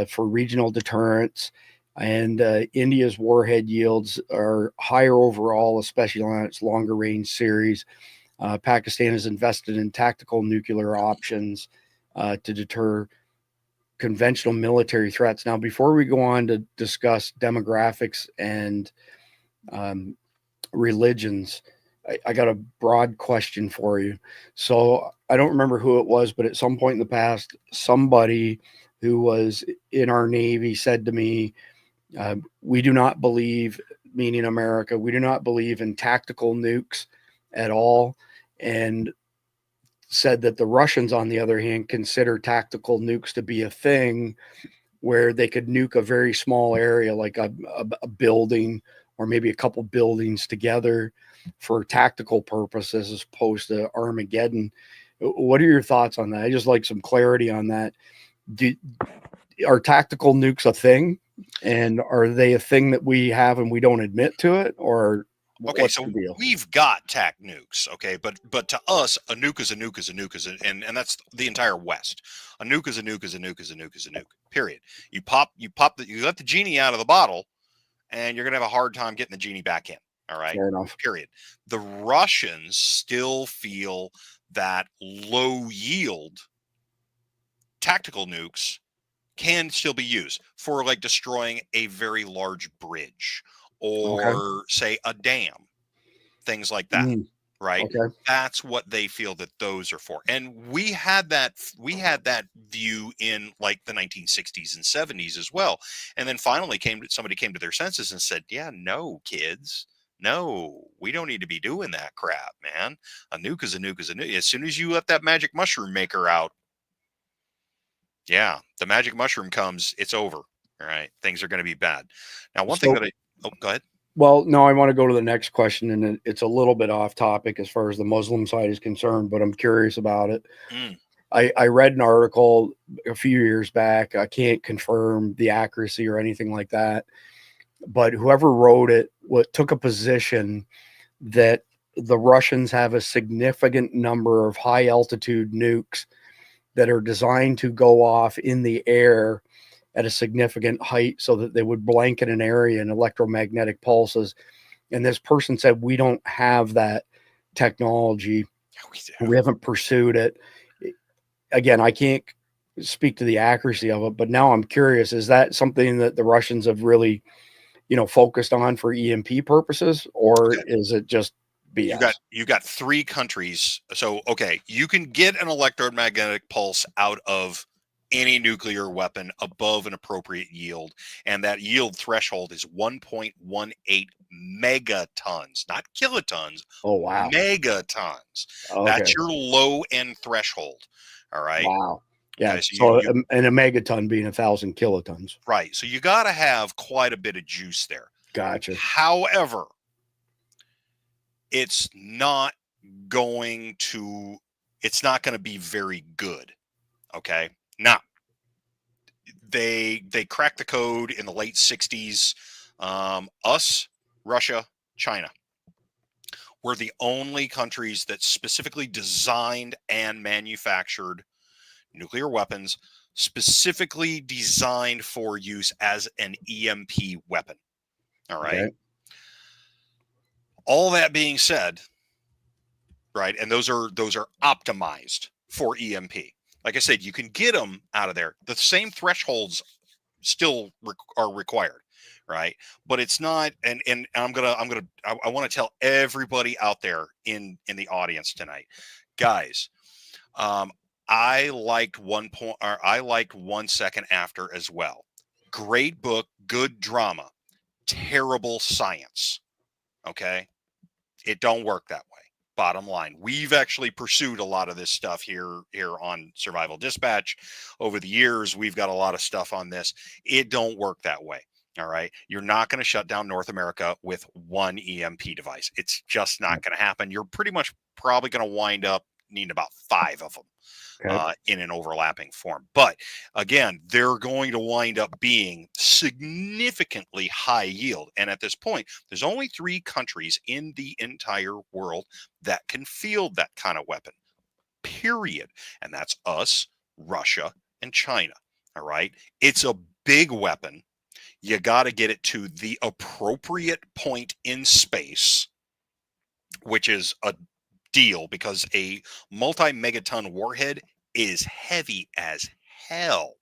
for regional deterrence. And India's warhead yields are higher overall, especially on its longer range series. Pakistan has invested in tactical nuclear options to deter conventional military threats. Now, before we go on to discuss demographics and religions, I got a broad question for you. So I don't remember who it was, but at some point in the past, somebody who was in our Navy said to me, we do not believe, meaning America, we do not believe in tactical nukes at all. And said that the Russians, on the other hand, consider tactical nukes to be a thing where they could nuke a very small area, like a building or maybe a couple buildings together for tactical purposes as opposed to Armageddon. What are your thoughts on that? I just like some clarity on that. Are tactical nukes a thing? And are they a thing that we have and we don't admit to it? Or okay, so we've got tac nukes, okay, but to us, a nuke is a nuke is a nuke is and that's the entire West. A nuke is a nuke is a nuke is a nuke is a nuke. Period. You let the genie out of the bottle, and you're gonna have a hard time getting the genie back in. All right. Fair enough. Period. The Russians still feel that low yield tactical nukes can still be used for like destroying a very large bridge or say a dam, things like that. Right. Okay. That's what they feel that those are for. And we had that view in like the 1960s and 70s as well. And then finally somebody came to their senses and said, yeah, no, kids. No, we don't need to be doing that crap, man. A nuke is a nuke is a nuke. As soon as you let that magic mushroom maker out, yeah, the magic mushroom comes, it's over. All right. Things are going to be bad. Now, one thing that go ahead. Well, no, I want to go to the next question, and it's a little bit off topic as far as the Muslim side is concerned, but I'm curious about it. I read an article a few years back. I can't confirm the accuracy or anything like that, but whoever wrote it took a position that the Russians have a significant number of high altitude nukes that are designed to go off in the air at a significant height so that they would blanket an area in electromagnetic pulses. And this person said, we don't have that technology. We haven't pursued it. Again, I can't speak to the accuracy of it, but now I'm curious, is that something that the Russians have really, focused on for EMP purposes, or is it just BS? You got three countries. So, okay, you can get an electromagnetic pulse out of any nuclear weapon above an appropriate yield, and that yield threshold is 1.18 megatons, not kilotons. Oh, wow. Megatons. Okay. That's your low end threshold. All right. Wow. Yeah. Okay, so and a megaton being 1,000 kilotons. Right. So you got to have quite a bit of juice there. Gotcha. However, it's not going to be very good. Okay. Now, they cracked the code in the late 60s. Us, Russia, China were the only countries that specifically designed and manufactured nuclear weapons specifically designed for use as an EMP weapon. All right. Okay. All that being said, right, and those are optimized for EMP. Like I said, you can get them out of there. The same thresholds still are required, right? But it's not. And I want to tell everybody out there in the audience tonight, guys. I liked 1 Second After as well. Great book, good drama, terrible science. Okay, it don't work that way. Bottom line, we've actually pursued a lot of this stuff here on Survival Dispatch over the years. We've got a lot of stuff on this. It don't work that way. All right. You're not going to shut down North America with one EMP device. It's just not going to happen. You're pretty much probably going to wind up needing about 5 of them. In an overlapping form. But again, they're going to wind up being significantly high yield. And at this point, there's only 3 countries in the entire world that can field that kind of weapon, period. And that's us, Russia, and China. All right. It's a big weapon. You got to get it to the appropriate point in space, which is a deal, because a multi-megaton warhead is heavy as hell.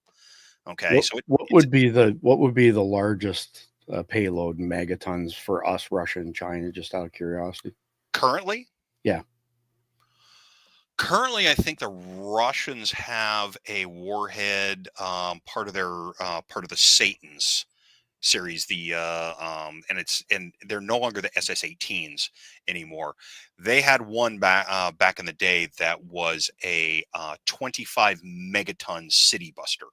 Okay, what would be the largest payload in megatons for us, Russia, and China? Just out of curiosity. Currently, yeah. Currently, I think the Russians have a warhead, part of the Satans. series, and they're no longer the SS-18s anymore. They had one back in the day that was a 25 megaton city buster.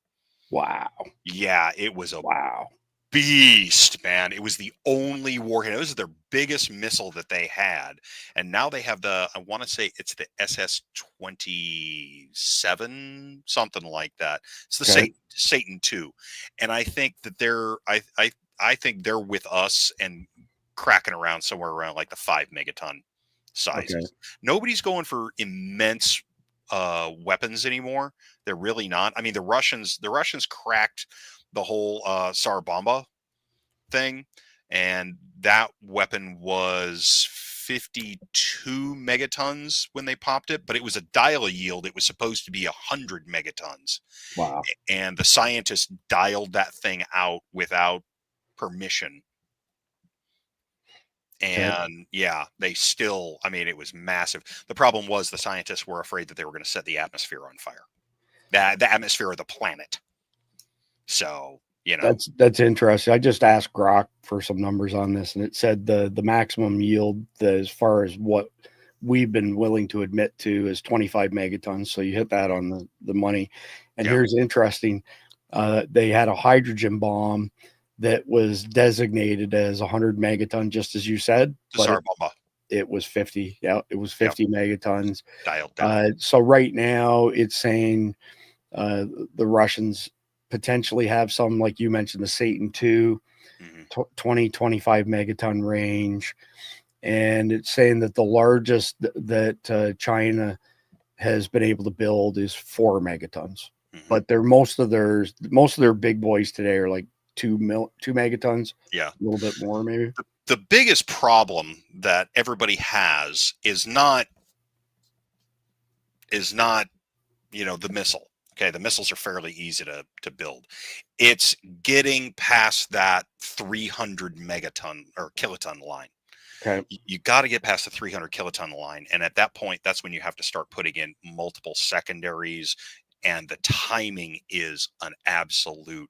Wow. Yeah, it was a wow beast, man. It was the only warhead. It was their biggest missile that they had. And now they have I want to say it's the SS-27, something like that. It's the Satan 2. And I think that I think they're with us and cracking around somewhere around like the 5 megaton sizes. Nobody's going for immense weapons anymore. They're really not. I mean, the Russians cracked the whole Tsar Bomba thing, and that weapon was 52 megatons when they popped it, but it was a dial yield. It was supposed to be 100 megatons. Wow. And the scientists dialed that thing out without permission. And yeah, they still, I mean, it was massive. The problem was the scientists were afraid that they were going to set the atmosphere on fire, the atmosphere of the planet. So, you know, that's interesting. I just asked Grok for some numbers on this, and it said the maximum yield, as far as what we've been willing to admit to, is 25 megatons. So you hit that on the money. And here's interesting. They had a hydrogen bomb that was designated as 100 megaton, just as you said. The Tsar Bomba. It was 50. Yeah, it was 50 megatons. Dialed down. So right now it's saying the Russians potentially have some, like you mentioned, the Satan 2, 20-25 megaton range. And it's saying that the largest that China has been able to build is 4 megatons. But most of their big boys today are like 2 megatons. Yeah. A little bit more maybe. The biggest problem that everybody has is not, you know, the missile. Okay, the missiles are fairly easy to build. It's getting past that 300 megaton or kiloton line. Okay. You got to get past the 300 kiloton line. And at that point, that's when you have to start putting in multiple secondaries. And the timing is an absolute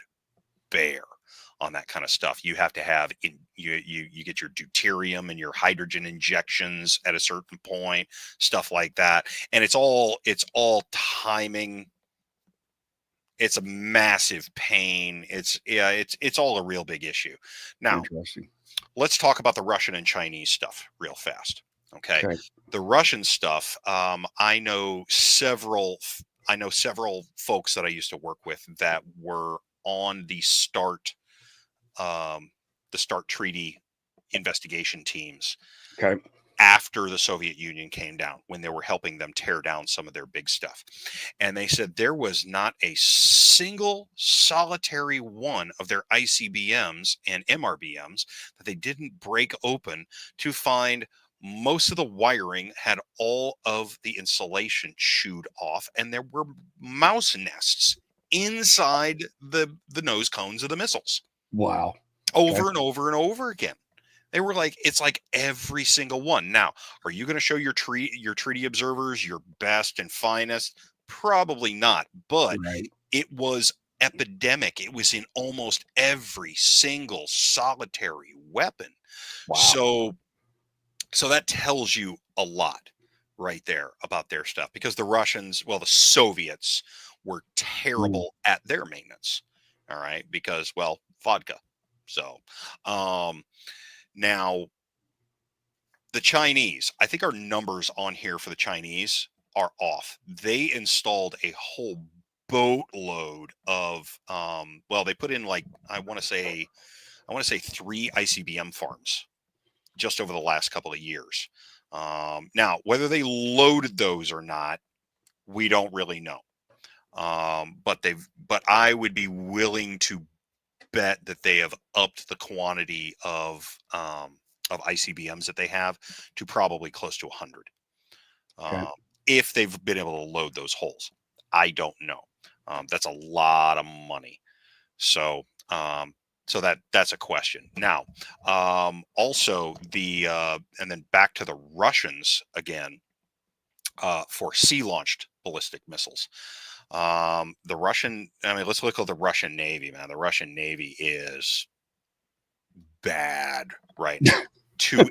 bear on that kind of stuff. You have to have you get your deuterium and your hydrogen injections at a certain point, stuff like that. And it's all timing. It's a massive pain. It's all a real big issue. Now, let's talk about the Russian and Chinese stuff real fast. Okay. The Russian stuff, I know several folks that I used to work with that were on the START treaty investigation teams. Okay. After the Soviet Union came down, when they were helping them tear down some of their big stuff. And they said there was not a single solitary one of their ICBMs and MRBMs that they didn't break open to find most of the wiring had all of the insulation chewed off, and there were mouse nests inside the nose cones of the missiles. Wow. Over and over and over again. They were like, it's like every single one. Now, are you going to show your treaty observers your best and finest? Probably not, but it was epidemic. It was in almost every single solitary weapon. Wow. So that tells you a lot right there about their stuff, because the Russians, well, the Soviets were terrible at their maintenance. All right. Because, well, vodka. So, now, the Chinese, I think our numbers on here for the Chinese are off. They installed a whole boatload of, they put in like, I want to say 3 ICBM farms just over the last couple of years. Now, whether they loaded those or not, we don't really know. But I would be willing to bet that they have upped the quantity of ICBMs that they have to probably close to 100. If they've been able to load those holes, I don't know. That's a lot of money. So that's a question. Now, also and then back to the Russians again, for sea-launched ballistic missiles. Let's look at the Russian Navy, man. The Russian Navy is bad right now to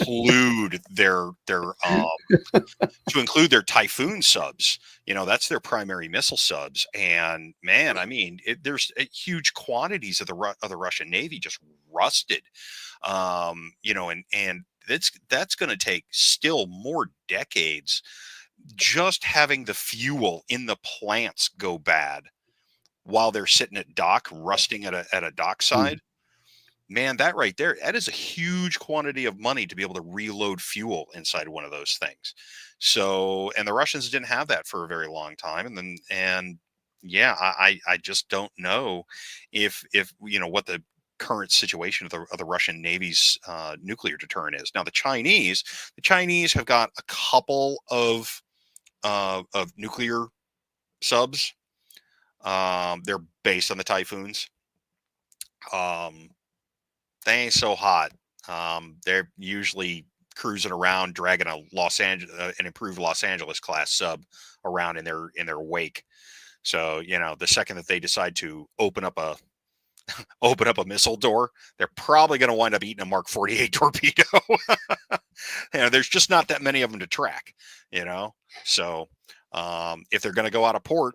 include their Typhoon subs. That's their primary missile subs. And man, I mean, there's huge quantities of the Russian Navy just rusted. And that's going to take still more decades. Just having the fuel in the plants go bad while they're sitting at dock, rusting at a dockside. Man, that right there, that is a huge quantity of money to be able to reload fuel inside one of those things. So, and the Russians didn't have that for a very long time. And yeah, I just don't know if what the current situation of the Russian Navy's nuclear deterrent is. Now, the Chinese have got a couple of nuclear subs. They're based on the Typhoons. They ain't so hot. They're usually cruising around, dragging an improved Los Angeles class sub around in their wake. So the second that they decide to open up a missile door, they're probably going to wind up eating a Mark 48 torpedo. There's just not that many of them to track. So if they're going to go out of port,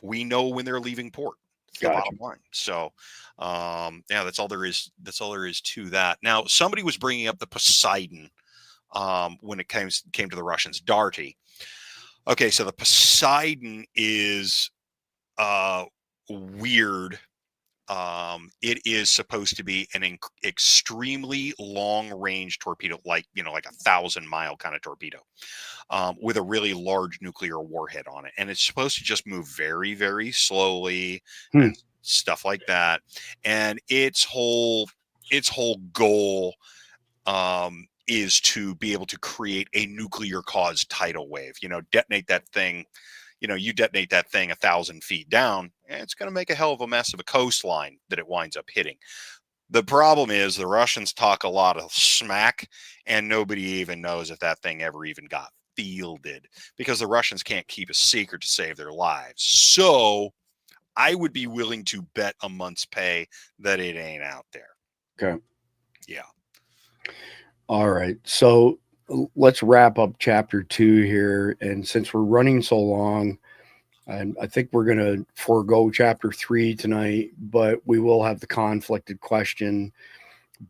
we know when they're leaving port. The bottom line. So, yeah, that's all there is. That's all there is to that. Now, somebody was bringing up the Poseidon when it came to the Russians. Darty. Okay, so the Poseidon is weird. It is supposed to be an extremely long-range torpedo, like 1,000-mile kind of torpedo, with a really large nuclear warhead on it, and it's supposed to just move very, very slowly and stuff like that. And its whole goal is to be able to create a nuclear-caused tidal wave. Detonate that thing. You detonate that thing 1,000 feet down, and it's going to make a hell of a mess of a coastline that it winds up hitting. The problem is the Russians talk a lot of smack, and nobody even knows if that thing ever even got fielded, because the Russians can't keep a secret to save their lives. So I would be willing to bet a month's pay that it ain't out there. Okay. Yeah. All right. So let's wrap up chapter 2 here. And since we're running so long, and I think we're going to forego chapter 3 tonight, but we will have the conflicted question.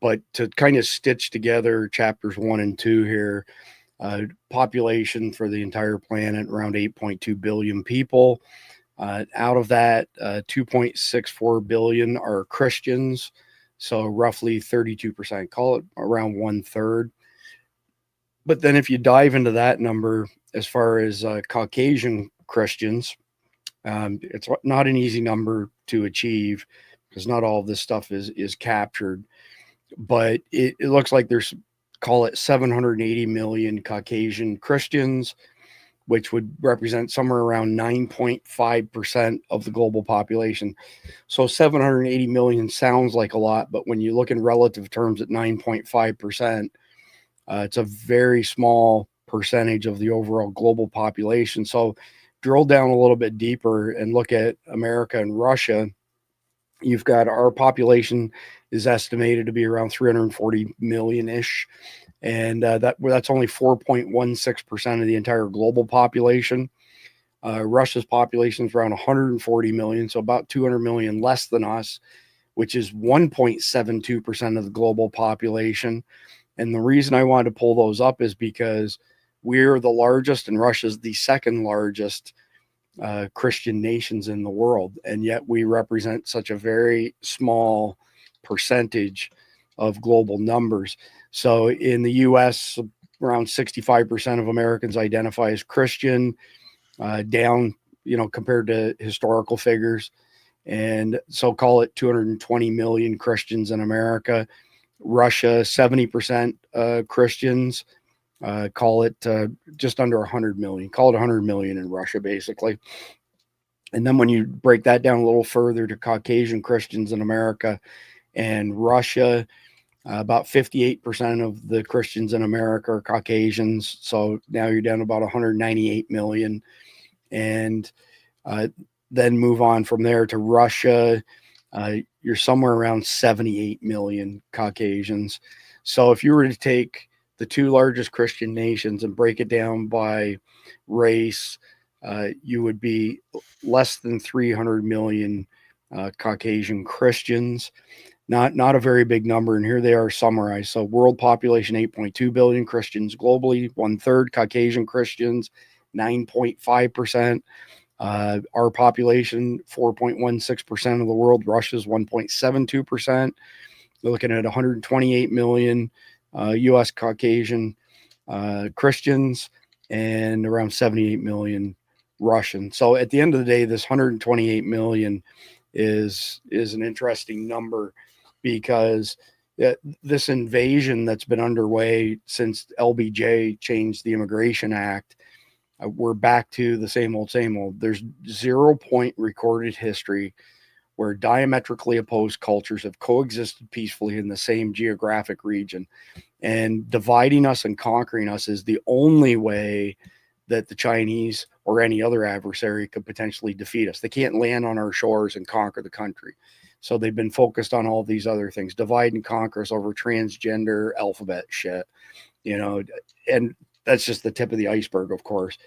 But to kind of stitch together chapters 1 and 2 here, population for the entire planet, around 8.2 billion people. Out of that, 2.64 billion are Christians. So roughly 32%, call it around 1/3. But then if you dive into that number, as far as Caucasian Christians, it's not an easy number to achieve because not all of this stuff is captured. But it looks like there's, call it 780 million Caucasian Christians, which would represent somewhere around 9.5% of the global population. So 780 million sounds like a lot, but when you look in relative terms at 9.5%, it's a very small percentage of the overall global population. So drill down a little bit deeper and look at America and Russia. You've got our population is estimated to be around 340 million-ish. And that's only 4.16% of the entire global population. Russia's population is around 140 million, so about 200 million less than us, which is 1.72% of the global population. And the reason I wanted to pull those up is because we're the largest and Russia's the second largest Christian nations in the world. And yet we represent such a very small percentage of global numbers. So in the U.S., around 65% of Americans identify as Christian, down, compared to historical figures. And so call it 220 million Christians in America. Russia, 70% Christians, call it just under 100 million. Call it 100 million in Russia, basically. And then when you break that down a little further to Caucasian Christians in America and Russia, about 58% of the Christians in America are Caucasians. So now you're down to about 198 million. And then move on from there to Russia. you're somewhere around 78 million Caucasians. So if you were to take the two largest Christian nations and break it down by race, you would be less than 300 million Caucasian Christians. Not a very big number, and here they are summarized. So world population 8.2 billion Christians globally, 1/3 Caucasian Christians, 9.5%. Our population, 4.16% of the world. Russia's 1.72%. We're looking at 128 million U.S. Caucasian Christians and around 78 million Russian. So at the end of the day, this 128 million is an interesting number, because this invasion that's been underway since LBJ changed the Immigration Act, we're back to the same old, same old. There's 0 point recorded history where diametrically opposed cultures have coexisted peacefully in the same geographic region. And dividing us and conquering us is the only way that the Chinese or any other adversary could potentially defeat us. They can't land on our shores and conquer the country. So they've been focused on all these other things, divide and conquer us over transgender alphabet shit, and that's just the tip of the iceberg, of course.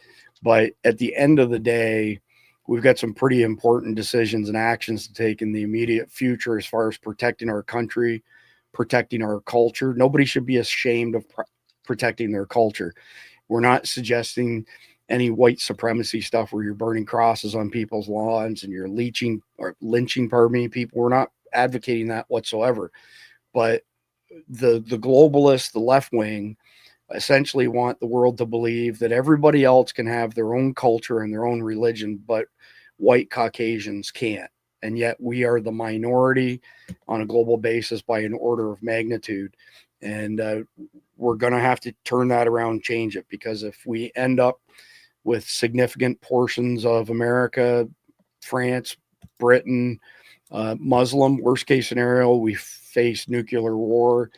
But at the end of the day, we've got some pretty important decisions and actions to take in the immediate future as far as protecting our country, protecting our culture. Nobody should be ashamed of protecting their culture. We're not suggesting any white supremacy stuff where you're burning crosses on people's lawns and you're lynching people. We're not advocating that whatsoever. But the globalists, the left wing, essentially want the world to believe that everybody else can have their own culture and their own religion, but white Caucasians can't. And yet we are the minority on a global basis by an order of magnitude. And we're going to have to turn that around, change it, because if we end up with significant portions of America, France, Britain, Muslim, worst case scenario, we face nuclear war.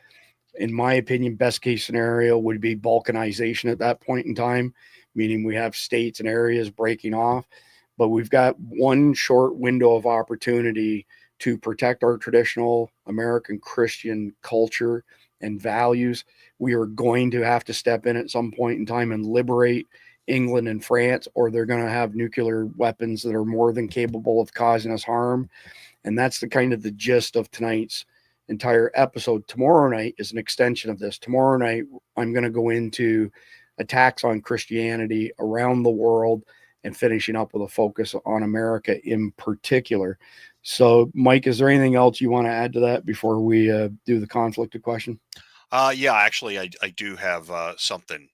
In my opinion, best case scenario would be balkanization at that point in time, meaning we have states and areas breaking off. But we've got one short window of opportunity to protect our traditional American Christian culture and values. We are going to have to step in at some point in time and liberate England and France, or they're going to have nuclear weapons that are more than capable of causing us harm. And that's the kind of the gist of tonight's entire episode. Tomorrow night is an extension of this. Tomorrow night, I'm going to go into attacks on Christianity around the world and finishing up with a focus on America in particular. So, Mike, is there anything else you want to add to that before we do the conflicted question? Yeah, actually, I do have something.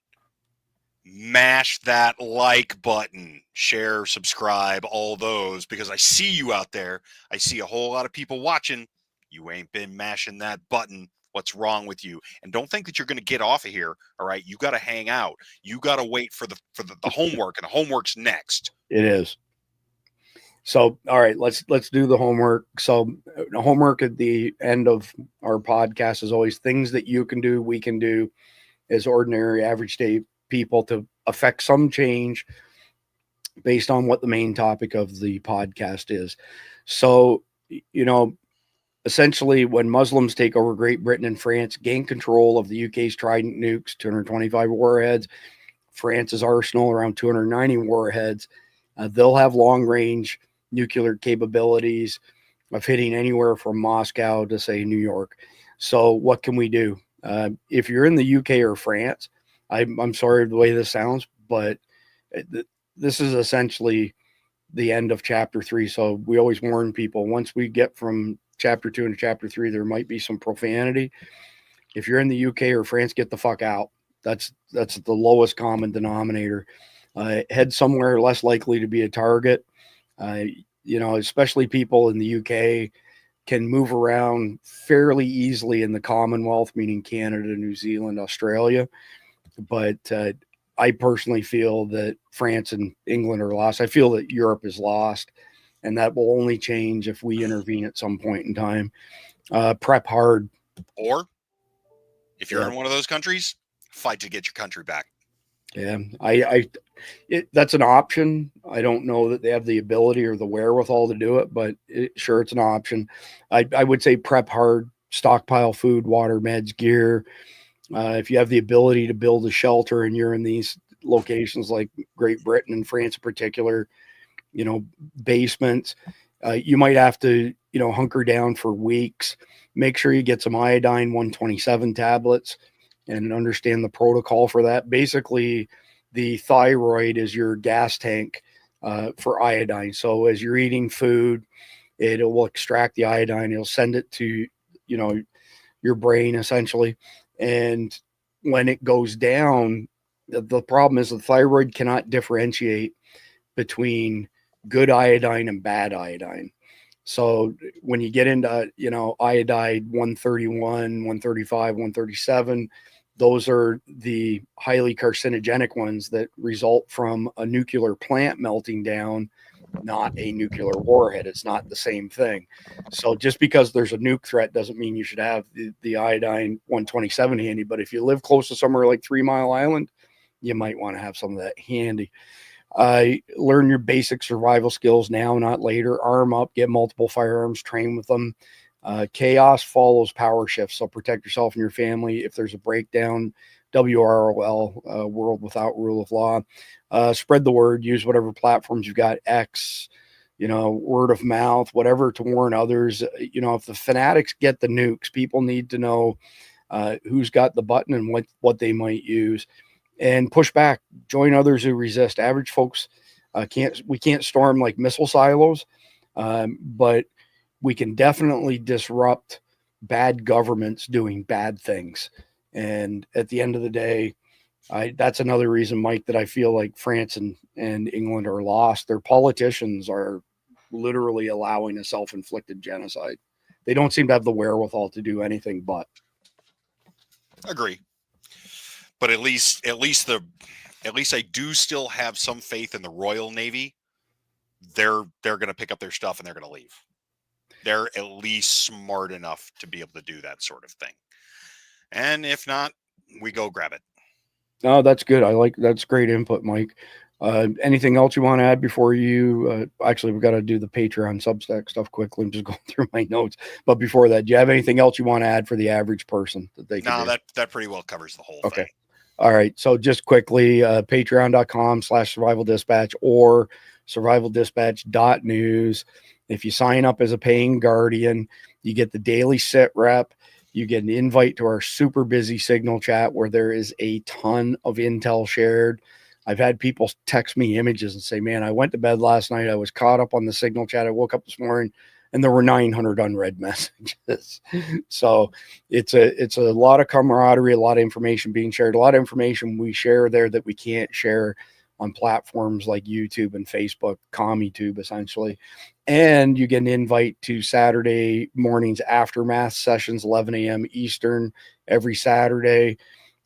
Mash that like button, share, subscribe, all those, because I see you out there. I see a whole lot of people watching. You ain't been mashing that button. What's wrong with you? And don't think that you're going to get off of here. All right. You got to hang out. You got to wait for the homework, and the homework's next. It is. So, all right, let's do the homework. So the homework at the end of our podcast is always things that you can do, we can do as ordinary average day people to affect some change based on what the main topic of the podcast is. So, essentially, when Muslims take over Great Britain and France, gain control of the UK's Trident nukes, 225 warheads, France's arsenal, around 290 warheads, they'll have long-range nuclear capabilities of hitting anywhere from Moscow to, say, New York. So what can we do? If you're in the UK or France, I'm sorry the way this sounds, but this is essentially the end of chapter 3. So we always warn people, once we get from chapter 2 into chapter 3, there might be some profanity. If you're in the UK or France, get the fuck out. That's the lowest common denominator. Head somewhere less likely to be a target. Especially people in the UK can move around fairly easily in the Commonwealth, meaning Canada, New Zealand, Australia. But I personally feel that France and England are lost. I feel that Europe is lost, and that will only change if we intervene at some point in time. Prep hard. Or if you're in one of those countries, fight to get your country back. Yeah, that's an option. I don't know that they have the ability or the wherewithal to do it, but sure, it's an option. I would say prep hard, stockpile food, water, meds, gear. If you have the ability to build a shelter and you're in these locations like Great Britain and France in particular, basements, you might have to, hunker down for weeks. Make sure you get some iodine 127 tablets and understand the protocol for that. Basically, the thyroid is your gas tank for iodine. So as you're eating food, it will extract the iodine. It'll send it to, your brain essentially. And when it goes down, the problem is the thyroid cannot differentiate between good iodine and bad iodine. So when you get into, iodide 131, 135, 137, those are the highly carcinogenic ones that result from a nuclear plant melting down, not a nuclear warhead. It's not the same thing. So just because there's a nuke threat doesn't mean you should have the iodine 127 handy. But if you live close to somewhere like 3 Mile Island, you might want to have some of that handy. Learn your basic survival skills now, not later. Arm up, get multiple firearms, train with them. Chaos follows power shifts, so protect yourself and your family. If there's a breakdown, WROL, World Without Rule of Law. Spread the word, use whatever platforms you've got, X, word of mouth, whatever, to warn others. If the fanatics get the nukes, people need to know who's got the button and what they might use. And push back, join others who resist. Average folks we can't storm like missile silos, but we can definitely disrupt bad governments doing bad things. And at the end of the day, that's another reason, Mike, that I feel like France and England are lost. Their politicians are literally allowing a self-inflicted genocide. They don't seem to have the wherewithal to do anything but. Agree. But at least I do still have some faith in the Royal Navy. They're going to pick up their stuff and they're going to leave. They're at least smart enough to be able to do that sort of thing. And if not, we go grab it. Oh, that's good. That's great input, Mike. Anything else you want to add before you? Actually, we've got to do the Patreon Substack stuff quickly. I'm just going through my notes. But before that, do you have anything else you want to add for the average person that they can do? that pretty well covers the whole thing. Okay. All right. So just quickly, patreon.com/survival dispatch or survivaldispatch.news. If you sign up as a paying guardian, you get the daily sit rep. You get an invite to our super busy Signal chat where there is a ton of intel shared. I've had people text me images and say, man, I went to bed last night. I was caught up on the Signal chat. I woke up this morning and there were 900 unread messages. So it's a lot of camaraderie, a lot of information being shared, a lot of information we share there that we can't share on platforms like YouTube and Facebook, CommieTube, essentially. And you get an invite to Saturday mornings aftermath sessions, 11 a.m. Eastern, every Saturday.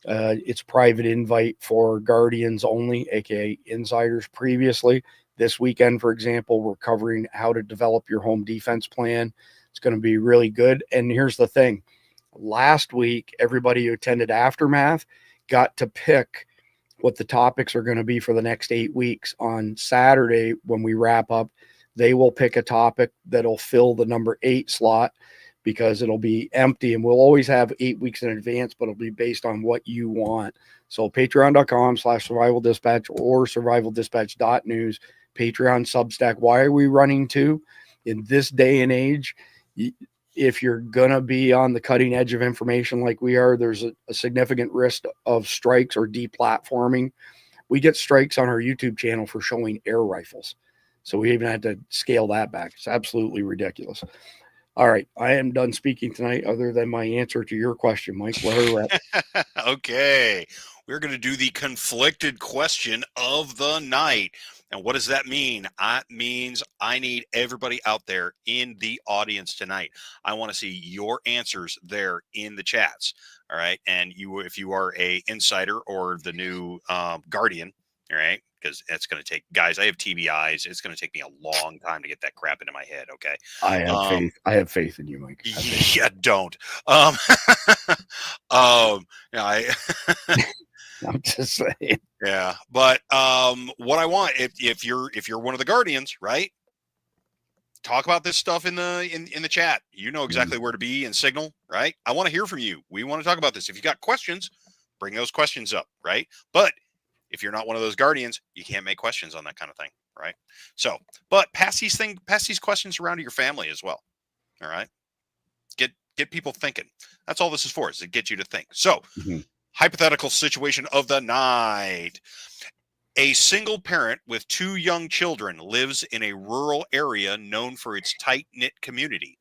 It's private invite for guardians only, aka insiders previously. This weekend, for example, we're covering how to develop your home defense plan. It's going to be really good. And here's the thing. Last week, everybody who attended Aftermath got to pick what the topics are going to be for the next 8 weeks. On Saturday, when we wrap up, they will pick a topic that'll fill the number 8 slot because it'll be empty. And we'll always have 8 weeks in advance, but it'll be based on what you want. So patreon.com/survival dispatch or survivaldispatch.news. Patreon, Substack. Why are we running 2? In this day and age, if you're going to be on the cutting edge of information like we are, there's a significant risk of strikes or deplatforming. We get strikes on our YouTube channel for showing air rifles. So we even had to scale that back. It's absolutely ridiculous. All right. I am done speaking tonight other than my answer to your question, Mike. Okay. We're going to do the conflicted question of the night. And what does that mean? That means I need everybody out there in the audience tonight. I want to see your answers there in the chats. All right. And if you are a insider or the new guardian, all right, because it's going to take, guys, I have TBIs. It's going to take me a long time to get that crap into my head. Okay. I have faith. I have faith in you, Mike. Yeah, don't. I'm just saying. Yeah, but what I want, if you're one of the guardians, right? Talk about this stuff in the chat. You know exactly where to be and signal, right? I want to hear from you. We want to talk about this. If you got questions, bring those questions up, right? But if you're not one of those guardians, you can't make questions on that kind of thing, right? So, but pass these questions around to your family as well. All right. Get people thinking. That's all this is for, is to get you to think. So, hypothetical situation of the night. A single parent with 2 young children lives in a rural area known for its tight-knit community.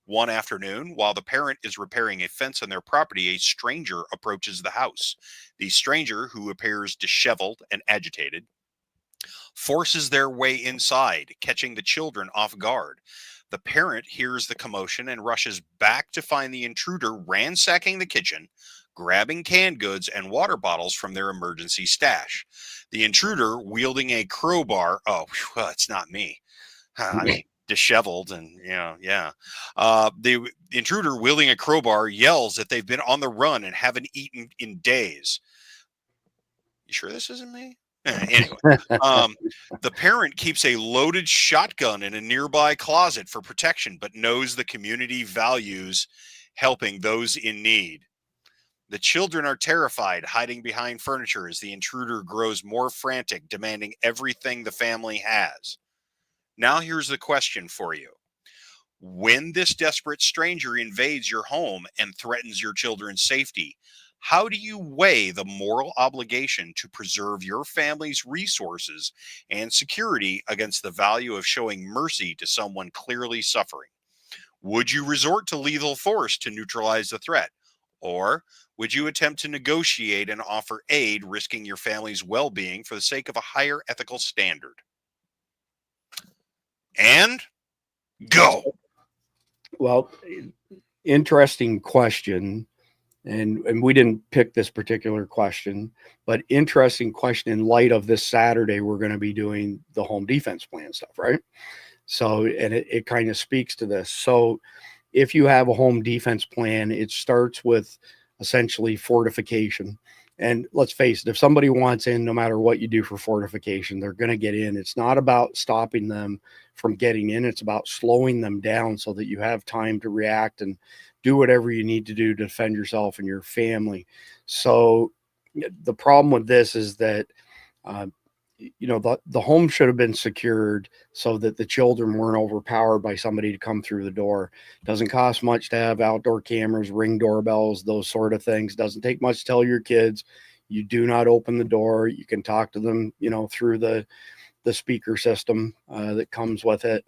One afternoon, while the parent is repairing a fence on their property, a stranger approaches the house. The stranger, who appears disheveled and agitated, forces their way inside, catching the children off guard. The parent hears the commotion and rushes back to find the intruder ransacking the kitchen, grabbing canned goods and water bottles from their emergency stash. The intruder, wielding a crowbar, it's not me. I'm disheveled and, yeah. The intruder, wielding a crowbar, yells that they've been on the run and haven't eaten in days. You sure this isn't me? Anyway, the parent keeps a loaded shotgun in a nearby closet for protection, but knows the community values helping those in need. The children are terrified, hiding behind furniture as the intruder grows more frantic, demanding everything the family has. Now here's the question for you. When this desperate stranger invades your home and threatens your children's safety, how do you weigh the moral obligation to preserve your family's resources and security against the value of showing mercy to someone clearly suffering? Would you resort to lethal force to neutralize the threat? Or would you attempt to negotiate and offer aid, risking your family's well-being for the sake of a higher ethical standard? And go. Well, interesting question. And we didn't pick this particular question, but interesting question in light of this Saturday, we're going to be doing the home defense plan stuff, right? So, and it kind of speaks to this. So if you have a home defense plan, it starts with essentially fortification. And let's face it, if somebody wants in, no matter what you do for fortification, they're going to get in. It's not about stopping them from getting in. It's about slowing them down so that you have time to react and do whatever you need to do to defend yourself and your family. So the problem with this is that, the home should have been secured so that the children weren't overpowered by somebody to come through the door. Doesn't cost much to have outdoor cameras, Ring doorbells, those sort of things. Doesn't take much to tell your kids, you do not open the door. You can talk to them, through the speaker system that comes with it.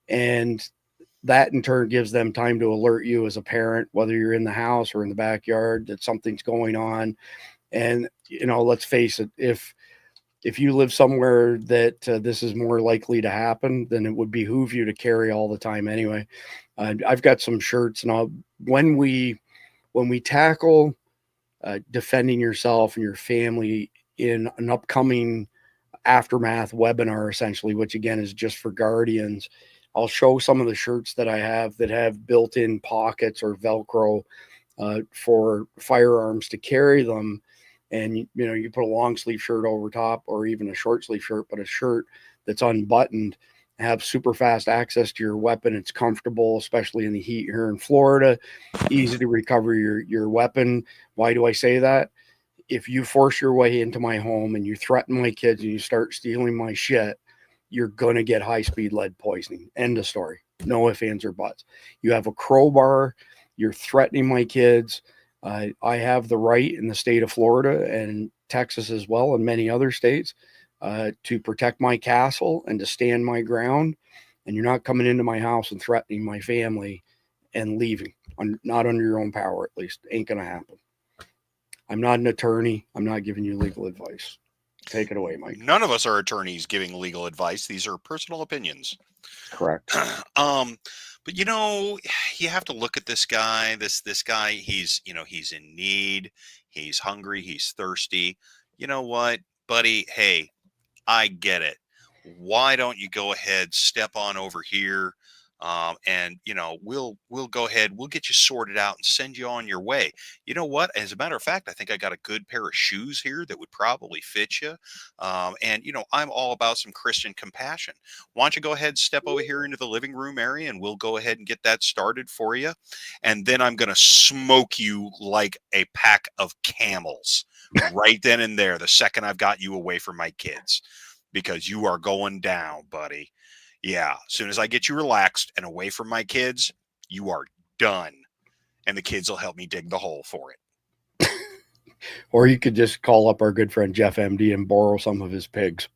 And that in turn gives them time to alert you as a parent, whether you're in the house or in the backyard, that something's going on. And, let's face it, if you live somewhere that this is more likely to happen, then it would behoove you to carry all the time anyway. I've got some shirts, and when we tackle defending yourself and your family in an upcoming aftermath webinar, essentially, which again is just for guardians, I'll show some of the shirts that I have that have built-in pockets or Velcro for firearms to carry them. And, you put a long sleeve shirt over top, or even a short sleeve shirt, but a shirt that's unbuttoned, have super fast access to your weapon. It's comfortable, especially in the heat here in Florida, easy to recover your weapon. Why do I say that? If you force your way into my home and you threaten my kids and you start stealing my shit, you're going to get high-speed lead poisoning. End of story. No ifs, ands, or buts. You have a crowbar. You're threatening my kids. I have the right in the state of Florida and Texas as well, and many other states, to protect my castle and to stand my ground. And you're not coming into my house and threatening my family and leaving. Not under your own power, at least. Ain't going to happen. I'm not an attorney. I'm not giving you legal advice. Take it away, Mike. None of us are attorneys giving legal advice. These are personal opinions. Correct. But you have to look at this guy. This guy, he's in need. He's hungry. He's thirsty. You know what, buddy? Hey, I get it. Why don't you go ahead, step on over here, And we'll go ahead, we'll get you sorted out and send you on your way. You know what? As a matter of fact, I think I got a good pair of shoes here that would probably fit you. And I'm all about some Christian compassion. Why don't you go ahead and step over here into the living room area, and we'll go ahead and get that started for you. And then I'm going to smoke you like a pack of camels right then and there, the second I've got you away from my kids, because you are going down, buddy. Yeah, as soon as I get you relaxed and away from my kids, you are done. And the kids will help me dig the hole for it. Or you could just call up our good friend Jeff MD and borrow some of his pigs.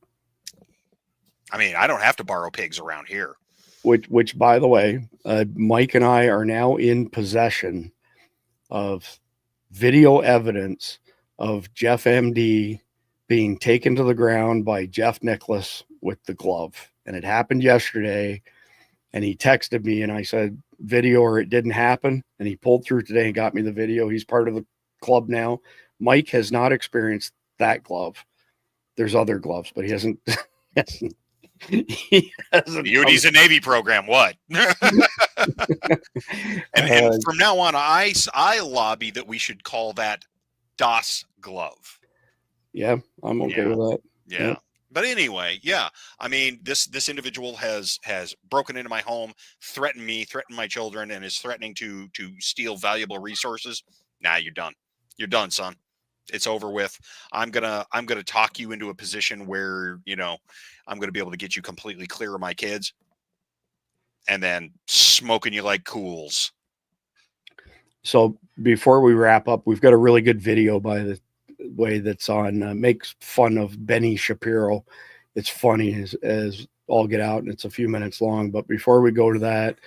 I mean, I don't have to borrow pigs around here. Which by the way, Mike and I are now in possession of video evidence of Jeff MD being taken to the ground by Jeff Nicholas with the glove. And it happened yesterday, and he texted me, and I said, video or it didn't happen. And he pulled through today and got me the video. He's part of the club now. Mike has not experienced that glove. There's other gloves, but he hasn't. He hasn't. He's a Navy program. What? and from now on, I lobby that we should call that DOS glove. Yeah, I'm okay with that. Yeah. Yep. But anyway, yeah, I mean, this individual has broken into my home, threatened me, threatened my children, and is threatening to steal valuable resources. Nah, you're done. You're done, son. It's over with. I'm gonna talk you into a position where I'm gonna be able to get you completely clear of my kids, and then smoking you like cools. So before we wrap up, we've got a really good video by the way that's on makes fun of Benny Shapiro. It's funny as all get out, and it's a few minutes long. But before we go to that,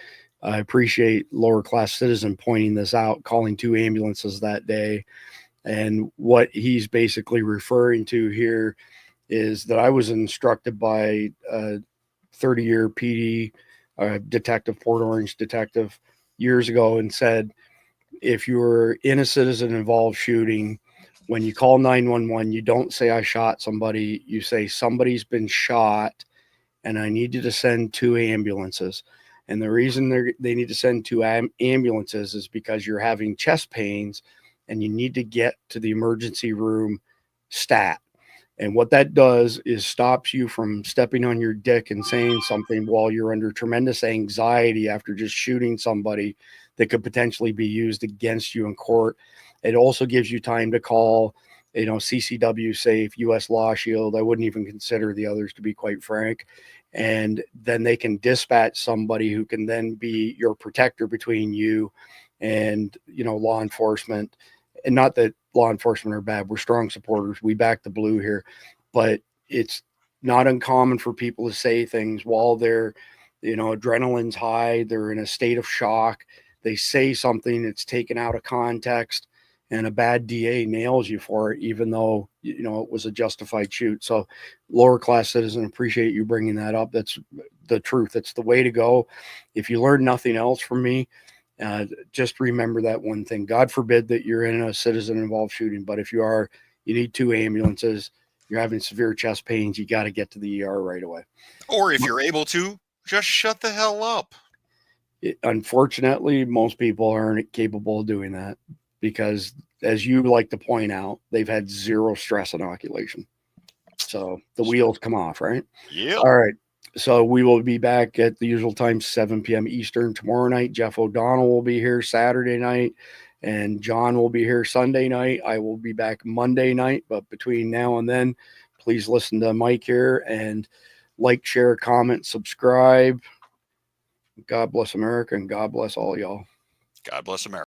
I appreciate Lower Class Citizen pointing this out, calling 2 ambulances that day. And what he's basically referring to here is that I was instructed by a 30-year PD detective, Port Orange detective, years ago, and said, if you're in a citizen-involved shooting, when you call 911, you don't say I shot somebody. You say somebody's been shot, and I need you to send 2 ambulances. And the reason they need to send 2 ambulances is because you're having chest pains, and you need to get to the emergency room stat. And what that does is stops you from stepping on your dick and saying something while you're under tremendous anxiety after just shooting somebody that could potentially be used against you in court. It also gives you time to call, CCW Safe, U.S. Law Shield. I wouldn't even consider the others, to be quite frank. And then they can dispatch somebody who can then be your protector between you and, law enforcement. And not that law enforcement are bad. We're strong supporters. We back the blue here. But it's not uncommon for people to say things while they're, adrenaline's high. They're in a state of shock. They say something that's taken out of context, and a bad DA nails you for it, even though, it was a justified shoot. So Lower Class Citizen, appreciate you bringing that up. That's the truth. It's the way to go. If you learn nothing else from me, just remember that one thing. God forbid that you're in a citizen-involved shooting, but if you are, you need 2 ambulances. You're having severe chest pains. You got to get to the ER right away. Or if you're able to, just shut the hell up. Unfortunately, most people aren't capable of doing that because, as you like to point out, they've had 0 stress inoculation. So the wheels come off, right? Yeah. All right. So we will be back at the usual time, 7 p.m. Eastern tomorrow night. Jeff O'Donnell will be here Saturday night, and John will be here Sunday night. I will be back Monday night, but between now and then, please listen to Mike here and like, share, comment, subscribe. God bless America, and God bless all y'all. God bless America.